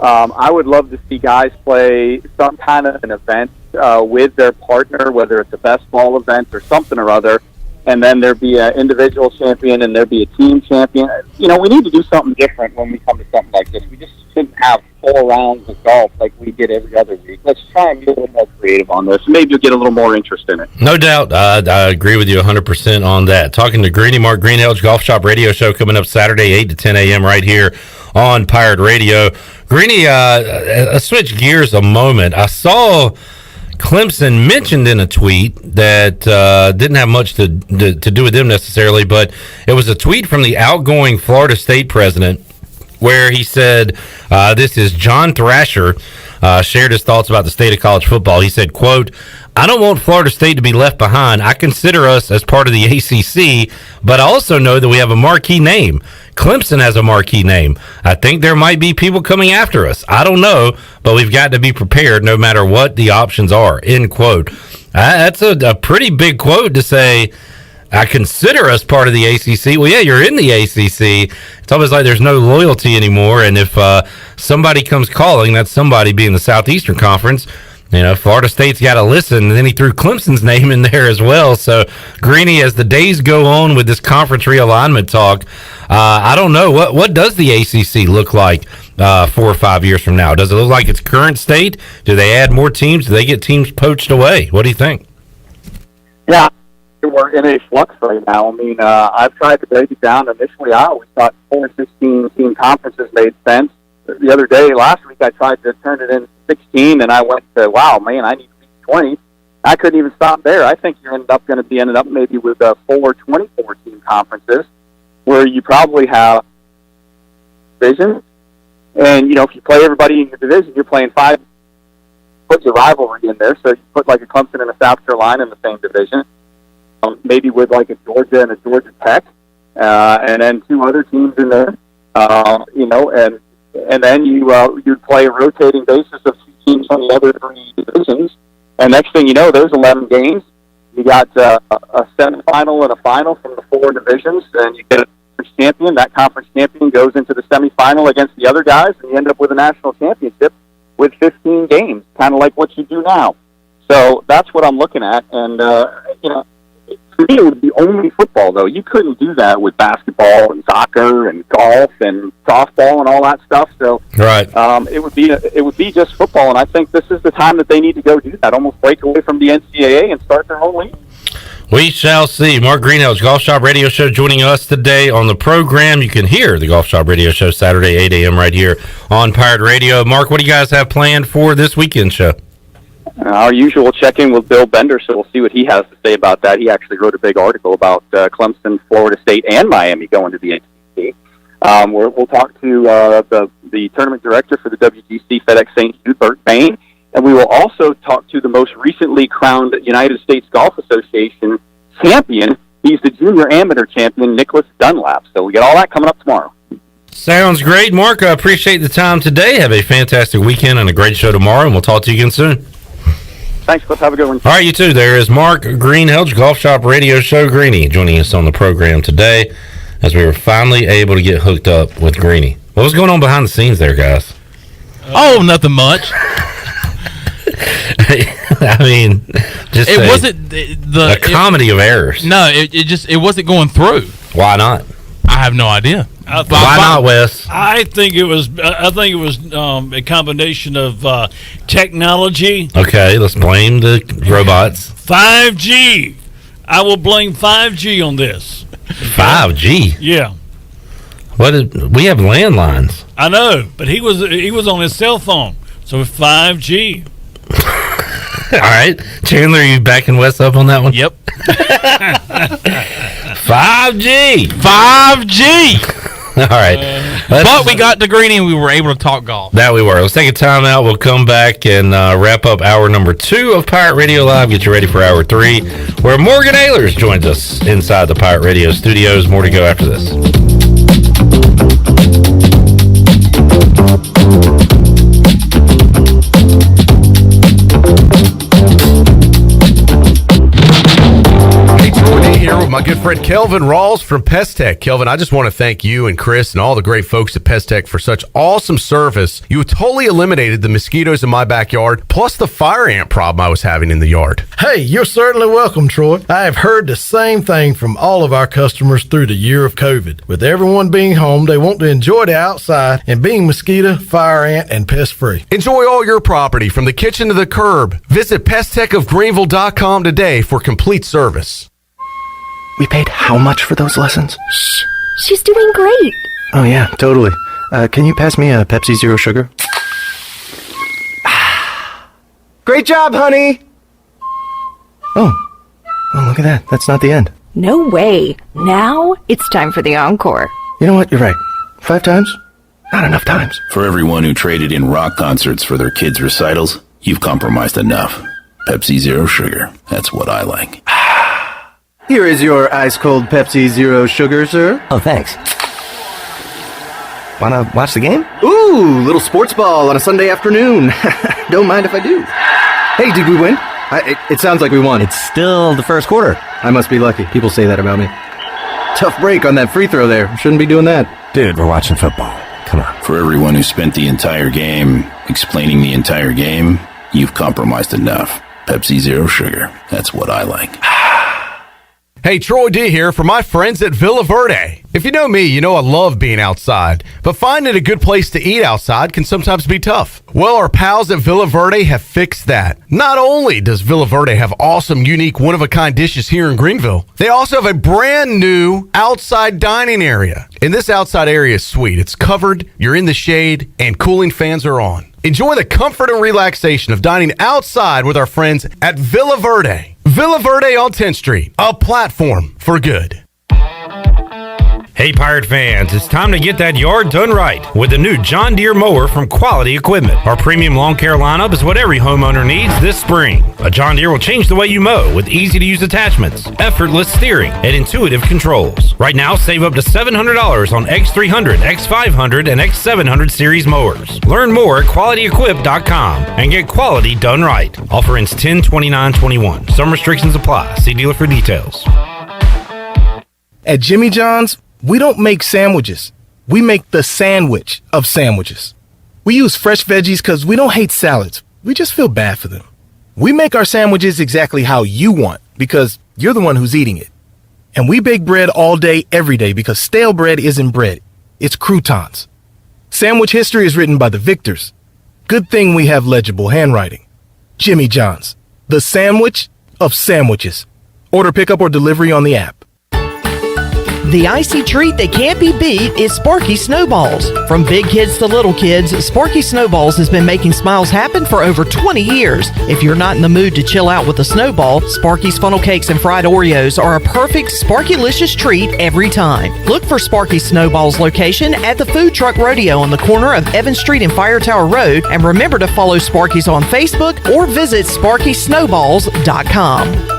Speaker 24: I would love to see guys play some kind of an event with their partner, whether it's a best ball event or something or other. And then there'd be an individual champion and there'd be a team champion. We need to do something different when we come to something like this. We just shouldn't have 4 rounds of golf like we get every other week. Let's try and be a little more creative on this. Maybe you'll get a little more interest in it.
Speaker 4: No doubt. I agree with you 100% on that. Talking to Greeny, Mark Greenhalgh, Golf Shop Radio Show, coming up Saturday, 8 to 10 a.m. right here on Pirate Radio. Greeny, switch gears a moment. I saw Clemson mentioned in a tweet that didn't have much to do with them necessarily, but it was a tweet from the outgoing Florida State president where he said, this is John Thrasher, shared his thoughts about the state of college football. He said, quote, "I don't want Florida State to be left behind. I consider us as part of the ACC, but I also know that we have a marquee name. Clemson has a marquee name. I think there might be people coming after us. I don't know, but we've got to be prepared no matter what the options are," end quote. That's a pretty big quote to say, I consider us part of the ACC. Well, yeah, you're in the ACC. It's almost like there's no loyalty anymore, and if somebody comes calling, that's somebody being the Southeastern Conference. Florida State's got to listen, and then he threw Clemson's name in there as well. So, Greeny, as the days go on with this conference realignment talk, I don't know. What does the ACC look like 4 or 5 years from now? Does it look like its current state? Do they add more teams? Do they get teams poached away? What do you think?
Speaker 24: Yeah, we're in a flux right now. I mean, I've tried to break it down. Initially, I always thought 4 16-team conferences made sense. The other day, last week, I tried to turn it into 16, and I went to, wow, man, I need to be 20. I couldn't even stop there. I think you're ended up maybe with 4 24-team conferences where you probably have divisions. And, if you play everybody in your division, you're playing 5. Put your rivalry in there. So you put like a Clemson and a South Carolina in the same division, maybe with like a Georgia and a Georgia Tech, and then 2 other teams in there, and then you'd play a rotating basis of 2 teams on the other 3 divisions. And next thing you know, there's 11 games. You got a semifinal and a final from the 4 divisions, and you get a conference champion. That conference champion goes into the semifinal against the other guys, and you end up with a national championship with 15 games, kind of like what you do now. So that's what I'm looking at. And, for me, it would be only football, though. You couldn't do that with basketball and soccer and golf and softball and all that stuff. So
Speaker 4: right.
Speaker 24: It would be just football, and I think this is the time that they need to go do that, almost break away from the NCAA and start their own league.
Speaker 4: We shall see. Mark Greenhalgh, Golf Shop Radio Show, joining us today on the program. You can hear the Golf Shop Radio Show Saturday, 8 a.m. right here on Pirate Radio. Mark, what do you guys have planned for this weekend show?
Speaker 24: Our usual check-in with Bill Bender, so we'll see what he has to say about that. He actually wrote a big article about Clemson, Florida State, and Miami going to the ACC. We'll talk to the tournament director for the WGC FedEx St. Jude, Bert Bain, and we will also talk to the most recently crowned United States Golf Association champion. He's the junior amateur champion, Nicholas Dunlap. So we get all that coming up tomorrow.
Speaker 4: Sounds great, Mark. I appreciate the time today. Have a fantastic weekend and a great show tomorrow, and we'll talk to you again soon.
Speaker 24: Thanks, Cliff. Have a good one.
Speaker 4: All right, you too. There is Mark Greenhalgh, Golf Shop Radio Show Greeny, joining us on the program today as we were finally able to get hooked up with Greeny. What was going on behind the scenes there, guys?
Speaker 10: Oh, nothing much.
Speaker 4: I mean, just
Speaker 10: it wasn't the
Speaker 4: comedy of errors.
Speaker 10: No, it wasn't going through.
Speaker 4: Why not?
Speaker 10: I have no idea.
Speaker 4: Why not, Wes?
Speaker 12: I think it was a combination of technology.
Speaker 4: Okay, let's blame the robots.
Speaker 12: 5G. I will blame 5G on this.
Speaker 4: 5G.
Speaker 12: Yeah.
Speaker 4: We have landlines.
Speaker 12: I know, but he was on his cell phone, so 5G.
Speaker 4: All right, Chandler, are you backing Wes up on that one?
Speaker 10: Yep.
Speaker 4: 5G. All right.
Speaker 10: But we got to Greeny and we were able to talk golf.
Speaker 4: That we were. Let's take a time out. We'll come back and wrap up hour number 2 of Pirate Radio Live. Get you ready for hour 3, where Morgan Ahlers joins us inside the Pirate Radio studios. More to go after this.
Speaker 2: Here with my good friend Kelvin Rawls from Pest Tech. Kelvin, I just want to thank you and Chris and all the great folks at Pest Tech for such awesome service. You totally eliminated the mosquitoes in my backyard, plus the fire ant problem I was having in the yard.
Speaker 23: Hey, you're certainly welcome, Troy. I have heard the same thing from all of our customers through the year of COVID. With everyone being home, they want to enjoy the outside and being mosquito, fire ant, and pest free.
Speaker 2: Enjoy all your property from the kitchen to the curb. Visit pesttechofgreenville.com today for complete service.
Speaker 9: We paid how much for those lessons?
Speaker 19: Shh. She's doing great.
Speaker 9: Oh, yeah, totally. Can you pass me a Pepsi Zero Sugar? Great job, honey! Oh, look at that. That's not the end.
Speaker 13: No way. Now it's time for the encore.
Speaker 9: You know what? You're right. 5 times? Not enough times.
Speaker 14: For everyone who traded in rock concerts for their kids' recitals, you've compromised enough. Pepsi Zero Sugar. That's what I like.
Speaker 9: Here is your ice-cold Pepsi Zero Sugar, sir.
Speaker 13: Oh, thanks.
Speaker 9: Wanna watch the game? Ooh, little sports ball on a Sunday afternoon. Don't mind if I do. Hey, did we win? It sounds like we won.
Speaker 13: It's still the first quarter.
Speaker 9: I must be lucky. People say that about me. Tough break on that free throw there. Shouldn't be doing that.
Speaker 13: Dude, we're watching football. Come on.
Speaker 14: For everyone who spent the entire game explaining the entire game, you've compromised enough. Pepsi Zero Sugar. That's what I like.
Speaker 2: Hey, Troy D here for my friends at Villa Verde. If you know me, you know I love being outside, but finding a good place to eat outside can sometimes be tough. Well, our pals at Villa Verde have fixed that. Not only does Villa Verde have awesome, unique, one-of-a-kind dishes here in Greenville, they also have a brand new outside dining area. And this outside area is sweet. It's covered, you're in the shade, and cooling fans are on. Enjoy the comfort and relaxation of dining outside with our friends at Villa Verde. Villa Verde on 10th Street, a platform for good.
Speaker 4: Hey, Pirate fans, it's time to get that yard done right with the new John Deere mower from Quality Equipment. Our premium lawn care lineup is what every homeowner needs this spring. A John Deere will change the way you mow with easy-to-use attachments, effortless steering, and intuitive controls. Right now, save up to $700 on X300, X500, and X700 series mowers. Learn more at QualityEquip.com and get quality done right. Offer ends 10/29/21. Some restrictions apply. See dealer for details.
Speaker 23: At Jimmy John's, we don't make sandwiches. We make the sandwich of sandwiches. We use fresh veggies because we don't hate salads. We just feel bad for them. We make our sandwiches exactly how you want because you're the one who's eating it. And we bake bread all day, every day because stale bread isn't bread. It's croutons. Sandwich history is written by the victors. Good thing we have legible handwriting. Jimmy John's, the sandwich of sandwiches. Order pickup or delivery on the app.
Speaker 15: The icy treat that can't be beat is Sparky Snowballs. From big kids to little kids, Sparky Snowballs has been making smiles happen for over 20 years. If you're not in the mood to chill out with a snowball, Sparky's funnel cakes and fried Oreos are a perfect Sparky-licious treat every time. Look for Sparky Snowballs location at the Food Truck Rodeo on the corner of Evans Street and Fire Tower Road, and remember to follow Sparky's on Facebook or visit SparkySnowballs.com.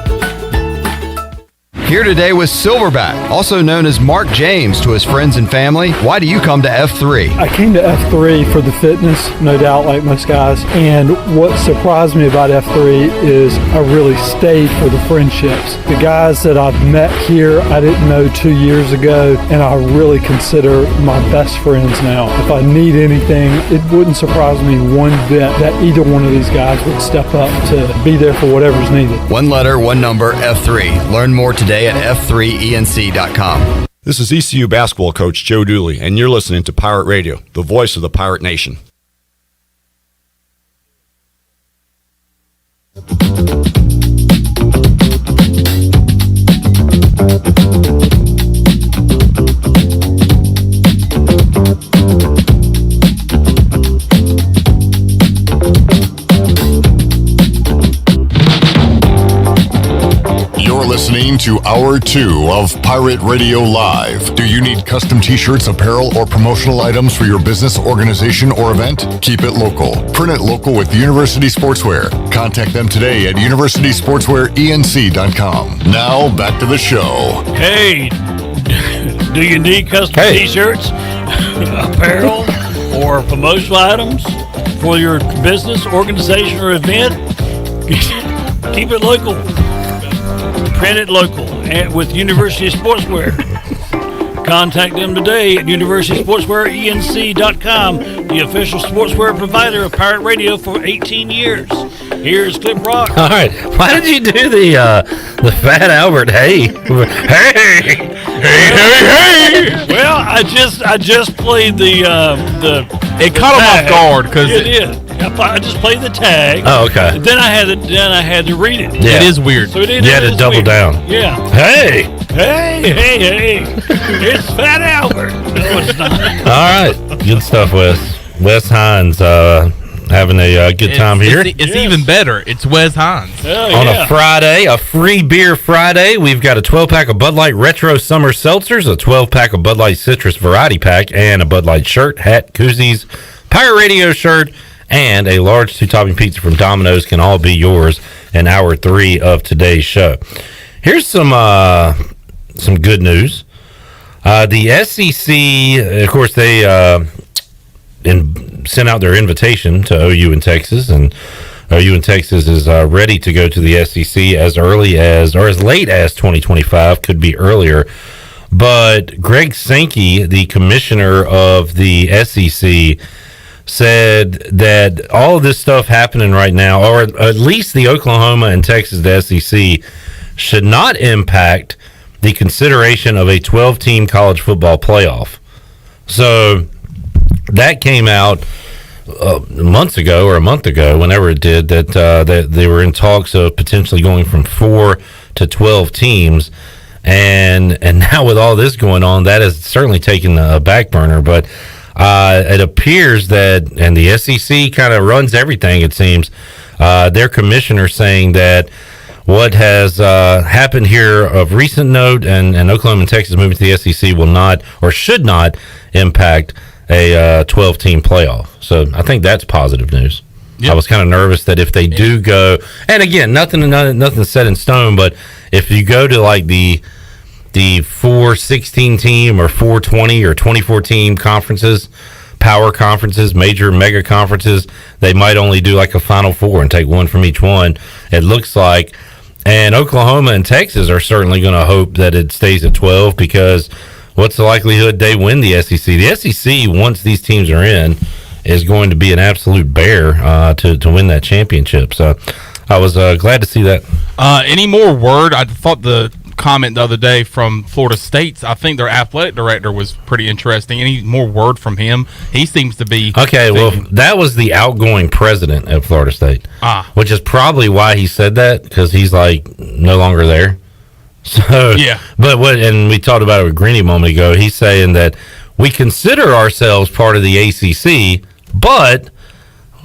Speaker 16: Here today with Silverback, also known as Mark James to his friends and family. Why do you come to F3?
Speaker 17: I came to F3 for the fitness, no doubt, like most guys. And what surprised me about F3 is I really stayed for the friendships. The guys that I've met here, I didn't know 2 years ago, and I really consider my best friends now. If I need anything, it wouldn't surprise me one bit that either one of these guys would step up to be there for whatever's needed.
Speaker 16: One letter, one number, F3. Learn more today at f3enc.com.
Speaker 18: This is ECU basketball coach Joe Dooley, and you're listening to Pirate Radio, the voice of the Pirate Nation.
Speaker 7: You're listening to Hour 2 of Pirate Radio Live. Do you need custom t-shirts, apparel, or promotional items for your business, organization, or event? Keep it local. Print it local with University Sportswear. Contact them today at universitysportswearenc.com. Now, back to the show.
Speaker 12: Hey, do you need custom t-shirts, apparel, or promotional items for your business, organization, or event? Keep it local. Print it local and with University Sportswear. Contact them today at universitysportswearenc.com, the official sportswear provider of Pirate Radio for 18 years. Here's Clip Rock.
Speaker 4: All right. Why did you do the Fat Albert? Hey, hey.
Speaker 12: Well, I just played the
Speaker 10: It caught him off guard because
Speaker 12: it did. I just played the tag.
Speaker 4: Oh, okay.
Speaker 12: Then I had to read it.
Speaker 4: Yeah.
Speaker 10: It is weird.
Speaker 12: So
Speaker 4: You had to double
Speaker 12: weird.
Speaker 4: down.
Speaker 12: Yeah.
Speaker 4: Hey.
Speaker 12: It's Fat Albert. No, it's not.
Speaker 4: All right. Good stuff, Wes. Wes Hines having a good time here.
Speaker 10: It's even better. It's Wes Hines.
Speaker 4: On a Friday, a free beer Friday, we've got a 12-pack of Bud Light Retro Summer Seltzers, a 12-pack of Bud Light Citrus Variety Pack, and a Bud Light shirt, hat, koozies, Pirate Radio shirt, and a large two-topping pizza from Domino's can all be yours in Hour 3 of today's show. Here's some good news. The SEC, of course, they sent out their invitation to OU in Texas, and OU in Texas is ready to go to the SEC as early as, or as late as 2025, could be earlier. But Greg Sankey, the commissioner of the SEC, said that all of this stuff happening right now, or at least the Oklahoma and Texas, the SEC, should not impact the consideration of a 12-team college football playoff. So that came out months ago or a month ago, whenever it did, that they were in talks of potentially going from 4 to 12 teams. And now with all this going on, that has certainly taken a back burner. But it appears that, and the SEC kind of runs everything, it seems, their commissioner saying that what has happened here of recent note and Oklahoma and Texas moving to the SEC will not or should not impact a 12-team playoff. So I think that's positive news. Yep. I was kind of nervous that if they do go, and again, nothing's set in stone, but if you go to like the 4-16 team or 4-20 or 24 team conferences, power conferences, major mega conferences, they might only do like a Final Four and take one from each one, it looks like. And Oklahoma and Texas are certainly going to hope that it stays at 12, because what's the likelihood they win the SEC? The SEC, once these teams are in, is going to be an absolute bear to win that championship. So I was glad to see that.
Speaker 10: Any more word? I thought the comment the other day from Florida State's, I think their athletic director was pretty interesting. Any more word from him? He seems to be
Speaker 4: well, that was the outgoing president of Florida State, which is probably why he said that, because he's like no longer there. So
Speaker 10: Yeah.
Speaker 4: But and we talked about it with Greeny a moment ago. He's saying that we consider ourselves part of the ACC, but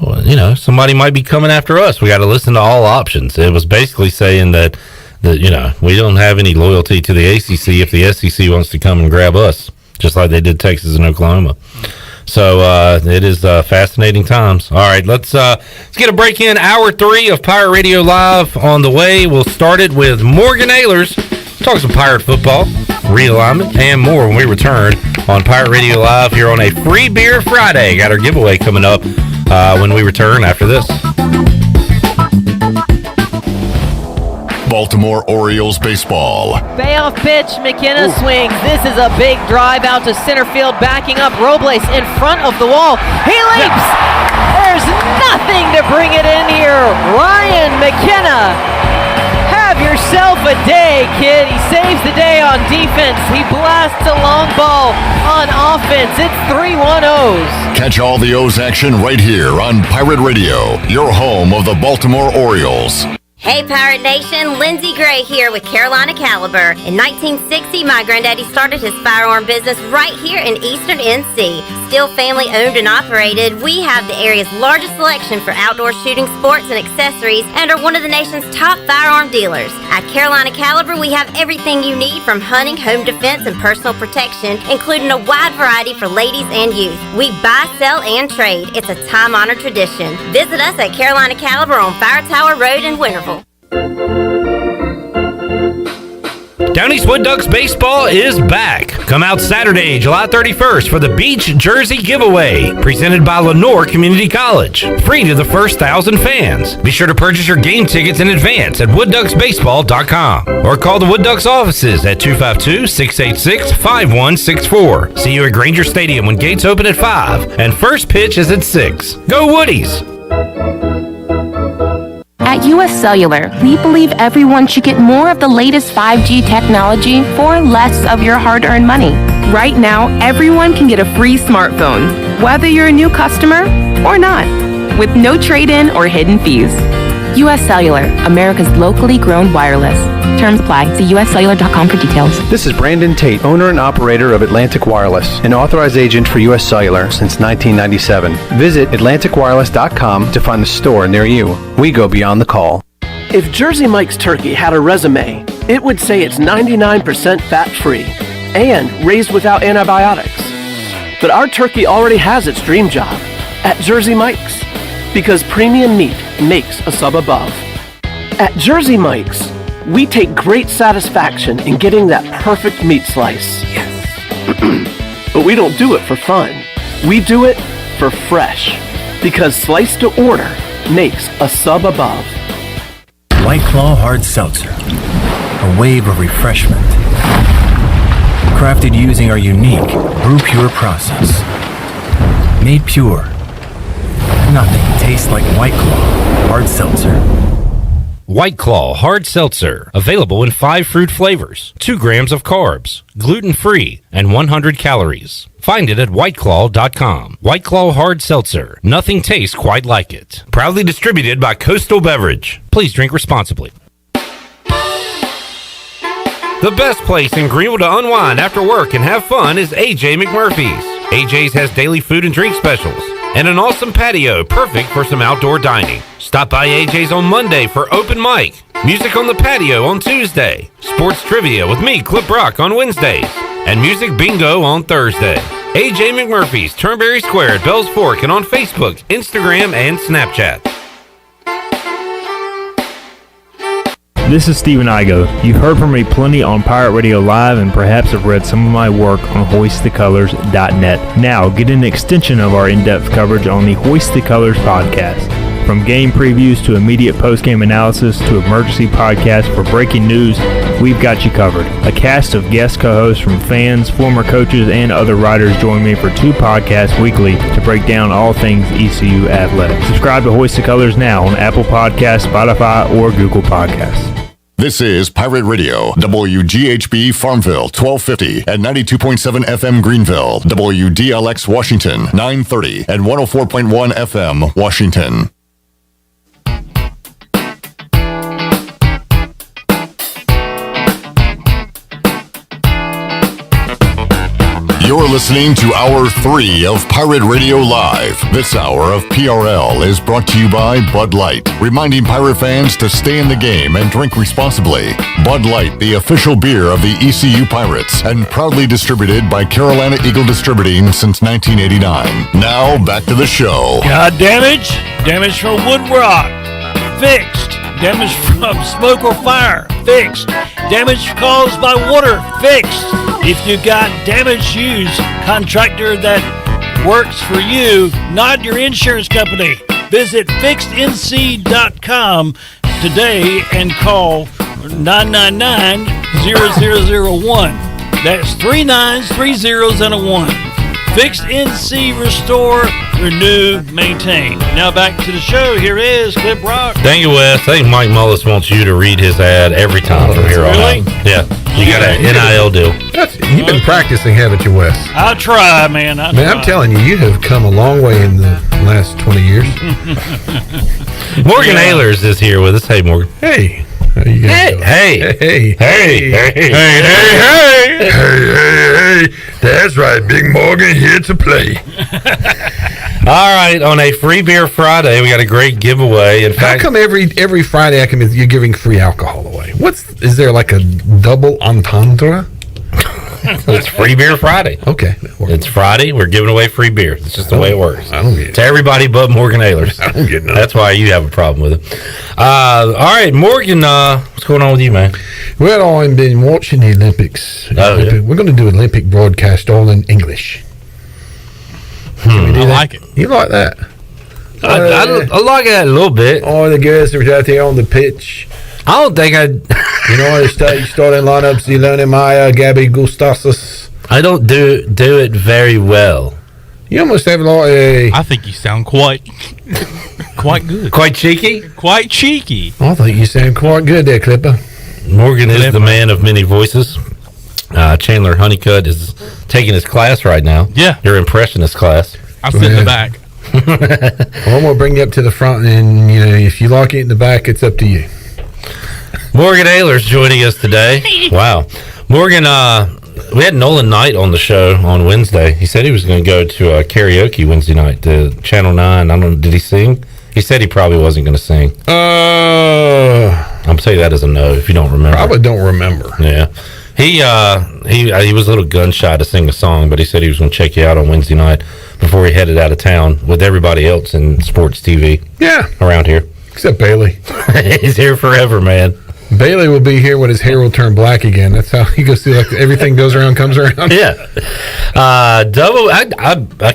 Speaker 4: well, somebody might be coming after us. We got to listen to all options. It was basically saying that we don't have any loyalty to the ACC if the SEC wants to come and grab us, just like they did Texas and Oklahoma. So it is fascinating times. All right, let's get a break in. Hour 3 of Pirate Radio Live on the way. We'll start it with Morgan Ahlers. Talk some Pirate football, realignment, and more when we return on Pirate Radio Live here on a Free Beer Friday. Got our giveaway coming up when we return after this.
Speaker 7: Baltimore Orioles baseball.
Speaker 1: Payoff pitch, McKenna swings. This is a big drive out to center field, backing up Robles in front of the wall. He leaps! There's nothing to bring it in here. Ryan McKenna, have yourself a day, kid. He saves the day on defense. He blasts a long ball on offense. It's 3-1 O's.
Speaker 7: Catch all the O's action right here on Pirate Radio, your home of the Baltimore Orioles.
Speaker 3: Hey Pirate Nation, Lindsey Gray here with Carolina Caliber. In 1960, my granddaddy started his firearm business right here in Eastern NC. Still family owned and operated, we have the area's largest selection for outdoor shooting sports and accessories and are one of the nation's top firearm dealers. At Carolina Caliber, we have everything you need from hunting, home defense, and personal protection, including a wide variety for ladies and youth. We buy, sell, and trade. It's a time-honored tradition. Visit us at Carolina Caliber on Fire Tower Road in Winterville.
Speaker 4: Down East Wood Ducks baseball is back. Come out Saturday, July 31st for the Beach Jersey Giveaway, presented by Lenore Community College. Free to the first 1,000 fans. Be sure to purchase your game tickets in advance at woodducksbaseball.com or call the Wood Ducks offices at 252-686-5164. See you at Granger Stadium when gates open at 5 and first pitch is at 6. Go Woodies!
Speaker 5: At U.S. Cellular, we believe everyone should get more of the latest 5G technology for less of your hard-earned money. Right now, everyone can get a free smartphone, whether you're a new customer or not, with no trade-in or hidden fees. U.S. Cellular, America's locally grown wireless. Terms apply. See uscellular.com for details.
Speaker 21: This is Brandon Tate, owner and operator of Atlantic Wireless, an authorized agent for U.S. Cellular since 1997. Visit atlanticwireless.com to find the store near you. We go beyond the call.
Speaker 25: If Jersey Mike's Turkey had a resume, it would say it's 99% fat-free and raised without antibiotics. But our turkey already has its dream job at Jersey Mike's, because premium meat makes a sub above. At Jersey Mike's, we take great satisfaction in getting that perfect meat slice. Yes. But we don't do it for fun. We do it for fresh, because slice to order makes a sub above.
Speaker 26: White Claw Hard Seltzer, a wave of refreshment. Crafted using our unique Brew Pure process. Made pure. Nothing tastes like White Claw Hard Seltzer.
Speaker 4: White Claw Hard Seltzer, available in 5 fruit flavors, 2 grams of carbs, gluten-free, and 100 calories. Find it at whiteclaw.com. White Claw Hard Seltzer, nothing tastes quite like it. Proudly distributed by Coastal Beverage. Please drink responsibly. The best place in Greenville to unwind after work and have fun is AJ McMurphy's. AJ's has daily food and drink specials and an awesome patio perfect for some outdoor dining. Stop by AJ's on Monday for open mic, music on the patio on Tuesday, sports trivia with me, Clip Brock, on Wednesdays, and music bingo on Thursday. AJ McMurphy's, Turnberry Square at Bells Fork, and on Facebook, Instagram, and Snapchat.
Speaker 27: This is Steven Igo. You've heard from me plenty on Pirate Radio Live and perhaps have read some of my work on hoistthecolors.net. Now, get an extension of our in-depth coverage on the Hoist the Colors podcast. From game previews to immediate post-game analysis to emergency podcasts for breaking news, we've got you covered. A cast of guest co-hosts from fans, former coaches, and other writers join me for 2 podcasts weekly to break down all things ECU athletics. Subscribe to Hoist the Colors now on Apple Podcasts, Spotify, or Google Podcasts.
Speaker 7: This is Pirate Radio, WGHB Farmville, 1250 and 92.7 FM Greenville, WDLX Washington, 930 and 104.1 FM Washington. You're listening to Hour 3 of Pirate Radio Live. This hour of PRL is brought to you by Bud Light, reminding Pirate fans to stay in the game and drink responsibly. Bud Light, the official beer of the ECU Pirates, and proudly distributed by Carolina Eagle Distributing since 1989. Now, back to the show.
Speaker 12: Got damage? Damage from wood rot. Fixed. Damage from smoke or fire. Fixed. Damage caused by water. Fixed. If you got damaged, use contractor that works for you, not your insurance company. Visit fixednc.com today and call 999-0001. That's 3 9s, 3 zeros, and a 1. Fixed NC, restore, renew, maintain. Now back to the show. Here is Clip Rock.
Speaker 4: Thank you, Wes. I think Mike Mullis wants you to read his ad every time from here on
Speaker 12: Really?
Speaker 4: out. Yeah, you got an NIL deal.
Speaker 2: You've been practicing, haven't you, Wes?
Speaker 12: I'll try, man.
Speaker 2: Man, I'm telling you, you have come a long way in the last 20 years.
Speaker 4: Morgan Ahlers is here with us. Hey, Morgan.
Speaker 2: Hey. How you guys doing?
Speaker 4: Hey.
Speaker 2: That's right, Big Morgan here to play.
Speaker 4: All right, on a Free Beer Friday, we got a great giveaway. In fact,
Speaker 2: How come every Friday you're giving free alcohol away? Is there like a double entendre?
Speaker 4: It's Free Beer Friday.
Speaker 2: Okay.
Speaker 4: It's Friday. We're giving away free beer. It's just the way it works.
Speaker 2: I don't get it.
Speaker 4: To everybody but Morgan Ahlers.
Speaker 2: I don't get it.
Speaker 4: That's why you have a problem with it. All right, Morgan, what's going on with you, man?
Speaker 2: Well, I've been watching the Olympics.
Speaker 4: Oh, yeah.
Speaker 2: We're going to do Olympic broadcast all in English.
Speaker 10: I like it.
Speaker 2: You like that?
Speaker 4: I like that a little bit.
Speaker 2: All the girls that are out there on the pitch.
Speaker 4: I don't think
Speaker 2: You know, the starting lineups, Ilona Maya, Gabby Gustafsson.
Speaker 4: I don't do it very well.
Speaker 2: You almost have like
Speaker 10: I think you sound quite good.
Speaker 4: Quite cheeky?
Speaker 10: Quite cheeky.
Speaker 2: I think you sound quite good there, Clipper.
Speaker 4: Morgan is the man of many voices. Chandler Honeycutt is taking his class right now.
Speaker 10: Yeah.
Speaker 4: Your impressionist class.
Speaker 10: I'll sit in the back.
Speaker 2: Well, I'm going to bring you up to the front, and if you like it in the back, it's up to you.
Speaker 4: Morgan Ahlers joining us today. Wow. Morgan, we had Nolan Knight on the show on Wednesday. He said he was going to go to karaoke Wednesday night to Channel 9. I don't know, did he sing? He said he probably wasn't going to sing. I'm saying that as a no if you don't remember.
Speaker 2: Probably don't remember.
Speaker 4: Yeah. He was a little gun shy to sing a song, but he said he was going to check you out on Wednesday night before he headed out of town with everybody else in sports TV.
Speaker 2: Yeah.
Speaker 4: Around here.
Speaker 2: Except Bailey.
Speaker 4: He's here forever, man.
Speaker 2: Bailey will be here when his hair will turn black again. That's how he goes through, like everything goes around, comes around.
Speaker 4: Yeah. I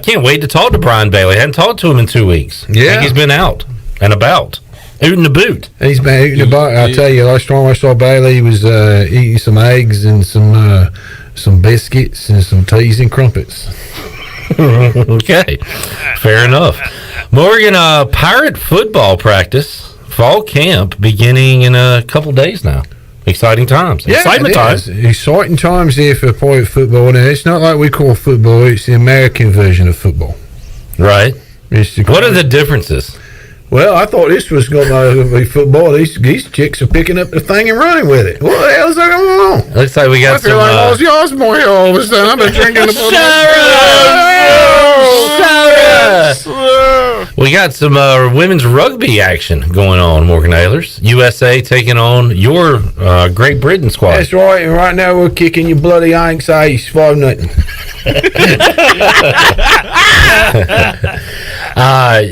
Speaker 4: can't wait to talk to Brian Bailey. I hadn't talked to him in 2 weeks.
Speaker 2: Yeah.
Speaker 4: I think he's been out and about. Ooting the boot.
Speaker 2: He's been eating about. I'll tell you, last time I saw Bailey, he was eating some eggs and some biscuits and some teas and crumpets.
Speaker 4: Okay, fair enough. Morgan, Pirate football practice, fall camp beginning in a couple days now. Exciting times.
Speaker 2: Yeah,
Speaker 4: Excitement times.
Speaker 2: Exciting times here for pirate football. And it's not like we call football; it's the American version of football.
Speaker 4: Right. What are the differences?
Speaker 2: Well, I thought this was going to be football. These chicks are picking up the thing and running with it. What the hell is that going on?
Speaker 4: Looks like we got
Speaker 2: I feel like Ozzy Osbourne here all of a sudden. I've been drinking the
Speaker 4: We got some women's rugby action going on, Morgan Ahlers. USA taking on your Great Britain squad.
Speaker 2: That's right. And right now we're kicking your bloody Yanks ice 5-0.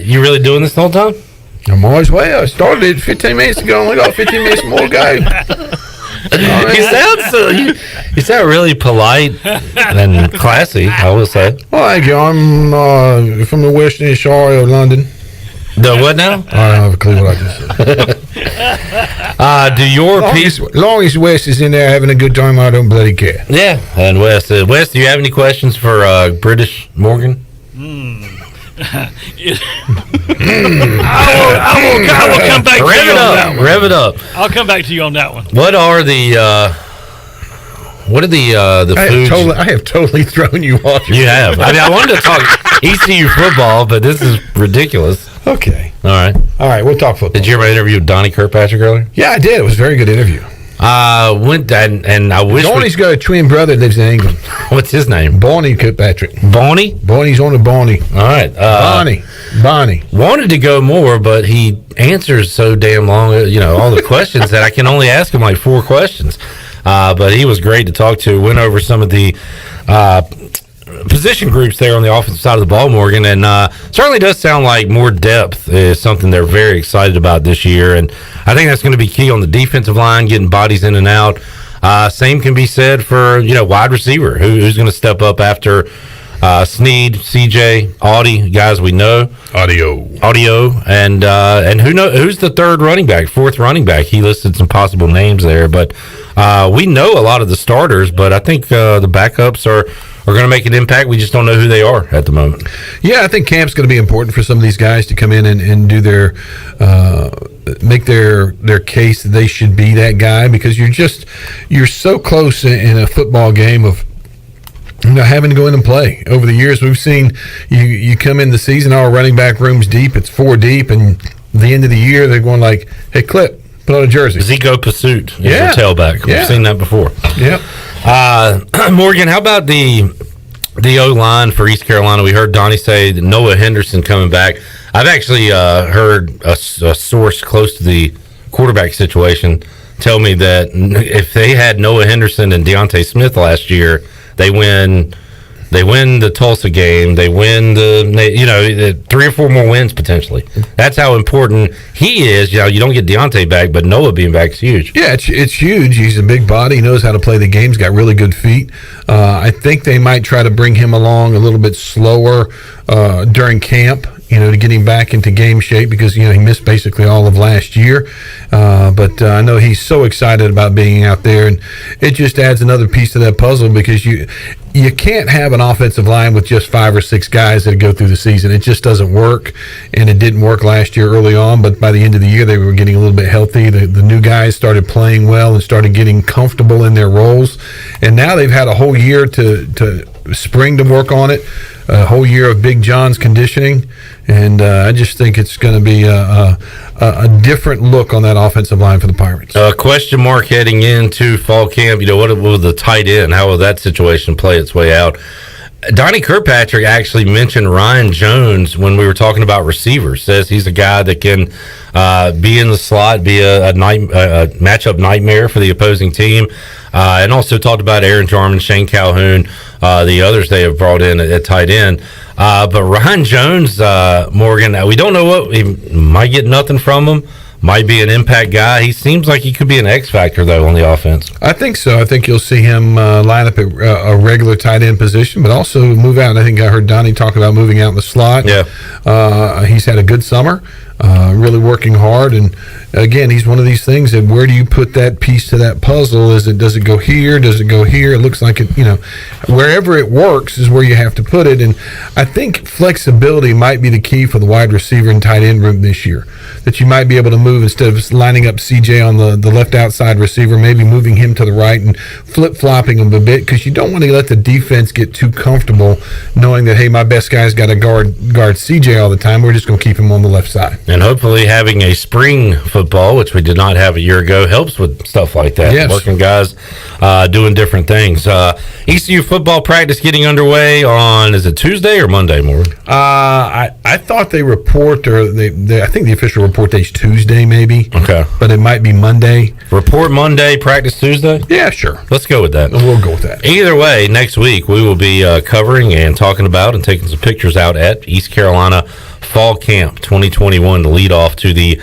Speaker 4: You really doing this the whole time?
Speaker 2: I might as well. I started it 15 minutes ago. Only got 15 minutes more to go.
Speaker 4: You sound really polite and classy, I will say.
Speaker 2: Well, thank you. I'm from the Western Shire of London.
Speaker 4: The what now?
Speaker 2: I don't have a clue what I just said.
Speaker 4: Do your people...
Speaker 2: Long as Wes is in there having a good time, I don't bloody care.
Speaker 4: Yeah, and Wes, do you have any questions for British Morgan?
Speaker 12: I will come back to you on that one.
Speaker 4: Rev it up.
Speaker 12: I'll come back to you on that one.
Speaker 4: What are the foods?
Speaker 2: I have totally thrown you off.
Speaker 4: You have. I mean, I wanted to talk ECU football, but this is ridiculous.
Speaker 2: Okay.
Speaker 4: All right,
Speaker 2: we'll talk football.
Speaker 4: Did you ever interview Donnie Kirkpatrick earlier?
Speaker 2: Yeah, I did. It was a very good interview.
Speaker 4: Went and I wish
Speaker 6: Donnie's got a twin brother that lives in England.
Speaker 4: What's his name?
Speaker 6: Donnie Kirkpatrick.
Speaker 4: Bonnie?
Speaker 6: Bonnie's on the Bonnie.
Speaker 4: All right.
Speaker 6: Bonnie.
Speaker 4: Wanted to go more, but he answers so damn long, all the questions that I can only ask him like 4 questions. But he was great to talk to. Went over some of the position groups there on the offensive side of the ball, Morgan, and certainly does sound like more depth is something they're very excited about this year, and I think that's going to be key on the defensive line, getting bodies in and out. Same can be said for wide receiver, who's going to step up after Snead, CJ, Audie, guys we know.
Speaker 6: Audio,
Speaker 4: and who's the third running back, fourth running back? He listed some possible names there, but we know a lot of the starters, but I think the backups are going to make an impact. We just don't know who they are at the moment.
Speaker 6: Yeah, I think camp's going to be important for some of these guys to come in and do their make their case that they should be that guy, because you're so close in a football game of having to go in and play. Over the years, we've seen you come in the season, our running back room's deep, it's 4 deep, and the end of the year they're going like, hey, Clip, put on a jersey.
Speaker 4: Zico Pursuit is your tailback. We've seen that before.
Speaker 6: Yeah.
Speaker 4: Morgan, how about the O-line for East Carolina? We heard Donnie say that Noah Henderson coming back. I've actually heard a source close to the quarterback situation tell me that if they had Noah Henderson and Deontay Smith last year, they win the Tulsa game. They win the 3 or 4 more wins potentially. That's how important he is. You don't get Deontay back, but Noah being back is huge.
Speaker 6: Yeah, it's huge. He's a big body. He knows how to play the game. He's got really good feet. I think they might try to bring him along a little bit slower during camp, to get him back into game shape, because, he missed basically all of last year. But I know he's so excited about being out there, and it just adds another piece to that puzzle, because you can't have an offensive line with just 5 or 6 guys that go through the season. It just doesn't work, and it didn't work last year early on, but by the end of the year, they were getting a little bit healthy. The new guys started playing well and started getting comfortable in their roles, and now they've had a whole year to spring to work on it, a whole year of Big John's conditioning, and I just think it's going to be a different look on that offensive line for the Pirates.
Speaker 4: Question mark heading into fall camp. What will the tight end? How will that situation play its way out? Donnie Kirkpatrick actually mentioned Ryan Jones when we were talking about receivers. Says he's a guy that can be in the slot, be a matchup nightmare for the opposing team, and also talked about Aaron Jarman, Shane Calhoun, the others they have brought in at tight end. But Ryan Jones, Morgan, we don't know what he might get nothing from him. Might be an impact guy. He seems like he could be an X factor though on the offense.
Speaker 6: I think so. I think you'll see him line up at a regular tight end position, but also move out. I think I heard Donnie talk about moving out in the slot.
Speaker 4: Yeah,
Speaker 6: he's had a good summer. Really working hard, and again, he's one of these things that where do you put that piece to that puzzle? Does it go here? Does it go here? It looks like it, wherever it works is where you have to put it. And I think flexibility might be the key for the wide receiver and tight end room this year. That you might be able to move, instead of lining up CJ on the left outside receiver, maybe moving him to the right and flip-flopping him a bit, because you don't want to let the defense get too comfortable knowing that, hey, my best guy's got to guard CJ all the time. We're just going to keep him on the left side.
Speaker 4: And hopefully having a spring football, which we did not have a year ago, helps with stuff like that.
Speaker 6: Yes.
Speaker 4: Working guys doing different things. ECU football practice getting underway on, is it Tuesday or Monday, Morgan?
Speaker 6: I thought they report, or I think the official report date's Tuesday maybe.
Speaker 4: Okay.
Speaker 6: But it might be Monday.
Speaker 4: Report Monday, practice Tuesday?
Speaker 6: Yeah, sure.
Speaker 4: Let's go with that.
Speaker 6: We'll go with that.
Speaker 4: Either way, next week we will be covering and talking about and taking some pictures out at East Carolina Fall Camp 2021 to lead off to the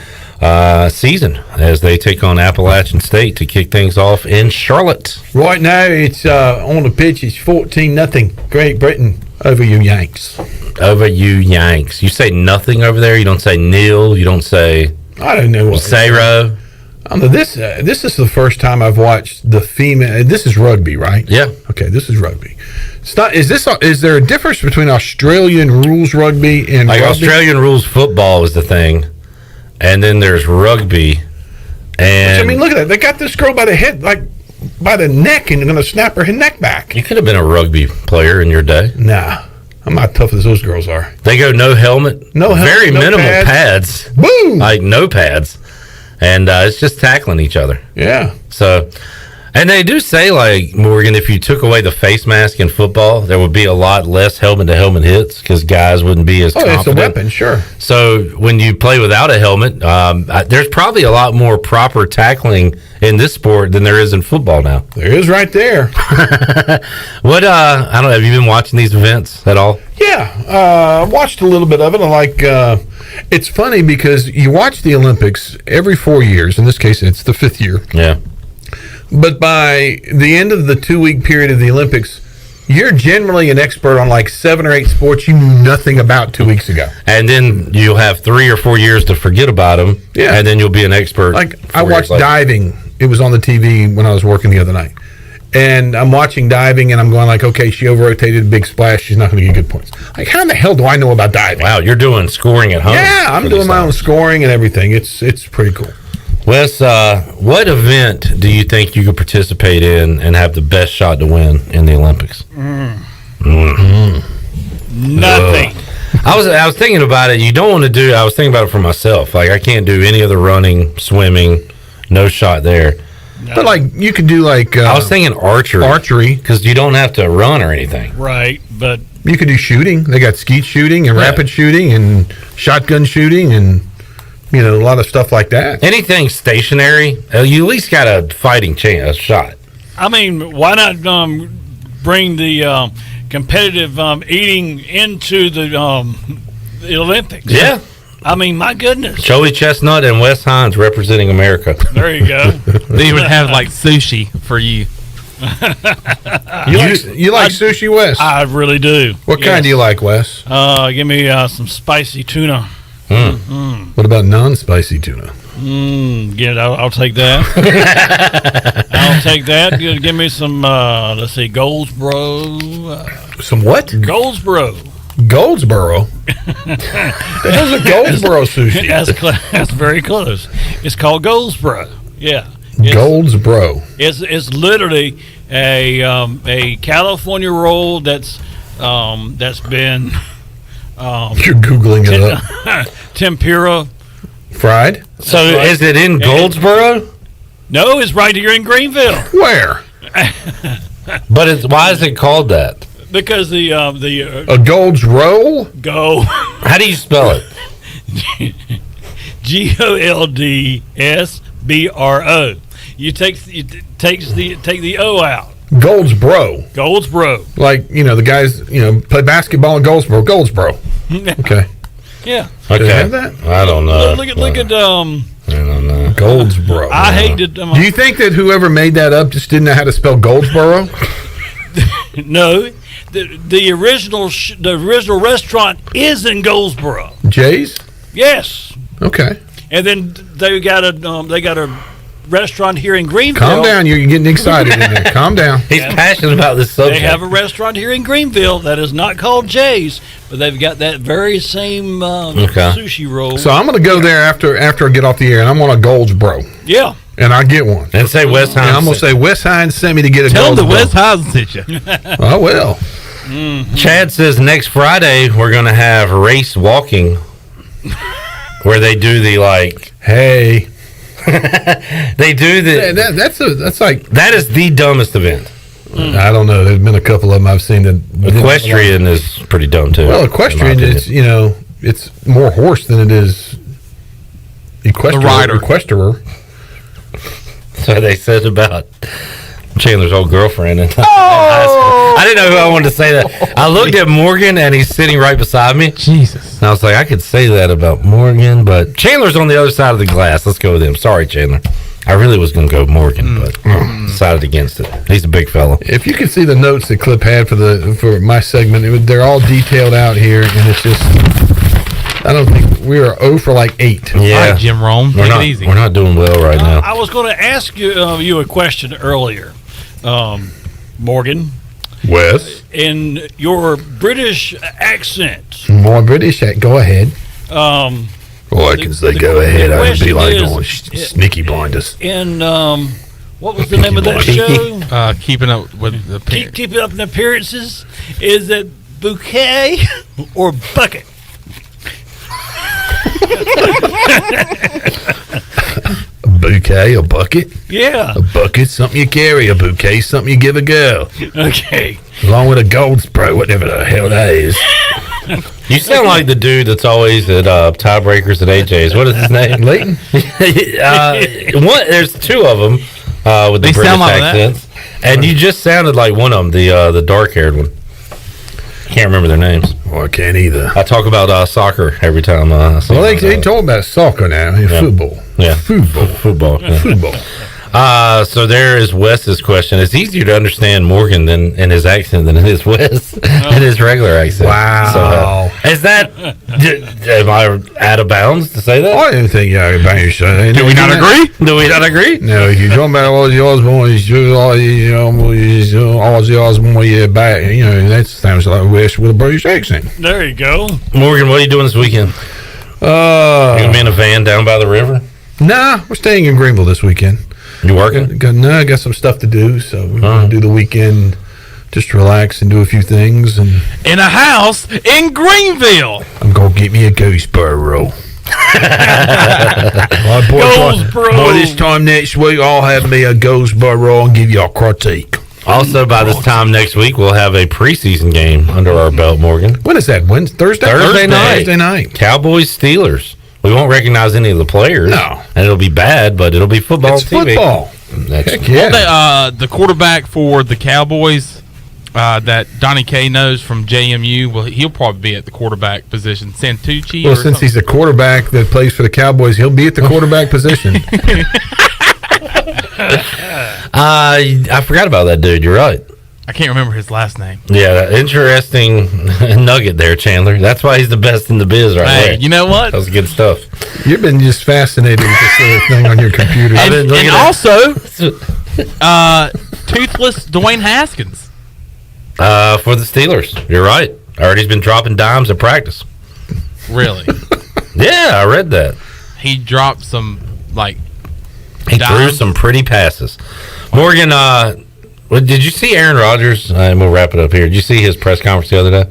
Speaker 4: season as they take on Appalachian State to kick things off in Charlotte.
Speaker 6: Right now, it's on the pitch. It's 14-0 Great Britain over you Yanks.
Speaker 4: Over you Yanks. You say nothing over there. You don't say nil. You don't say.
Speaker 6: I don't know what.
Speaker 4: Zero.
Speaker 6: This is the first time I've watched the female. This is rugby, right?
Speaker 4: Yeah.
Speaker 6: Okay, this is rugby. It's not. Is there a difference between Australian rules rugby and rugby?
Speaker 4: Australian rules football is the thing, and then there's rugby. And
Speaker 6: Which, look at that. They got this girl by the head, like by the neck, and they're going to snap her neck back.
Speaker 4: You could have been a rugby player in your day.
Speaker 6: Nah. I'm not tough as those girls are.
Speaker 4: They go no helmet,
Speaker 6: very
Speaker 4: minimal
Speaker 6: pads.
Speaker 4: pads.
Speaker 6: Boom,
Speaker 4: like no pads, and it's just tackling each other.
Speaker 6: Yeah.
Speaker 4: So, and they do say, like, Morgan, if you took away the face mask in football, there would be a lot less helmet-to-helmet hits because guys wouldn't be as confident.
Speaker 6: It's a weapon, sure.
Speaker 4: So when you play without a helmet, there's probably a lot more proper tackling in this sport than there is in football now.
Speaker 6: There is right there.
Speaker 4: What, I don't know, have you been watching these events at all?
Speaker 6: Yeah, I watched a little bit of it. I like, it's funny because you watch the Olympics every 4 years. In this case, it's the 5th year.
Speaker 4: Yeah.
Speaker 6: But by the end of the 2-week period of the Olympics, you're generally an expert on like 7 or 8 sports you knew nothing about 2 weeks ago.
Speaker 4: And then you'll have 3 or 4 years to forget about them.
Speaker 6: Yeah.
Speaker 4: And then you'll be an expert.
Speaker 6: Like, I watched diving. It was on the TV when I was working the other night. And I'm watching diving, and I'm going like, okay, she over-rotated, big splash. She's not going to get good points. Like, how in the hell do I know about diving?
Speaker 4: Wow, you're doing scoring at home.
Speaker 6: Yeah, I'm doing my own scoring and everything. It's pretty cool.
Speaker 4: Wes, what event do you think you could participate in and have the best shot to win in the Olympics?
Speaker 12: Nothing.
Speaker 4: I was thinking about it. I was thinking about it for myself. Like, I can't do any other running, swimming, no shot there.
Speaker 12: No.
Speaker 6: But, like, you could do, like...
Speaker 4: I was thinking archery.
Speaker 6: Archery.
Speaker 4: Because you don't have to run or anything.
Speaker 12: Right, but...
Speaker 6: You could do shooting. They got skeet shooting and rapid shooting and shotgun shooting and... You know, a lot of stuff like that.
Speaker 4: Anything stationary, you at least got a fighting chance, a shot.
Speaker 12: I mean, why not bring the competitive eating into the Olympics?
Speaker 4: Yeah.
Speaker 12: I mean, my goodness.
Speaker 4: Joey Chestnut and Wes Hines representing America.
Speaker 12: There you go.
Speaker 10: They would have like sushi for you.
Speaker 6: You like sushi, Wes?
Speaker 12: I really do.
Speaker 6: What kind do you like, Wes?
Speaker 12: Give me some spicy tuna.
Speaker 6: What about non-spicy tuna?
Speaker 12: I'll take that. I'll take that. Give me some, let's see, Goldsboro.
Speaker 6: Some what?
Speaker 12: Goldsboro.
Speaker 6: Goldsboro? There's a Goldsboro sushi.
Speaker 12: That's very close. It's called Goldsboro. Yeah.
Speaker 6: Goldsboro.
Speaker 12: It's literally a California roll that's been...
Speaker 6: You're Googling it up.
Speaker 12: Tempura.
Speaker 6: Fried?
Speaker 4: So is it in Goldsboro?
Speaker 12: No, it's right here in Greenville.
Speaker 6: Where?
Speaker 4: But why is it called that?
Speaker 12: Because a
Speaker 6: Gold's roll?
Speaker 12: Go.
Speaker 4: How do you spell it?
Speaker 12: Goldsbro. You take the O out.
Speaker 6: Goldsboro.
Speaker 12: Goldsboro.
Speaker 6: Like, the guys, play basketball in Goldsboro. Goldsboro. Okay.
Speaker 12: Yeah.
Speaker 6: Do they have that?
Speaker 4: I don't know.
Speaker 12: Look at
Speaker 4: I don't know.
Speaker 6: Goldsboro.
Speaker 12: I hate to.
Speaker 6: Do you think that whoever made that up just didn't know how to spell Goldsboro?
Speaker 12: No. The original restaurant is in Goldsboro.
Speaker 6: Jay's?
Speaker 12: Yes.
Speaker 6: Okay.
Speaker 12: And then they got a restaurant here in Greenville.
Speaker 6: Calm down. You're getting excited in there. Calm down.
Speaker 4: He's passionate about this subject.
Speaker 12: They have a restaurant here in Greenville that is not called Jay's, but they've got that very same sushi roll.
Speaker 6: So I'm going to go there after I get off the air, and I'm on a Goldsboro.
Speaker 12: Yeah.
Speaker 6: And I get one.
Speaker 4: And say Wes Hines.
Speaker 6: And I'm going to say Wes Hines sent me to get a
Speaker 10: Tell
Speaker 6: Goldsboro.
Speaker 10: them the Wes Hines sent you.
Speaker 6: I will.
Speaker 12: Mm-hmm.
Speaker 4: Chad says next Friday we're going to have race walking where they do the
Speaker 6: hey.
Speaker 4: They do the
Speaker 6: that's like
Speaker 4: that is the dumbest event.
Speaker 6: I don't know. There's been a couple of them I've seen that
Speaker 4: Equestrian is pretty dumb too.
Speaker 6: Well, equestrian is it's more horse than it is equesterer.
Speaker 4: So they said about Chandler's old girlfriend in high school. I didn't know who I wanted to say that. I looked at Morgan and he's sitting right beside me.
Speaker 10: Jesus.
Speaker 4: And I was like, I could say that about Morgan, but Chandler's on the other side of the glass. Let's go with him. Sorry, Chandler. I really was going to go Morgan, but decided against it. He's a big fella.
Speaker 6: If you could see the notes that Clip had for my segment, they're all detailed out here, and it's just I don't think we are 0 for 8.
Speaker 4: Yeah,
Speaker 10: all right, Jim Rome, take it easy.
Speaker 4: We're not doing well right now.
Speaker 12: I was going to ask you a question earlier, Morgan.
Speaker 6: Wes?
Speaker 12: In your British accent.
Speaker 6: More British accent. Go ahead.
Speaker 12: I
Speaker 6: can say go ahead. I'd be like going sneaky blinders.
Speaker 12: In what was the name of that show?
Speaker 10: Keeping Up with the Appearances.
Speaker 12: Keeping Up in Appearances. Is it bouquet or bucket?
Speaker 6: bouquet, a bucket.
Speaker 12: Yeah.
Speaker 6: A bucket, something you carry. A bouquet, something you give a girl.
Speaker 12: Okay.
Speaker 6: Along with a gold spray, whatever the hell that is.
Speaker 4: You sound like the dude that's always at Tiebreakers at AJ's. What is his name?
Speaker 6: Leighton?
Speaker 4: There's two of them with the
Speaker 10: They
Speaker 4: British
Speaker 10: sound like
Speaker 4: accents. And you just sounded like one of them, the dark-haired one. Can't remember their names.
Speaker 6: Well, I can't either.
Speaker 4: I talk about soccer every time. I see
Speaker 6: Well,
Speaker 4: them.
Speaker 6: they talk about soccer now.
Speaker 4: Yeah.
Speaker 6: Football.
Speaker 4: Yeah.
Speaker 6: Football.
Speaker 4: Yeah.
Speaker 6: Football.
Speaker 4: So there is Wes's question. It's easier to understand Morgan in his accent than it is Wes in his regular accent.
Speaker 6: Wow.
Speaker 4: So, is that am I out of bounds to say that?
Speaker 6: I didn't think you were about yourself.
Speaker 4: Do we not agree? Do we not agree?
Speaker 6: No, if you're talking about Ozzy Osbourne, Ozzy Osbourne, yeah, back. That sounds like Wes with a British accent.
Speaker 12: There you go.
Speaker 4: Morgan, what are you doing this weekend? You gonna be in a van down by the river?
Speaker 6: Nah, we're staying in Greenville this weekend.
Speaker 4: You working?
Speaker 6: I got some stuff to do, so we're gonna do the weekend, just relax and do a few things. And
Speaker 10: In a house in Greenville.
Speaker 6: I'm gonna get me a Ghostboro. Boy, this time next week I'll have me a Ghostboro and give you a critique.
Speaker 4: Also, by this time next week, we'll have a preseason game under our belt, Morgan.
Speaker 6: When is that? Thursday?
Speaker 4: Thursday night.
Speaker 6: Thursday night.
Speaker 4: Cowboys, Steelers. We won't recognize any of the players.
Speaker 6: No.
Speaker 4: And it'll be bad, but it'll be football
Speaker 6: It's
Speaker 4: TV.
Speaker 6: football.
Speaker 4: Heck
Speaker 10: yeah. The quarterback for the Cowboys that Donnie K knows from JMU, well, he'll probably be at the quarterback position. Santucci?
Speaker 6: Well,
Speaker 10: or
Speaker 6: since
Speaker 10: something?
Speaker 6: he's the quarterback that plays for the Cowboys, he'll be at the quarterback position.
Speaker 4: I forgot about that dude. You're right.
Speaker 10: I can't remember his last name.
Speaker 4: Yeah, interesting nugget there, Chandler. That's why he's the best in the biz right
Speaker 10: Hey,
Speaker 4: there.
Speaker 10: you know what?
Speaker 4: That was good stuff.
Speaker 6: You've been just fascinated with this little thing on your computer.
Speaker 10: And also, toothless Dwayne Haskins.
Speaker 4: For the Steelers. You're right. Already's been dropping dimes at practice.
Speaker 10: Really?
Speaker 4: Yeah, I read that.
Speaker 10: He dropped some,
Speaker 4: He threw some pretty passes. Morgan, did you see Aaron Rodgers? And we'll wrap it up here. Did you see his press conference the other day?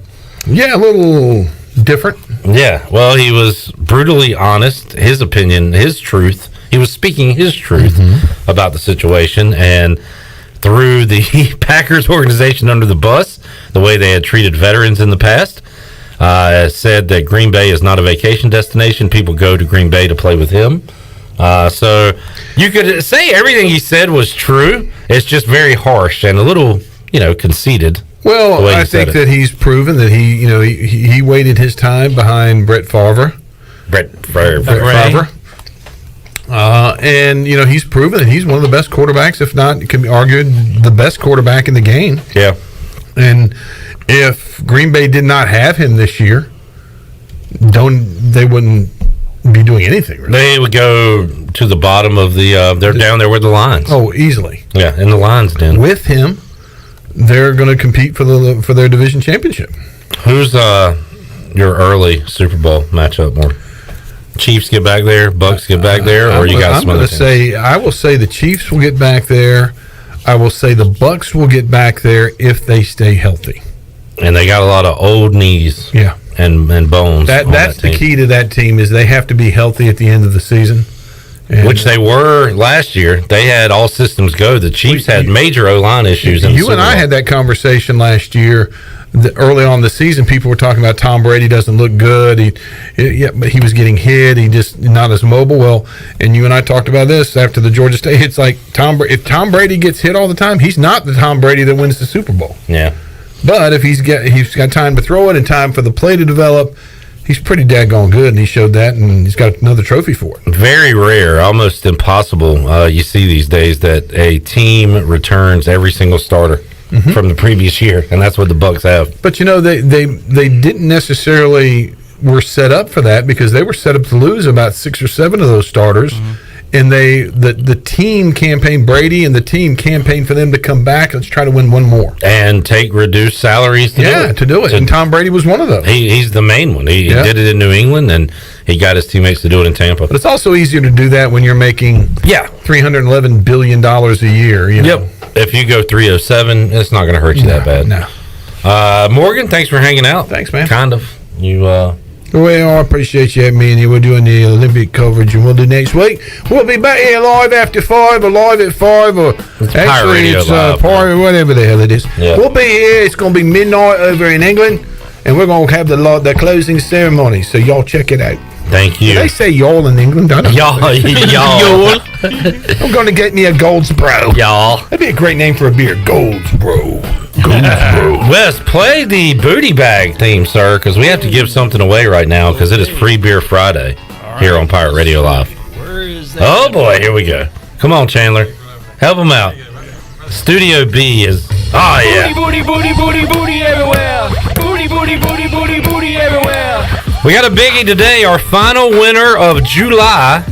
Speaker 6: Yeah, a little different.
Speaker 4: Yeah, well, he was brutally honest. His opinion, his truth. He was speaking his truth about the situation and threw the Packers organization under the bus, the way they had treated veterans in the past. Said that Green Bay is not a vacation destination. People go to Green Bay to play with him. So you could say everything he said was true. It's just very harsh and a little, conceited.
Speaker 6: Well, I think that he's proven that he waited his time behind Brett Favre. Favre. And he's proven that he's one of the best quarterbacks, if not, it can be argued the best quarterback in the game.
Speaker 4: Yeah.
Speaker 6: And if Green Bay did not have him this year, they wouldn't be doing anything. Really.
Speaker 4: They would go to the bottom of the. They're down there with the Lions.
Speaker 6: Oh, easily.
Speaker 4: Yeah, in the Lions den.
Speaker 6: With him, they're going to compete for their division championship.
Speaker 4: Who's your early Super Bowl matchup, more? Chiefs get back there, Bucks get back there, or you got some other teams?
Speaker 6: I will say the Chiefs will get back there. I will say the Bucks will get back there if they stay healthy.
Speaker 4: And they got a lot of old knees.
Speaker 6: Yeah.
Speaker 4: And bones.
Speaker 6: That's the key to that team is they have to be healthy at the end of the season.
Speaker 4: Which they were last year. They had all systems go. The Chiefs had major O-line issues.
Speaker 6: You and I had that conversation last year. Early on in the season, people were talking about Tom Brady doesn't look good. But he was getting hit. He just not as mobile. Well, and you and I talked about this after the Georgia State. It's like if Tom Brady gets hit all the time, he's not the Tom Brady that wins the Super Bowl.
Speaker 4: Yeah.
Speaker 6: But if he's got time to throw it and time for the play to develop, he's pretty daggone good, and he showed that, and he's got another trophy for it.
Speaker 4: Very rare, almost impossible. You see these days that a team returns every single starter from the previous year, and that's what the Bucks have.
Speaker 6: But they didn't necessarily were set up for that because they were set up to lose about 6 or 7 of those starters. And the team campaigned Brady, and the team campaigned for them to come back. Let's try to win one more
Speaker 4: and take reduced salaries to do it.
Speaker 6: And Tom Brady was one of those.
Speaker 4: He's the main one. He did it in New England, and he got his teammates to do it in Tampa.
Speaker 6: But it's also easier to do that when you're making $311 billion a year.
Speaker 4: Yep. If you go 307, it's not going to hurt you that bad.
Speaker 6: No.
Speaker 4: Morgan, thanks for hanging out.
Speaker 6: Thanks, man.
Speaker 4: Kind of. You
Speaker 6: Well, I appreciate you having me in here. We're doing the Olympic coverage, and we'll do next week. We'll be back here live after 5, or live at 5, or actually it's Pirate, whatever the hell it is.
Speaker 4: Yeah.
Speaker 6: We'll be here. It's going to be midnight over in England, and we're going to have the closing ceremony, so y'all check it out.
Speaker 4: Thank you.
Speaker 6: They say y'all in England, don't they?
Speaker 4: Y'all.
Speaker 6: I'm going to get me a Goldsboro.
Speaker 4: Y'all.
Speaker 6: That'd be a great name for a beer. Goldsboro.
Speaker 4: Wes, play the booty bag theme, sir, because we have to give something away right now because it is Free Beer Friday here on Pirate Radio Live.
Speaker 12: Where is that?
Speaker 4: Oh, boy, here we go. Come on, Chandler. Help him out. Studio B is... Oh, yeah.
Speaker 8: Booty, booty, booty, booty everywhere. Booty, booty, booty, booty, booty everywhere.
Speaker 4: We got a biggie today. Our final winner of July,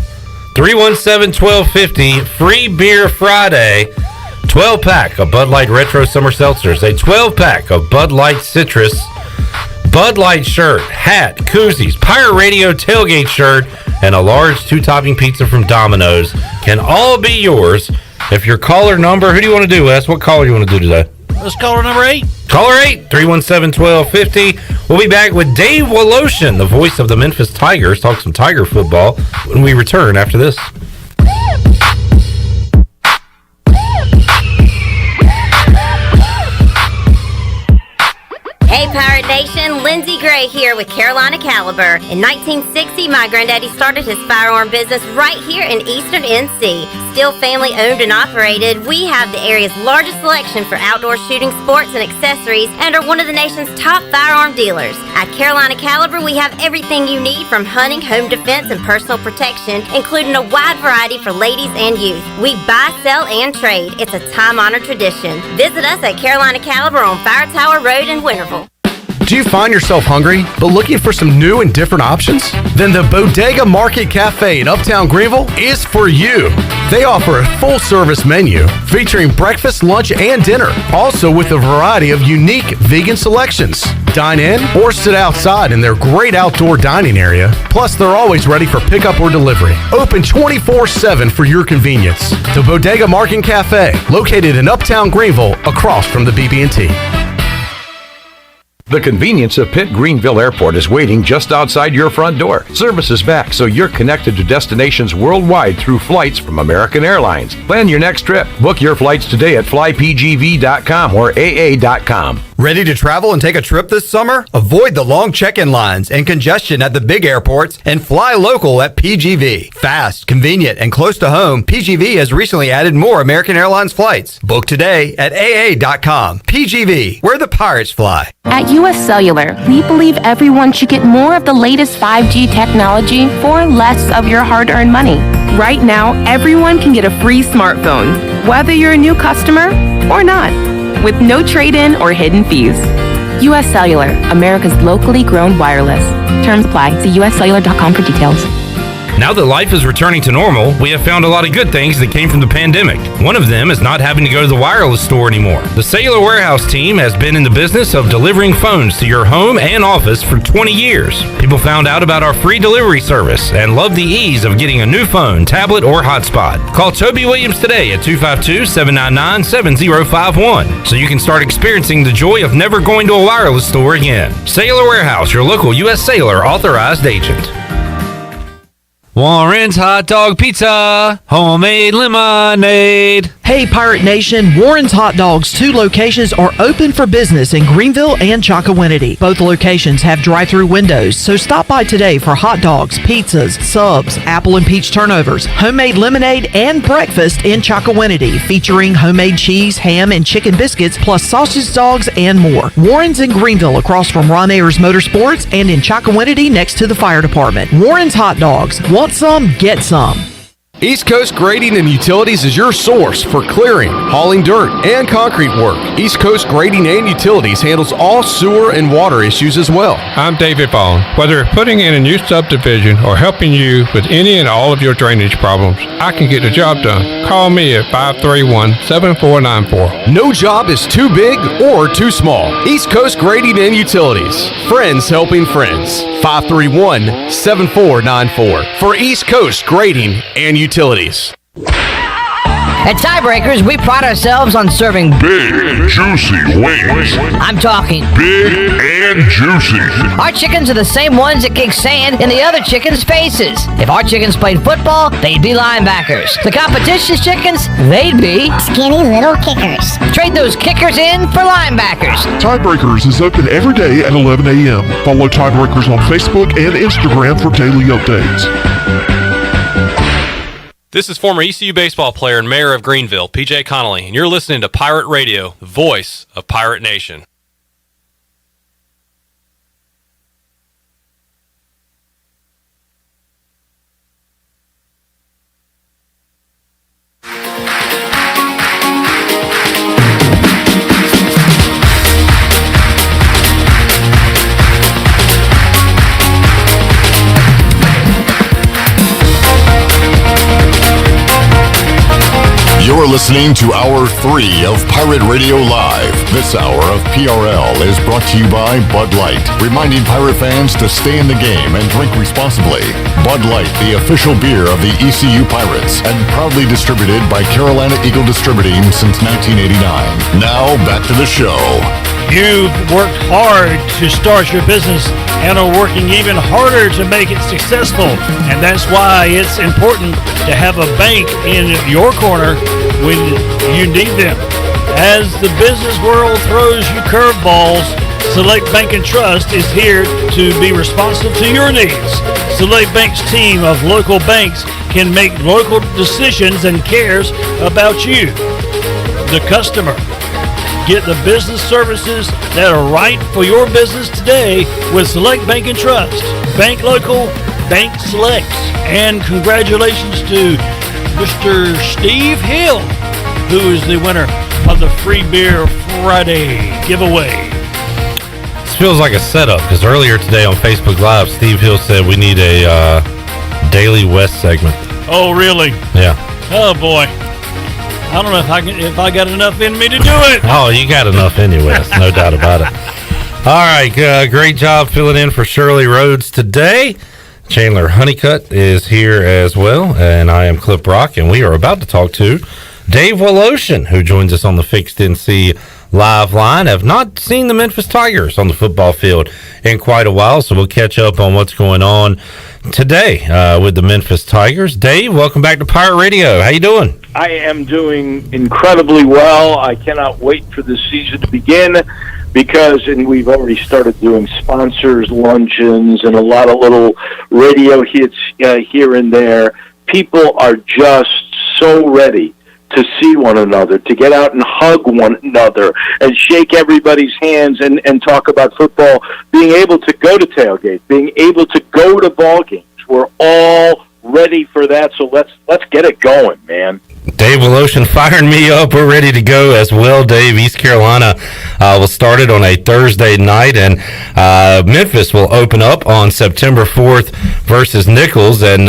Speaker 4: 317-1250, Free Beer Friday, 12-pack of Bud Light Retro Summer Seltzers, a 12-pack of Bud Light Citrus, Bud Light shirt, hat, koozies, Pirate Radio tailgate shirt, and a large 2-topping pizza from Domino's can all be yours. If your caller number, who do you want to do, Wes? What caller do you want to do today?
Speaker 12: Let's caller number 8.
Speaker 4: Caller 8, 317-1250. We'll be back with Dave Woloshin, the voice of the Memphis Tigers, talk some Tiger football when we return after this.
Speaker 3: Hey Pirate Nation, Lindsay Gray here with Carolina Caliber. In 1960, my granddaddy started his firearm business right here in Eastern NC. Still family owned and operated, we have the area's largest selection for outdoor shooting sports and accessories and are one of the nation's top firearm dealers. At Carolina Caliber, we have everything you need from hunting, home defense, and personal protection, including a wide variety for ladies and youth. We buy, sell, and trade. It's a time-honored tradition. Visit us at Carolina Caliber on Fire Tower Road in Winterville.
Speaker 2: Do you find yourself hungry, but looking for some new and different options? Then the Bodega Market Cafe in Uptown Greenville is for you. They offer a full-service menu featuring breakfast, lunch, and dinner, also with a variety of unique vegan selections. Dine in or sit outside in their great outdoor dining area. Plus, they're always ready for pickup or delivery. Open 24/7 for your convenience. The Bodega Market Cafe, located in Uptown Greenville, across from the BB&T.
Speaker 9: The convenience of Pitt Greenville Airport is waiting just outside your front door. Service is back, so you're connected to destinations worldwide through flights from American Airlines. Plan your next trip. Book your flights today at flypgv.com or aa.com.
Speaker 16: Ready to travel and take a trip this summer? Avoid the long check-in lines and congestion at the big airports and fly local at PGV. Fast, convenient, and close to home, PGV has recently added more American Airlines flights. Book today at aa.com. PGV, where the pirates fly.
Speaker 5: At US Cellular, we believe everyone should get more of the latest 5G technology for less of your hard-earned money. Right now, everyone can get a free smartphone, whether you're a new customer or not, with no trade-in or hidden fees. US Cellular, America's locally grown wireless. Terms apply. See uscellular.com for details.
Speaker 4: Now that life is returning to normal, we have found a lot of good things that came from the pandemic. One of them is not having to go to the wireless store anymore. The Cellular Warehouse team has been in the business of delivering phones to your home and office for 20 years. People found out about our free delivery service and love the ease of getting a new phone, tablet, or hotspot. Call Toby Williams today at 252-799-7051 so you can start experiencing the joy of never going to a wireless store again. Cellular Warehouse, your local U.S. Cellular authorized agent.
Speaker 11: Warren's Hot Dog Pizza, homemade lemonade.
Speaker 15: Hey Pirate Nation, Warren's Hot Dogs 2 locations are open for business in Greenville and Chocowinity. Both locations have drive-through windows, so stop by today for hot dogs, pizzas, subs, apple and peach turnovers, homemade lemonade, and breakfast in Chocowinity, featuring homemade cheese, ham, and chicken biscuits, plus sausage dogs and more. Warren's in Greenville across from Ron Ayers Motorsports and in Chocowinity next to the fire department. Warren's Hot Dogs. Want some? Get some.
Speaker 2: East Coast Grading and Utilities is your source for clearing, hauling dirt, and concrete work. East Coast Grading and Utilities handles all sewer and water issues as well.
Speaker 19: I'm David Vaughn. Whether putting in a new subdivision or helping you with any and all of your drainage problems, I can get the job done. Call me at 531-7494.
Speaker 2: No job is too big or too small. East Coast Grading and Utilities. Friends helping friends. 531-7494 for East Coast Grading and Utilities.
Speaker 13: At Tiebreakers, we pride ourselves on serving
Speaker 14: big, juicy wings.
Speaker 13: I'm talking
Speaker 14: big and juicy.
Speaker 13: Our chickens are the same ones that kick sand in the other chickens' faces. If our chickens played football, they'd be linebackers. The competition's chickens, they'd be
Speaker 17: skinny little kickers.
Speaker 13: Trade those kickers in for linebackers.
Speaker 14: Tiebreakers is open every day at 11 a.m. Follow Tiebreakers on Facebook and Instagram for daily updates.
Speaker 20: This is former ECU baseball player and mayor of Greenville, PJ Connolly, and you're listening to Pirate Radio, the voice of Pirate Nation.
Speaker 7: You're listening to Hour 3 of Pirate Radio Live. This hour of PRL is brought to you by Bud Light, reminding pirate fans to stay in the game and drink responsibly. Bud Light, the official beer of the ECU Pirates, and proudly distributed by Carolina Eagle Distributing since 1989. Now, back to the show.
Speaker 12: You've worked hard to start your business and are working even harder to make it successful. And that's why it's important to have a bank in your corner when you need them. As the business world throws you curveballs, Select Bank and Trust is here to be responsive to your needs. Select Bank's team of local banks can make local decisions and cares about you, the customer. Get the business services that are right for your business today with Select Bank and Trust. Bank local, bank select. And congratulations to Mr. Steve Hill, who is the winner of the Free Beer Friday giveaway.
Speaker 4: This feels like a setup because earlier today on Facebook Live, Steve Hill said we need a Daily West segment.
Speaker 12: Oh, really?
Speaker 4: Yeah.
Speaker 12: Oh, boy. I don't know if I got enough in me to do it.
Speaker 4: Oh, you got enough anyway. No doubt about it. All right. Great job filling in for Shirley Rhodes today. Chandler Honeycutt is here as well. And I am Clip Rock. And we are about to talk to Dave Woloshin, who joins us on the Fixed NC live line. Have not seen the Memphis Tigers on the football field in quite a while. So we'll catch up on what's going on today with the Memphis Tigers. Dave, welcome back to Pirate Radio. How you doing?
Speaker 22: I am doing incredibly well. I cannot wait for this season to begin because, and we've already started doing sponsors, luncheons, and a lot of little radio hits here and there. People are just so ready to see one another, to get out and hug one another and shake everybody's hands and talk about football, being able to go to tailgate, being able to go to ball games. We're all ready for that, so let's get it going, man.
Speaker 4: Dave Woloshin firing me up. We're ready to go as well, Dave. East Carolina will start it on a Thursday night, and Memphis will open up on September 4th versus Nichols. And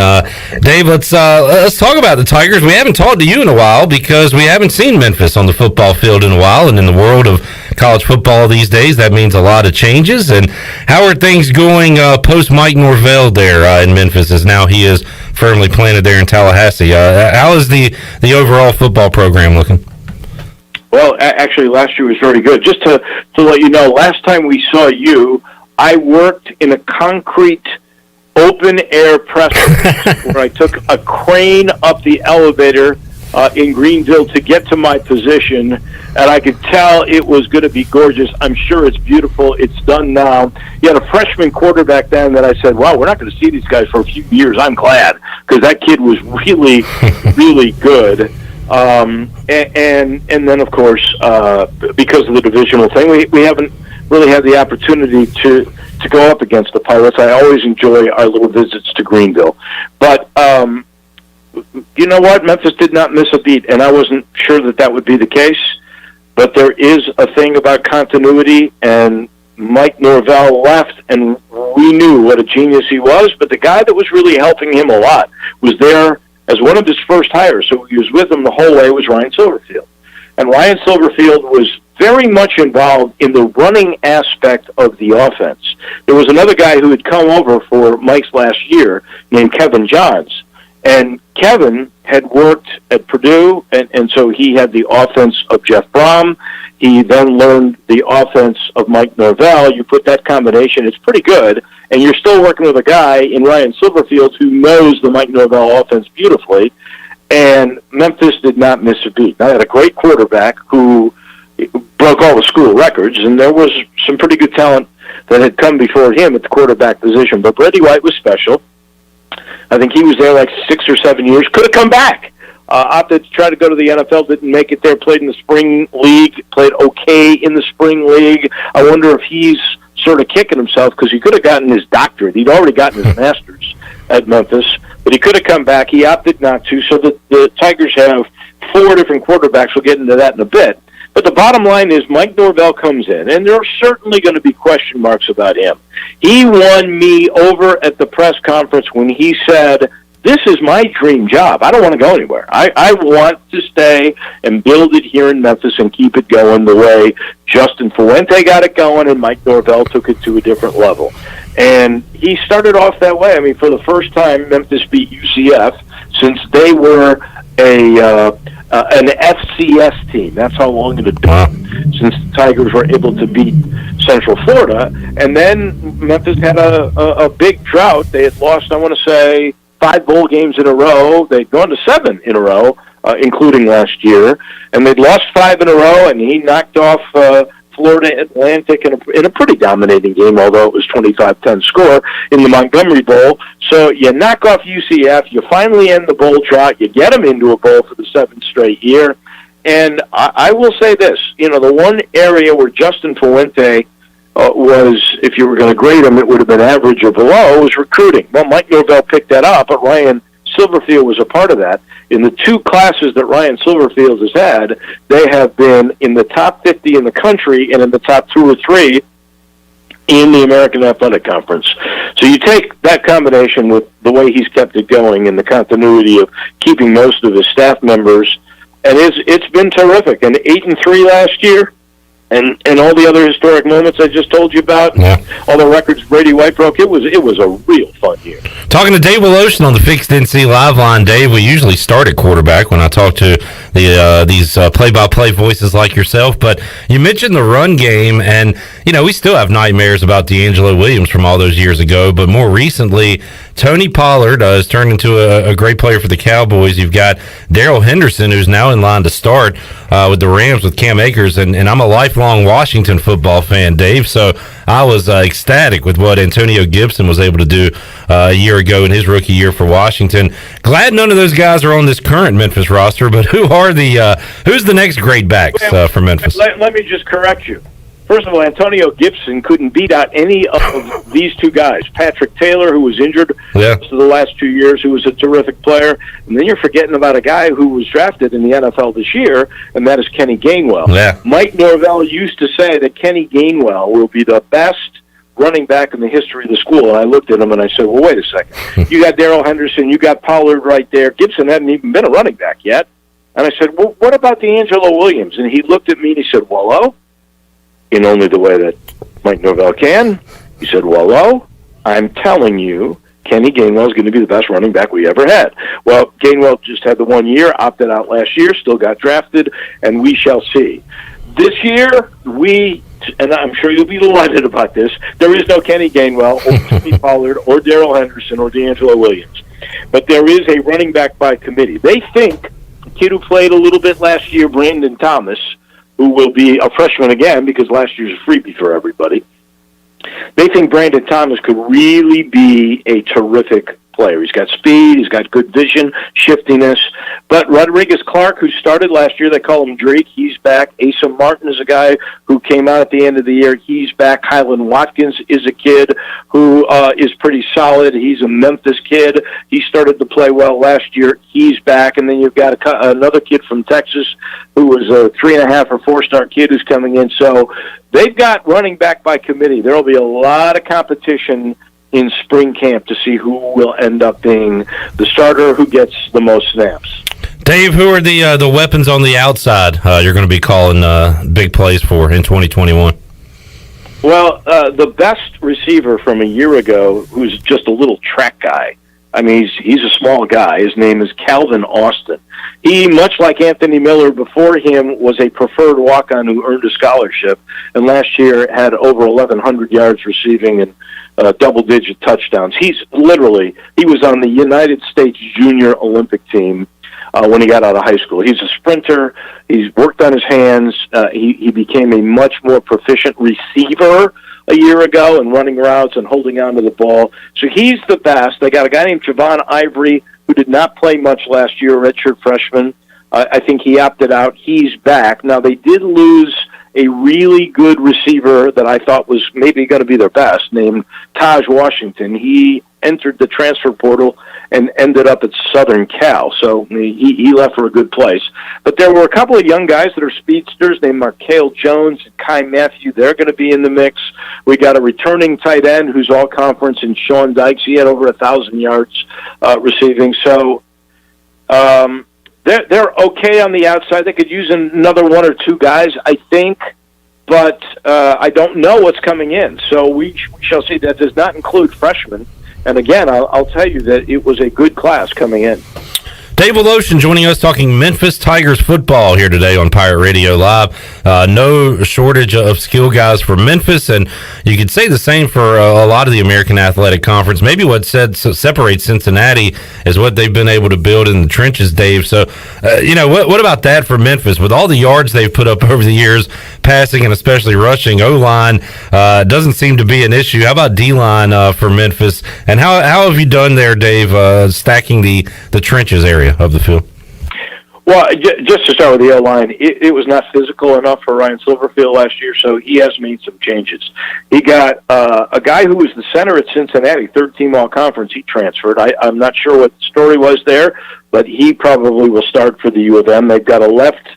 Speaker 4: Dave, let's talk about the Tigers. We haven't talked to you in a while because we haven't seen Memphis on the football field in a while, and in the world of college football these days, that means a lot of changes. And how are things going post Mike Norvell there in Memphis, as now he is firmly planted there in Tallahassee? How is the overall football program looking?
Speaker 22: Well, actually, last year was very good. Just to let you know, last time we saw you, I worked in a concrete open-air press where I took a crane up the elevator in Greenville to get to my position, and I could tell it was going to be gorgeous. I'm sure it's beautiful. It's done now. You had a freshman quarterback then that I said, wow, we're not going to see these guys for a few years. I'm glad, because that kid was really, really good. And then, of course, because of the divisional thing, we haven't really had the opportunity to go up against the Pirates. I always enjoy our little visits to Greenville. But you know what? Memphis did not miss a beat, and I wasn't sure that would be the case. But there is a thing about continuity, and Mike Norvell left, and we knew what a genius he was, but the guy that was really helping him a lot was there as one of his first hires, so he was with him the whole way, was Ryan Silverfield. And Ryan Silverfield was very much involved in the running aspect of the offense. There was another guy who had come over for Mike's last year named Kevin Johns, And Kevin had worked at Purdue, and so he had the offense of Jeff Brom. He then learned the offense of Mike Norvell. You put that combination, it's pretty good, and you're still working with a guy in Ryan Silverfield who knows the Mike Norvell offense beautifully, and Memphis did not miss a beat. I had a great quarterback who broke all the school records, and there was some pretty good talent that had come before him at the quarterback position, but Brady White was special. I think he was there like 6 or 7 years. Could have come back. Opted to try to go to the NFL, didn't make it there, played in the spring league, played okay in the spring league. I wonder if he's sort of kicking himself because he could have gotten his doctorate. He'd already gotten his master's at Memphis, but he could have come back. He opted not to, so the Tigers have 4 different quarterbacks. We'll get into that in a bit. But the bottom line is Mike Norvell comes in, and there are certainly going to be question marks about him. He won me over at the press conference when he said, this is my dream job. I don't want to go anywhere. I want to stay and build it here in Memphis and keep it going the way Justin Fuente got it going and Mike Norvell took it to a different level. And he started off that way. I mean, for the first time, Memphis beat UCF since they were an FCS team. That's how long it had been since the Tigers were able to beat Central Florida. And then Memphis had a big drought. They had lost, I want to say, 5 bowl games in a row. They'd gone to 7 in a row, including last year. And they'd lost 5 in a row, and he knocked off Florida Atlantic in a pretty dominating game, although it was 25-10 score in the Montgomery Bowl. So you knock off UCF, you finally end the bowl drought, you get them into a bowl for the 7th straight year. And I will say this, the one area where Justin Fuente was, if you were going to grade him, it would have been average or below, was recruiting. Well, Mike Norvell picked that up, but Ryan Silverfield was a part of that. In the 2 classes that Ryan Silverfield has had, they have been in the top 50 in the country and in the top 2 or 3 in the American Athletic Conference. So you take that combination with the way he's kept it going and the continuity of keeping most of his staff members, and it's been terrific. And 8-3 last year, and all the other historic moments I just told you about, all the records Brady White broke, it was a real fun year.
Speaker 4: Talking to Dave Woloshin on the Fixed NC Live Line. Dave, we usually start at quarterback when I talk to these play-by-play voices like yourself, but you mentioned the run game, and we still have nightmares about D'Angelo Williams from all those years ago, but more recently, Tony Pollard has turned into a great player for the Cowboys. You've got Darrell Henderson, who's now in line to start with the Rams with Cam Akers, and I'm a lifelong Washington football fan, Dave, so I was ecstatic with what Antonio Gibson was able to do a year ago in his rookie year for Washington. Glad none of those guys are on this current Memphis roster, but who's the next great backs for Memphis?
Speaker 22: Let me just correct you. First of all, Antonio Gibson couldn't beat out any of these 2 guys. Patrick Taylor, who was injured most of the last 2 years, who was a terrific player. And then you're forgetting about a guy who was drafted in the NFL this year, and that is Kenny Gainwell.
Speaker 4: Yeah.
Speaker 22: Mike Norvell used to say that Kenny Gainwell will be the best running back in the history of the school. And I looked at him and I said, well, wait a second. You got Darrell Henderson, you got Pollard right there. Gibson hadn't even been a running back yet. And I said, well, what about D'Angelo Williams? And he looked at me and he said, Wallow? In only the way that Mike Norvell can. He said, Wallow, I'm telling you, Kenny Gainwell is going to be the best running back we ever had. Well, Gainwell just had the 1 year, opted out last year, still got drafted, and we shall see. This year, and I'm sure you'll be delighted about this, there is no Kenny Gainwell or Tony Pollard or Darrell Henderson or D'Angelo Williams. But there is a running back by committee. They think the kid who played a little bit last year, Brandon Thomas, who will be a freshman again because last year's a freebie for everybody. They think Brandon Thomas could really be a terrific player. He's got speed, he's got good vision, shiftiness. But Rodriguez Clark, who started last year, they call him Drake, he's back. Asa Martin is a guy who came out at the end of the year. He's back. Hyland Watkins is a kid who is pretty solid. He's a Memphis kid. He started to play well last year. He's back. And then you've got another kid from Texas who was a 3.5 or 4-star kid who's coming in. So they've got running back by committee. There will be a lot of competition in spring camp to see who will end up being the starter, who gets the most snaps.
Speaker 4: Dave, who are the weapons on the outside you're going to be calling big plays for in 2021?
Speaker 22: Well, the best receiver from a year ago, who's just a little track guy, I mean, he's a small guy. His name is Calvin Austin. He, much like Anthony Miller before him, was a preferred walk-on who earned a scholarship, and last year had over 1,100 yards receiving and double-digit touchdowns. He was on the United States Junior Olympic team when he got out of high school. He's a sprinter. He's worked on his hands. He became a much more proficient receiver a year ago and running routes and holding on to the ball. So he's the best. They got a guy named Javon Ivory who did not play much last year, redshirt freshman. I think he opted out. He's back. Now, they did lose a really good receiver that I thought was maybe going to be their best, named Taj Washington. He entered the transfer portal and ended up at Southern Cal, so he left for a good place. But there were a couple of young guys that are speedsters named Markale Jones and Kai Matthew. They're going to be in the mix. We got a returning tight end who's all-conference in Sean Dykes. He had over 1,000 yards receiving. So they're okay on the outside. They could use another one or two guys, I think, but I don't know what's coming in. So we shall see. That does not include freshmen. And again, I'll tell you that it was a good class coming in.
Speaker 4: Dave Woloshin joining us talking Memphis Tigers football here today on Pirate Radio Live. No shortage of skill guys for Memphis, and you could say the same for a lot of the American Athletic Conference. Maybe what separates Cincinnati is what they've been able to build in the trenches, Dave. So, what about that for Memphis? With all the yards they've put up over the years, passing and especially rushing, O-line doesn't seem to be an issue. How about D-line for Memphis? And how have you done there, Dave, stacking the trenches area of the field?
Speaker 22: Well, just to start with the O-line, it was not physical enough for Ryan Silverfield last year, so he has made some changes. He got a guy who was the center at Cincinnati, third-team all-conference. He transferred. I'm not sure what the story was there, but he probably will start for the U of M. They've got a left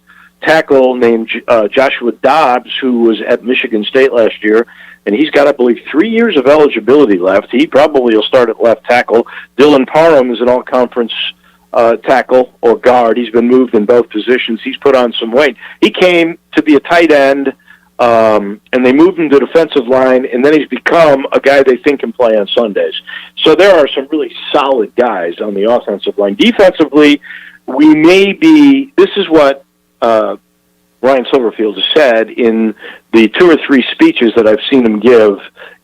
Speaker 22: tackle named Joshua Dobbs, who was at Michigan State last year, and he's got, I believe, 3 years of eligibility left. He probably will start at left tackle. Dylan Parham is an all-conference tackle or guard. He's been moved in both positions. He's put on some weight. He came to be a tight end, and they moved him to defensive line, and then he's become a guy they think can play on Sundays. So there are some really solid guys on the offensive line. Defensively, this is what Ryan Silverfield has said in the 2 or 3 speeches that I've seen him give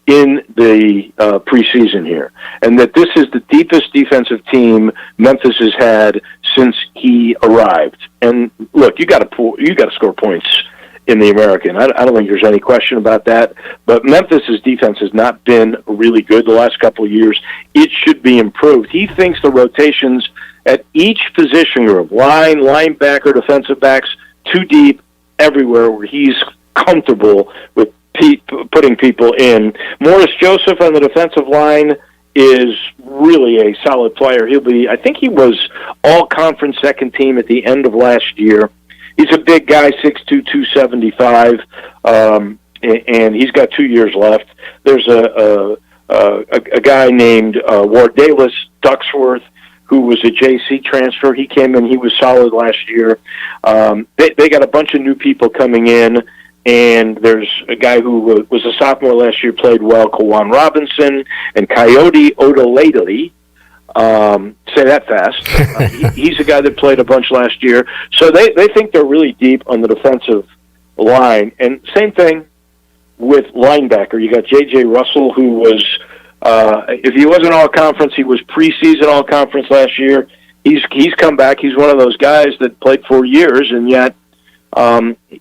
Speaker 22: in the preseason here, and that this is the deepest defensive team Memphis has had since he arrived. And look, you got to score points in the American. I don't think there's any question about that. But Memphis's defense has not been really good the last couple of years. It should be improved. He thinks the rotations at each position group, line, linebacker, defensive backs, too deep everywhere, where he's comfortable with putting people in. Morris Joseph on the defensive line is really a solid player. I think he was all-conference second team at the end of last year. He's a big guy, 6'2", 275, and he's got 2 years left. There's a guy named Ward Davis Ducksworth, who was a JC transfer. He came in, he was solid last year. They got a bunch of new people coming in, and there's a guy who was a sophomore last year, played well, Kawan Robinson, and Coyote Odoladely. Say that fast. He's a guy that played a bunch last year. So they think they're really deep on the defensive line. And same thing with linebacker. You got J.J. Russell, who was, if he wasn't all-conference, he was preseason all-conference last year. He's come back. He's one of those guys that played 4 years, and yet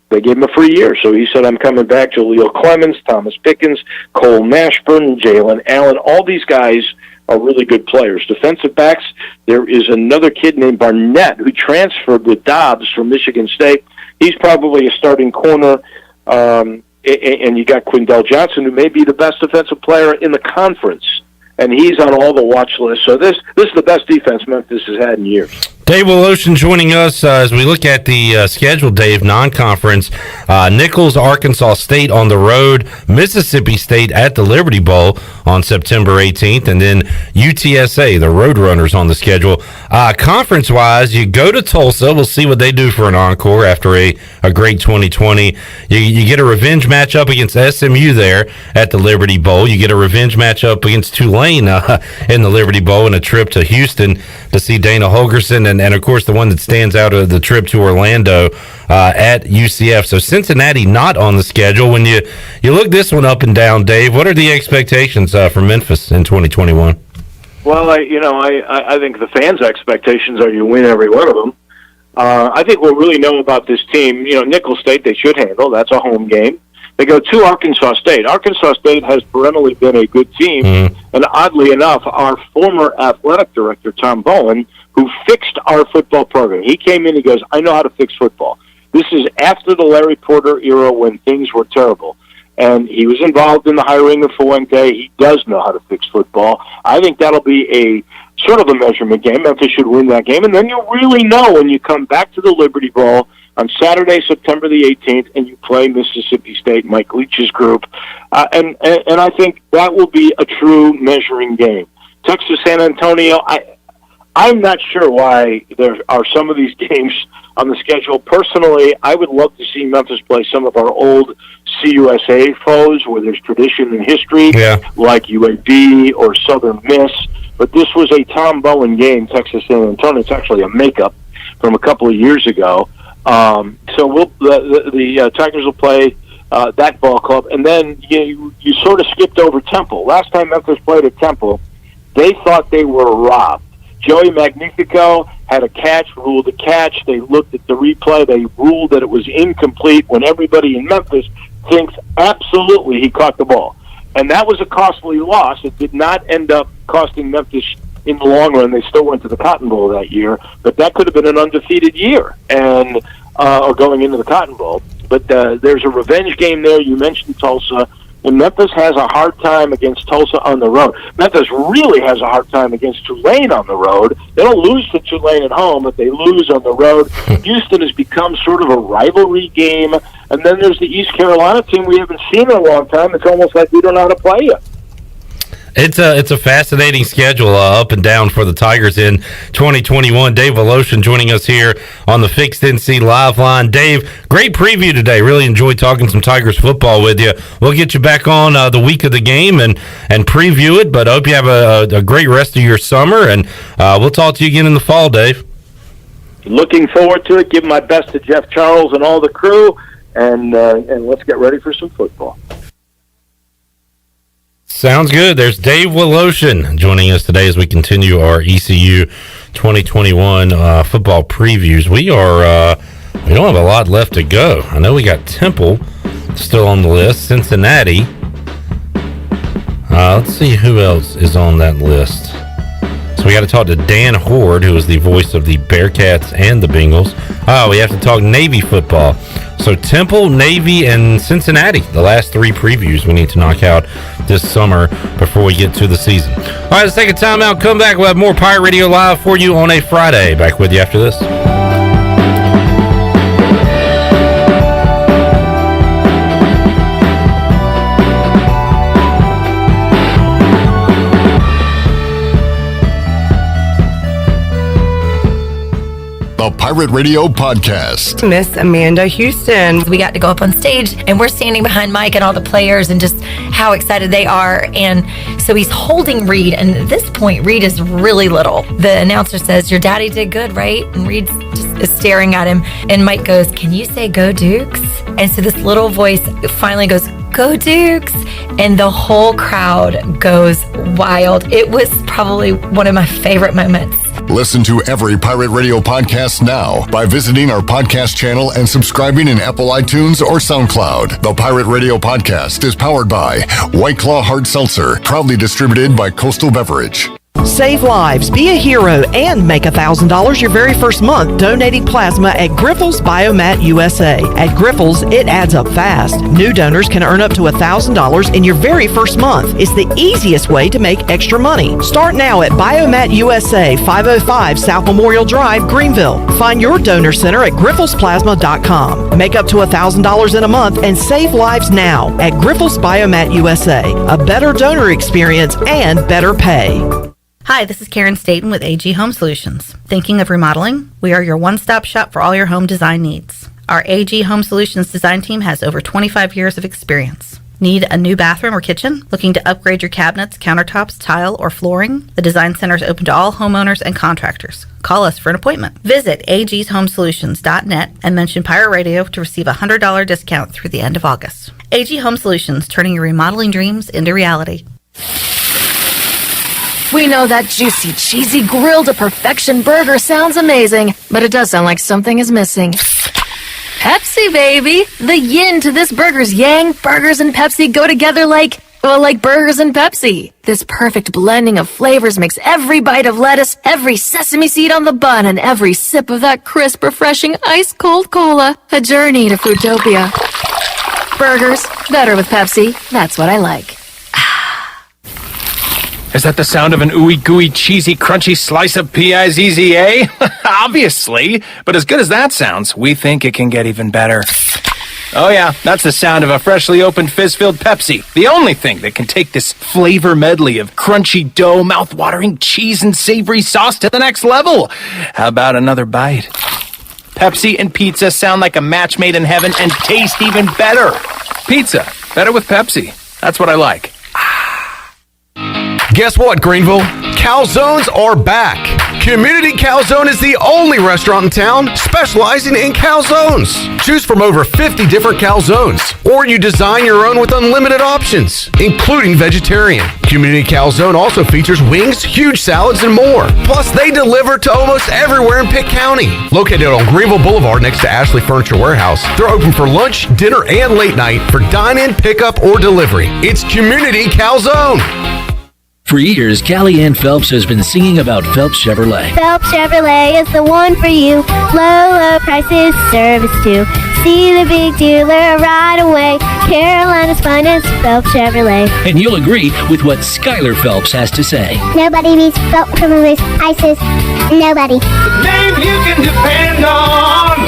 Speaker 22: they gave him a free year. So he said, I'm coming back. Jaleel Clemens, Thomas Pickens, Cole Mashburn, Jalen Allen. All these guys are really good players. Defensive backs, there is another kid named Barnett who transferred with Dobbs from Michigan State. He's probably a starting corner. And you got Quindell Johnson, who may be the best defensive player in the conference. And he's on all the watch lists. So this is the best defense Memphis has had in years.
Speaker 4: Dave Woloshin joining us as we look at the schedule, Dave, non-conference. Nichols, Arkansas State on the road, Mississippi State at the Liberty Bowl on September 18th, and then UTSA, the Roadrunners, on the schedule. Conference-wise, you go to Tulsa. We'll see what they do for an encore after a great 2020. You get a revenge matchup against SMU there at the Liberty Bowl. You get a revenge matchup against Tulane in the Liberty Bowl, and a trip to Houston to see Dana Holgorsen, and of course the one that stands out of the trip to Orlando at UCF. So Cincinnati not on the schedule. When you look this one up and down, Dave, what are the expectations for Memphis in 2021?
Speaker 22: Well, I think the fans' expectations are you win every one of them. I think we'll really know about this team. Nicholls State they should handle. That's a home game. They go to Arkansas State. Arkansas State has perennially been a good team, and oddly enough, our former athletic director, Tom Bowen, who fixed our football program, he came in, he goes, I know how to fix football. This is after the Larry Porter era when things were terrible. And he was involved in the hiring of Fuente. He does know how to fix football. I think that'll be a sort of a measurement game. Memphis should win that game. And then you'll really know when you come back to the Liberty Bowl on Saturday, September the 18th, and you play Mississippi State, Mike Leach's group. And I think that will be a true measuring game. Texas San Antonio, I'm not sure why there are some of these games on the schedule. Personally, I would love to see Memphis play some of our old CUSA foes where there's tradition and history, like UAB or Southern Miss. But this was a Tom Bowen game, Texas San Antonio. It's actually a makeup from a couple of years ago. So the Tigers will play that ball club. And then you sort of skipped over Temple. Last time Memphis played at Temple, they thought they were robbed. Joey Magnifico had a catch, ruled a catch. They looked at the replay. They ruled that it was incomplete when everybody in Memphis thinks absolutely he caught the ball. And that was a costly loss. It did not end up costing Memphis in the long run. They still went to the Cotton Bowl that year, but that could have been an undefeated year and or going into the Cotton Bowl. But there's a revenge game there. You mentioned Tulsa. And Memphis has a hard time against Tulsa on the road. Memphis really has a hard time against Tulane on the road. They don't lose to Tulane at home, but they lose on the road. Houston has become sort of a rivalry game. And then there's the East Carolina team we haven't seen in a long time. It's almost like we don't know how to play yet.
Speaker 4: It's a fascinating schedule up and down for the Tigers in 2021. Dave Woloshin joining us here on the Fixed NC Live Line. Dave, great preview today. Really enjoyed talking some Tigers football with you. We'll get you back on the week of the game and preview it, but I hope you have a great rest of your summer, and we'll talk to you again in the fall, Dave.
Speaker 22: Looking forward to it. Give my best to Jeff Charles and all the crew, and let's get ready for some football.
Speaker 4: Sounds good. There's Dave Woloshin joining us today as we continue our ECU 2021 football previews. We don't have a lot left to go. I know we got Temple still on the list, Cincinnati. Let's see who else is on that list. So we got to talk to Dan Horde, who is the voice of the Bearcats and the Bengals. We have to talk Navy football. So Temple, Navy, and Cincinnati, the last three previews we need to knock out this summer before we get to the season. All right, let's take a timeout. Come back. We'll have more Pirate Radio Live for you on a Friday. Back with you after this.
Speaker 7: The Pirate Radio Podcast.
Speaker 1: Miss Amanda Houston.
Speaker 18: We got to go up on stage and we're standing behind Mike and all the players and just how excited they are. And so he's holding Reed. And at this point, Reed is really little. The announcer says, your daddy did good, right? And Reed just is staring at him. And Mike goes, can you say go Dukes? And so this little voice finally goes, go Dukes. And the whole crowd goes wild. It was probably one of my favorite moments.
Speaker 7: Listen to every Pirate Radio podcast now by visiting our podcast channel and subscribing in Apple iTunes or SoundCloud. The Pirate Radio Podcast is powered by White Claw Hard Seltzer, proudly distributed by Coastal Beverage.
Speaker 15: Save lives, be a hero, and make $1,000 your very first month donating plasma at Griffel's Biomat USA. At Griffel's, it adds up fast. New donors can earn up to $1,000 in your very first month. It's the easiest way to make extra money. Start now at Biomat USA, 505 South Memorial Drive, Greenville. Find your donor center at grifflesplasma.com. Make up to $1,000 in a month and save lives now at Griffel's Biomat USA. A better donor experience and better pay.
Speaker 10: Hi, this is Karen Staten with AG Home Solutions. Thinking of remodeling? We are your one-stop shop for all your home design needs. Our AG Home Solutions design team has over 25 years of experience. Need a new bathroom or kitchen? Looking to upgrade your cabinets, countertops, tile, or flooring? The Design Center is open to all homeowners and contractors. Call us for an appointment. Visit agshomesolutions.net and mention Pirate Radio to receive a $100 discount through the end of August. AG Home Solutions, turning your remodeling dreams into reality.
Speaker 21: We know that juicy, cheesy, grilled to perfection burger sounds amazing, but it does sound like something is missing. Pepsi, baby! The yin to this burger's yang. Burgers and Pepsi go together like burgers and Pepsi. This perfect blending of flavors makes every bite of lettuce, every sesame seed on the bun, and every sip of that crisp, refreshing, ice-cold cola a journey to Foodtopia. Burgers, better with Pepsi. That's what I like.
Speaker 23: Is that the sound of an ooey gooey cheesy crunchy slice of P-I-Z-Z-A? Obviously, but as good as that sounds, we think it can get even better. Oh yeah, that's the sound of a freshly opened fizz-filled Pepsi. The only thing that can take this flavor medley of crunchy dough, mouth-watering cheese, and savory sauce to the next level. How about another bite? Pepsi and pizza sound like a match made in heaven and taste even better. Pizza, better with Pepsi. That's what I like.
Speaker 2: Guess what, Greenville? Calzones are back. Community Calzone is the only restaurant in town specializing in calzones. Choose from over 50 different calzones, or you design your own with unlimited options, including vegetarian. Community Calzone also features wings, huge salads, and more. Plus, they deliver to almost everywhere in Pitt County. Located on Greenville Boulevard next to Ashley Furniture Warehouse, they're open for lunch, dinner, and late night for dine-in, pickup, or delivery. It's Community Calzone.
Speaker 24: For years, Callie Ann Phelps has been singing about Phelps Chevrolet.
Speaker 17: Phelps Chevrolet is the one for you. Low prices, service too. See the big dealer right away. Carolina's finest, Phelps Chevrolet.
Speaker 24: And you'll agree with what Skylar Phelps has to say.
Speaker 17: Nobody beats Phelps Chevrolet's prices. Nobody.
Speaker 8: The name you can depend on.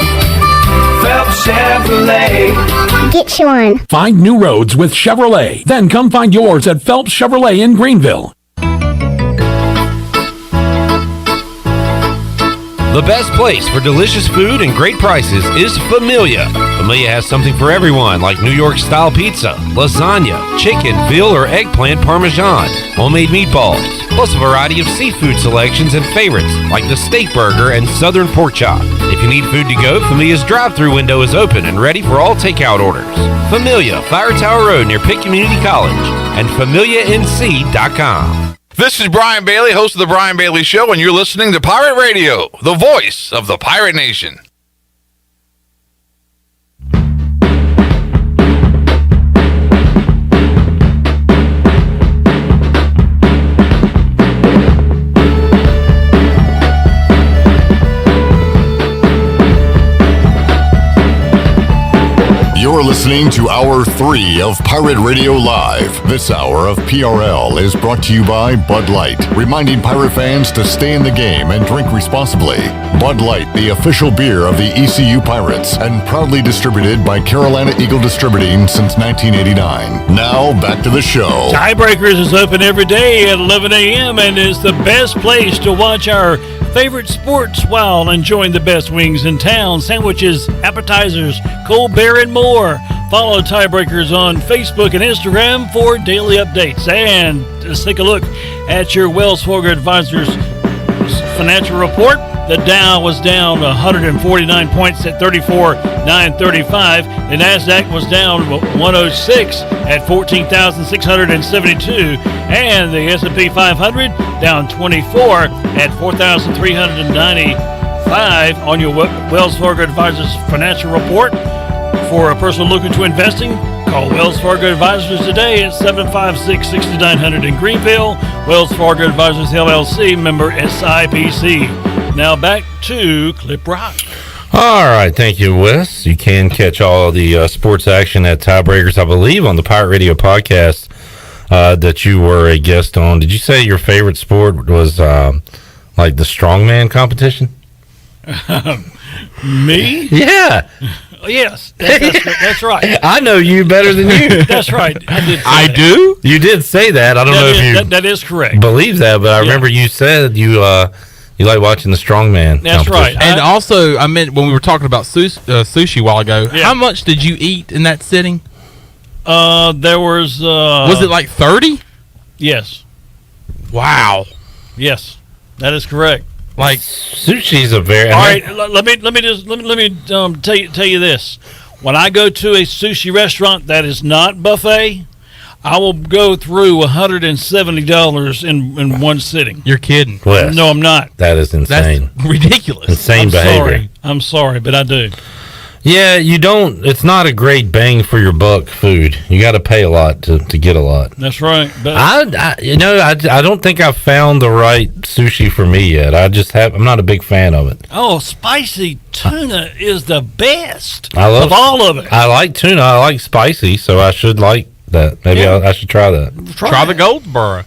Speaker 8: Phelps Chevrolet.
Speaker 17: Get you one.
Speaker 25: Find new roads with Chevrolet. Then come find yours at Phelps Chevrolet in Greenville.
Speaker 4: The best place for delicious food and great prices is Familia. Familia has something for everyone, like New York-style pizza, lasagna, chicken, veal, or eggplant parmesan, homemade meatballs, plus a variety of seafood selections and favorites, like the steak burger and southern pork chop. If you need food to go, Familia's drive-thru window is open and ready for all takeout orders. Familia, Fire Tower Road near Pitt Community College, and FamiliaNC.com.
Speaker 26: This is Brian Bailey, host of The Brian Bailey Show, and you're listening to Pirate Radio, the voice of the Pirate Nation.
Speaker 7: You're listening to Hour 3 of Pirate Radio Live. This hour of PRL is brought to you by Bud Light, reminding pirate fans to stay in the game and drink responsibly. Bud Light, the official beer of the ECU Pirates, and proudly distributed by Carolina Eagle Distributing since 1989. Now, back to the show.
Speaker 12: Tiebreakers is open every day at 11 a.m. and is the best place to watch our favorite sports while enjoying the best wings in town, sandwiches, appetizers, cold beer, and more. Follow Tiebreakers on Facebook and Instagram for daily updates. And let's take a look at your Wells Fargo Advisors financial report. The Dow was down 149 points at 34,935. The NASDAQ was down 106 at 14,672. And the S&P 500 down 24 at 4,395 on your Wells Fargo Advisors financial report. For a person looking to investing, call Wells Fargo Advisors today at 756-6900 in Greenville Wells Fargo Advisors LLC, member SIPC. Now back to Clip Rock.
Speaker 4: All right, thank you, Wes. You can catch all the sports action at Tiebreakers, I believe, on the Pirate Radio podcast that you were a guest on. Did you say your favorite sport was like the strongman competition?
Speaker 12: Me?
Speaker 4: Yeah.
Speaker 12: Yes, that's right.
Speaker 4: I know you better than you.
Speaker 12: That's right.
Speaker 4: I do? You did say that. I don't know if you
Speaker 12: that is correct.
Speaker 4: believe that, but I remember you said you like watching the strongman.
Speaker 12: That's right.
Speaker 3: And also, I meant when we were talking about sushi a while ago, how much did you eat in that sitting?
Speaker 12: There was...
Speaker 3: was it like 30?
Speaker 12: Yes.
Speaker 3: Wow.
Speaker 12: Yes, that is correct.
Speaker 3: Like
Speaker 4: sushi's a very...
Speaker 12: All right, let me tell you this. When I go to a sushi restaurant that is not buffet, I will go through $170 in one sitting.
Speaker 3: You're kidding.
Speaker 4: Wes,
Speaker 12: no, I'm not.
Speaker 4: That is insane.
Speaker 3: That's ridiculous.
Speaker 4: Insane behavior.
Speaker 12: I'm sorry, but I do.
Speaker 4: Yeah, you don't... It's not a great bang for your buck food. You got to pay a lot to get a lot.
Speaker 12: That's right. But
Speaker 4: I don't think I've found the right sushi for me yet. I'm not a big fan of it.
Speaker 12: Oh, spicy tuna is the best
Speaker 4: of
Speaker 12: all of it.
Speaker 4: I like tuna. I like spicy, so I should like that. Maybe I should try that.
Speaker 3: Try the Goldsboro.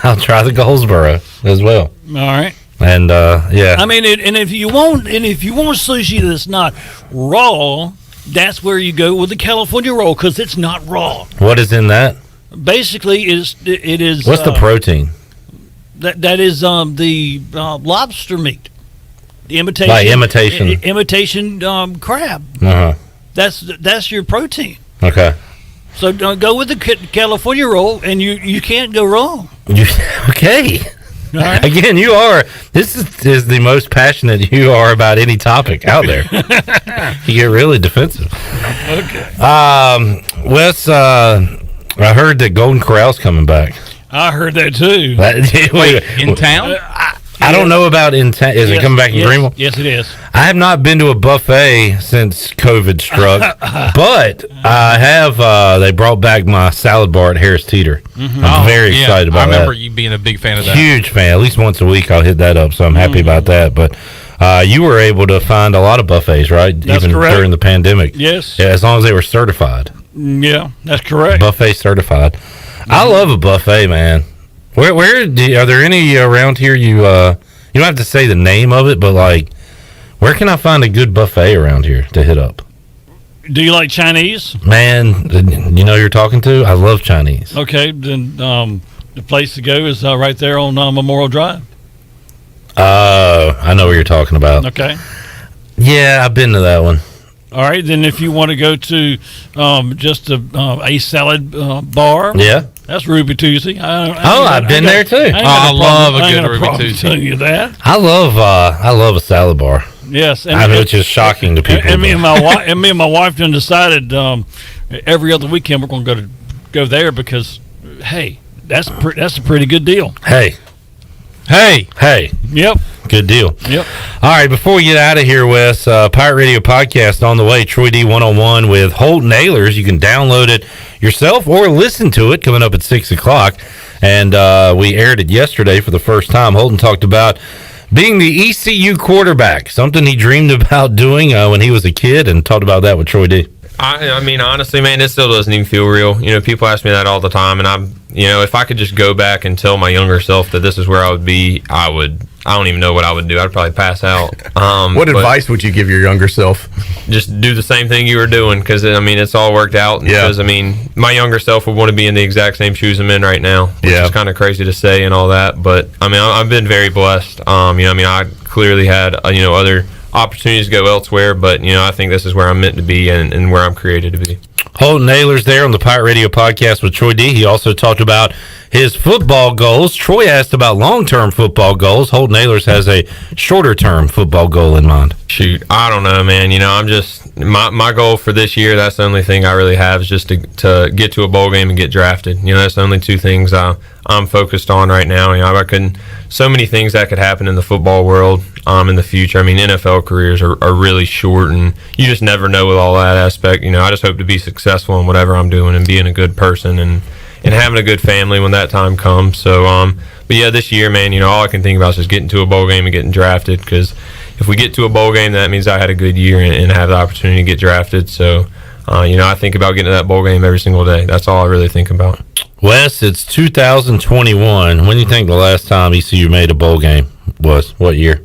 Speaker 4: I'll try the Goldsboro as well.
Speaker 12: All right.
Speaker 4: And yeah,
Speaker 12: I mean, and if you want sushi that's not raw, that's where you go with the California roll because it's not raw.
Speaker 4: What is in that?
Speaker 12: Basically, it is.
Speaker 4: What's the protein?
Speaker 12: That is the lobster meat, the imitation.
Speaker 4: Like imitation.
Speaker 12: Imitation crab.
Speaker 4: Uh huh.
Speaker 12: That's your protein.
Speaker 4: Okay.
Speaker 12: So go with the California roll, and you can't go wrong.
Speaker 4: Okay.
Speaker 12: Right.
Speaker 4: Again, this is the most passionate you are about any topic out there. You get really defensive.
Speaker 12: Okay.
Speaker 4: Wes, I heard that Golden Corral's coming back.
Speaker 12: I heard that too.
Speaker 3: Wait, in town?
Speaker 4: I don't know about in town. Is it coming back in Greenhalgh?
Speaker 12: Yes, it is.
Speaker 4: I have not been to a buffet since COVID struck, but I have. They brought back my salad bar at Harris Teeter.
Speaker 3: Mm-hmm.
Speaker 4: I'm very excited about that.
Speaker 3: I remember you being a big fan of that.
Speaker 4: Huge fan. At least once a week I'll hit that up, so I'm happy about that. But you were able to find a lot of buffets, right?
Speaker 12: That's
Speaker 4: even
Speaker 12: correct.
Speaker 4: During the pandemic.
Speaker 12: Yes.
Speaker 4: Yeah, as long as they were certified.
Speaker 12: Yeah, that's correct.
Speaker 4: Buffet certified. I love a buffet, man. Where are there any around here? You don't have to say the name of it, but like, where can I find a good buffet around here to hit up?
Speaker 12: Do you like Chinese?
Speaker 4: Man, you know who you're talking to? I love Chinese.
Speaker 12: Okay, then the place to go is right there on Memorial Drive.
Speaker 4: I know what you're talking about.
Speaker 12: Okay.
Speaker 4: Yeah, I've been to that one.
Speaker 12: All right, then if you want to go to just a salad bar,
Speaker 4: yeah,
Speaker 12: that's Ruby Tuesday.
Speaker 4: I've been there too.
Speaker 3: I love a good Ruby Tuesday.
Speaker 12: Telling you that.
Speaker 4: I love a salad bar.
Speaker 12: Yes,
Speaker 4: I know it's just shocking to people.
Speaker 12: And me and my wife then decided every other weekend we're going to go there because hey, that's a pretty good deal.
Speaker 4: Hey.
Speaker 12: Yep.
Speaker 4: Good deal.
Speaker 12: Yep.
Speaker 4: All right, before we get out of here, Wes, Pirate Radio Podcast on the way, Troy D 101 with Holton Ahlers. You can download it yourself or listen to it coming up at 6 o'clock. And we aired it yesterday for the first time. Holton talked about being the ECU quarterback, something he dreamed about doing when he was a kid, and talked about that with Troy D.
Speaker 5: I mean, honestly, man, it still doesn't even feel real. You know, people ask me that all the time, and if I could just go back and tell my younger self that this is where I would be, I don't even know what I would do. I'd probably pass out.
Speaker 2: What advice would you give your younger self?
Speaker 5: Just do the same thing you were doing, because, I mean, it's all worked out.
Speaker 2: Yeah.
Speaker 5: Because, I mean, my younger self would want to be in the exact same shoes I'm in right now, which
Speaker 2: Yeah.
Speaker 5: is kind of crazy to say and all that. But, I mean, I've been very blessed. I clearly had, other opportunities to go elsewhere, but, I think this is where I'm meant to be and where I'm created to be.
Speaker 4: Holton Ahlers there on the Pirate Radio Podcast with Troy D. He also talked about his football goals. Troy asked about long-term football goals. Holton Ahlers has a shorter-term football goal in mind.
Speaker 5: Shoot, I don't know, man. I'm just my goal for this year. That's the only thing I really have is just to get to a bowl game and get drafted. That's the only two things I'm focused on right now. So many things that could happen in the football world in the future. I mean, NFL careers are really short, and you just never know with all that aspect. I just hope to be successful in whatever I'm doing and being a good person and and having a good family when that time comes. So, but yeah, this year, man, all I can think about is just getting to a bowl game and getting drafted. Because if we get to a bowl game, that means I had a good year and have the opportunity to get drafted. So, I think about getting to that bowl game every single day. That's all I really think about.
Speaker 4: Wes, it's 2021. When do you think the last time ECU made a bowl game was? What year?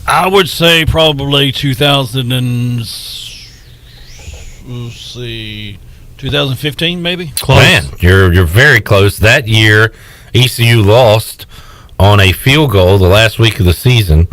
Speaker 12: I would say probably 2015 maybe.
Speaker 4: Close. Man, you're very close. That year, ECU lost on a field goal the last week of the season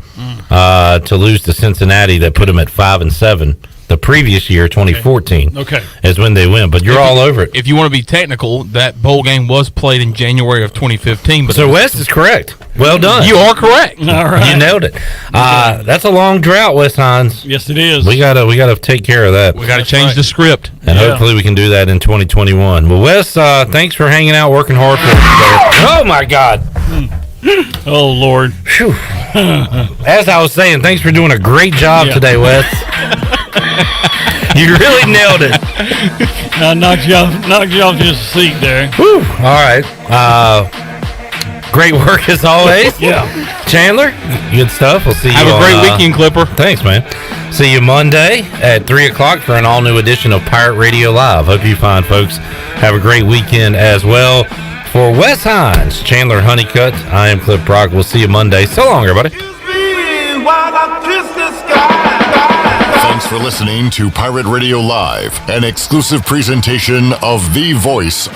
Speaker 4: to lose to Cincinnati. That put them at 5-7. The previous year, 2014, is when they win. But you're all over it.
Speaker 3: If you want to be technical, that bowl game was played in January of 2015. But
Speaker 4: so Wes is correct. Well done.
Speaker 3: You are correct.
Speaker 12: All right.
Speaker 4: You nailed it. That's a long drought, Wes Hines.
Speaker 12: Yes, it is.
Speaker 4: We gotta take care of that.
Speaker 3: We got to change the script.
Speaker 4: And hopefully we can do that in 2021. Well, Wes, thanks for hanging out, working hard for us today. Oh, my God.
Speaker 12: Oh, Lord.
Speaker 4: As I was saying, thanks for doing a great job today, Wes. You really nailed it.
Speaker 12: I knocked you off your seat there.
Speaker 4: Whew. All right. Great work as always.
Speaker 12: Yeah.
Speaker 4: Chandler, good stuff. We'll see you.
Speaker 3: Have a great weekend, Clipper.
Speaker 4: Thanks, man. See you Monday at 3 o'clock for an all-new edition of Pirate Radio Live. Hope you find folks have a great weekend as well. For Wes Hines, Chandler Honeycutt, I am Clip Brock. We'll see you Monday. So long, everybody.
Speaker 7: Thanks for listening to Pirate Radio Live, an exclusive presentation of the voice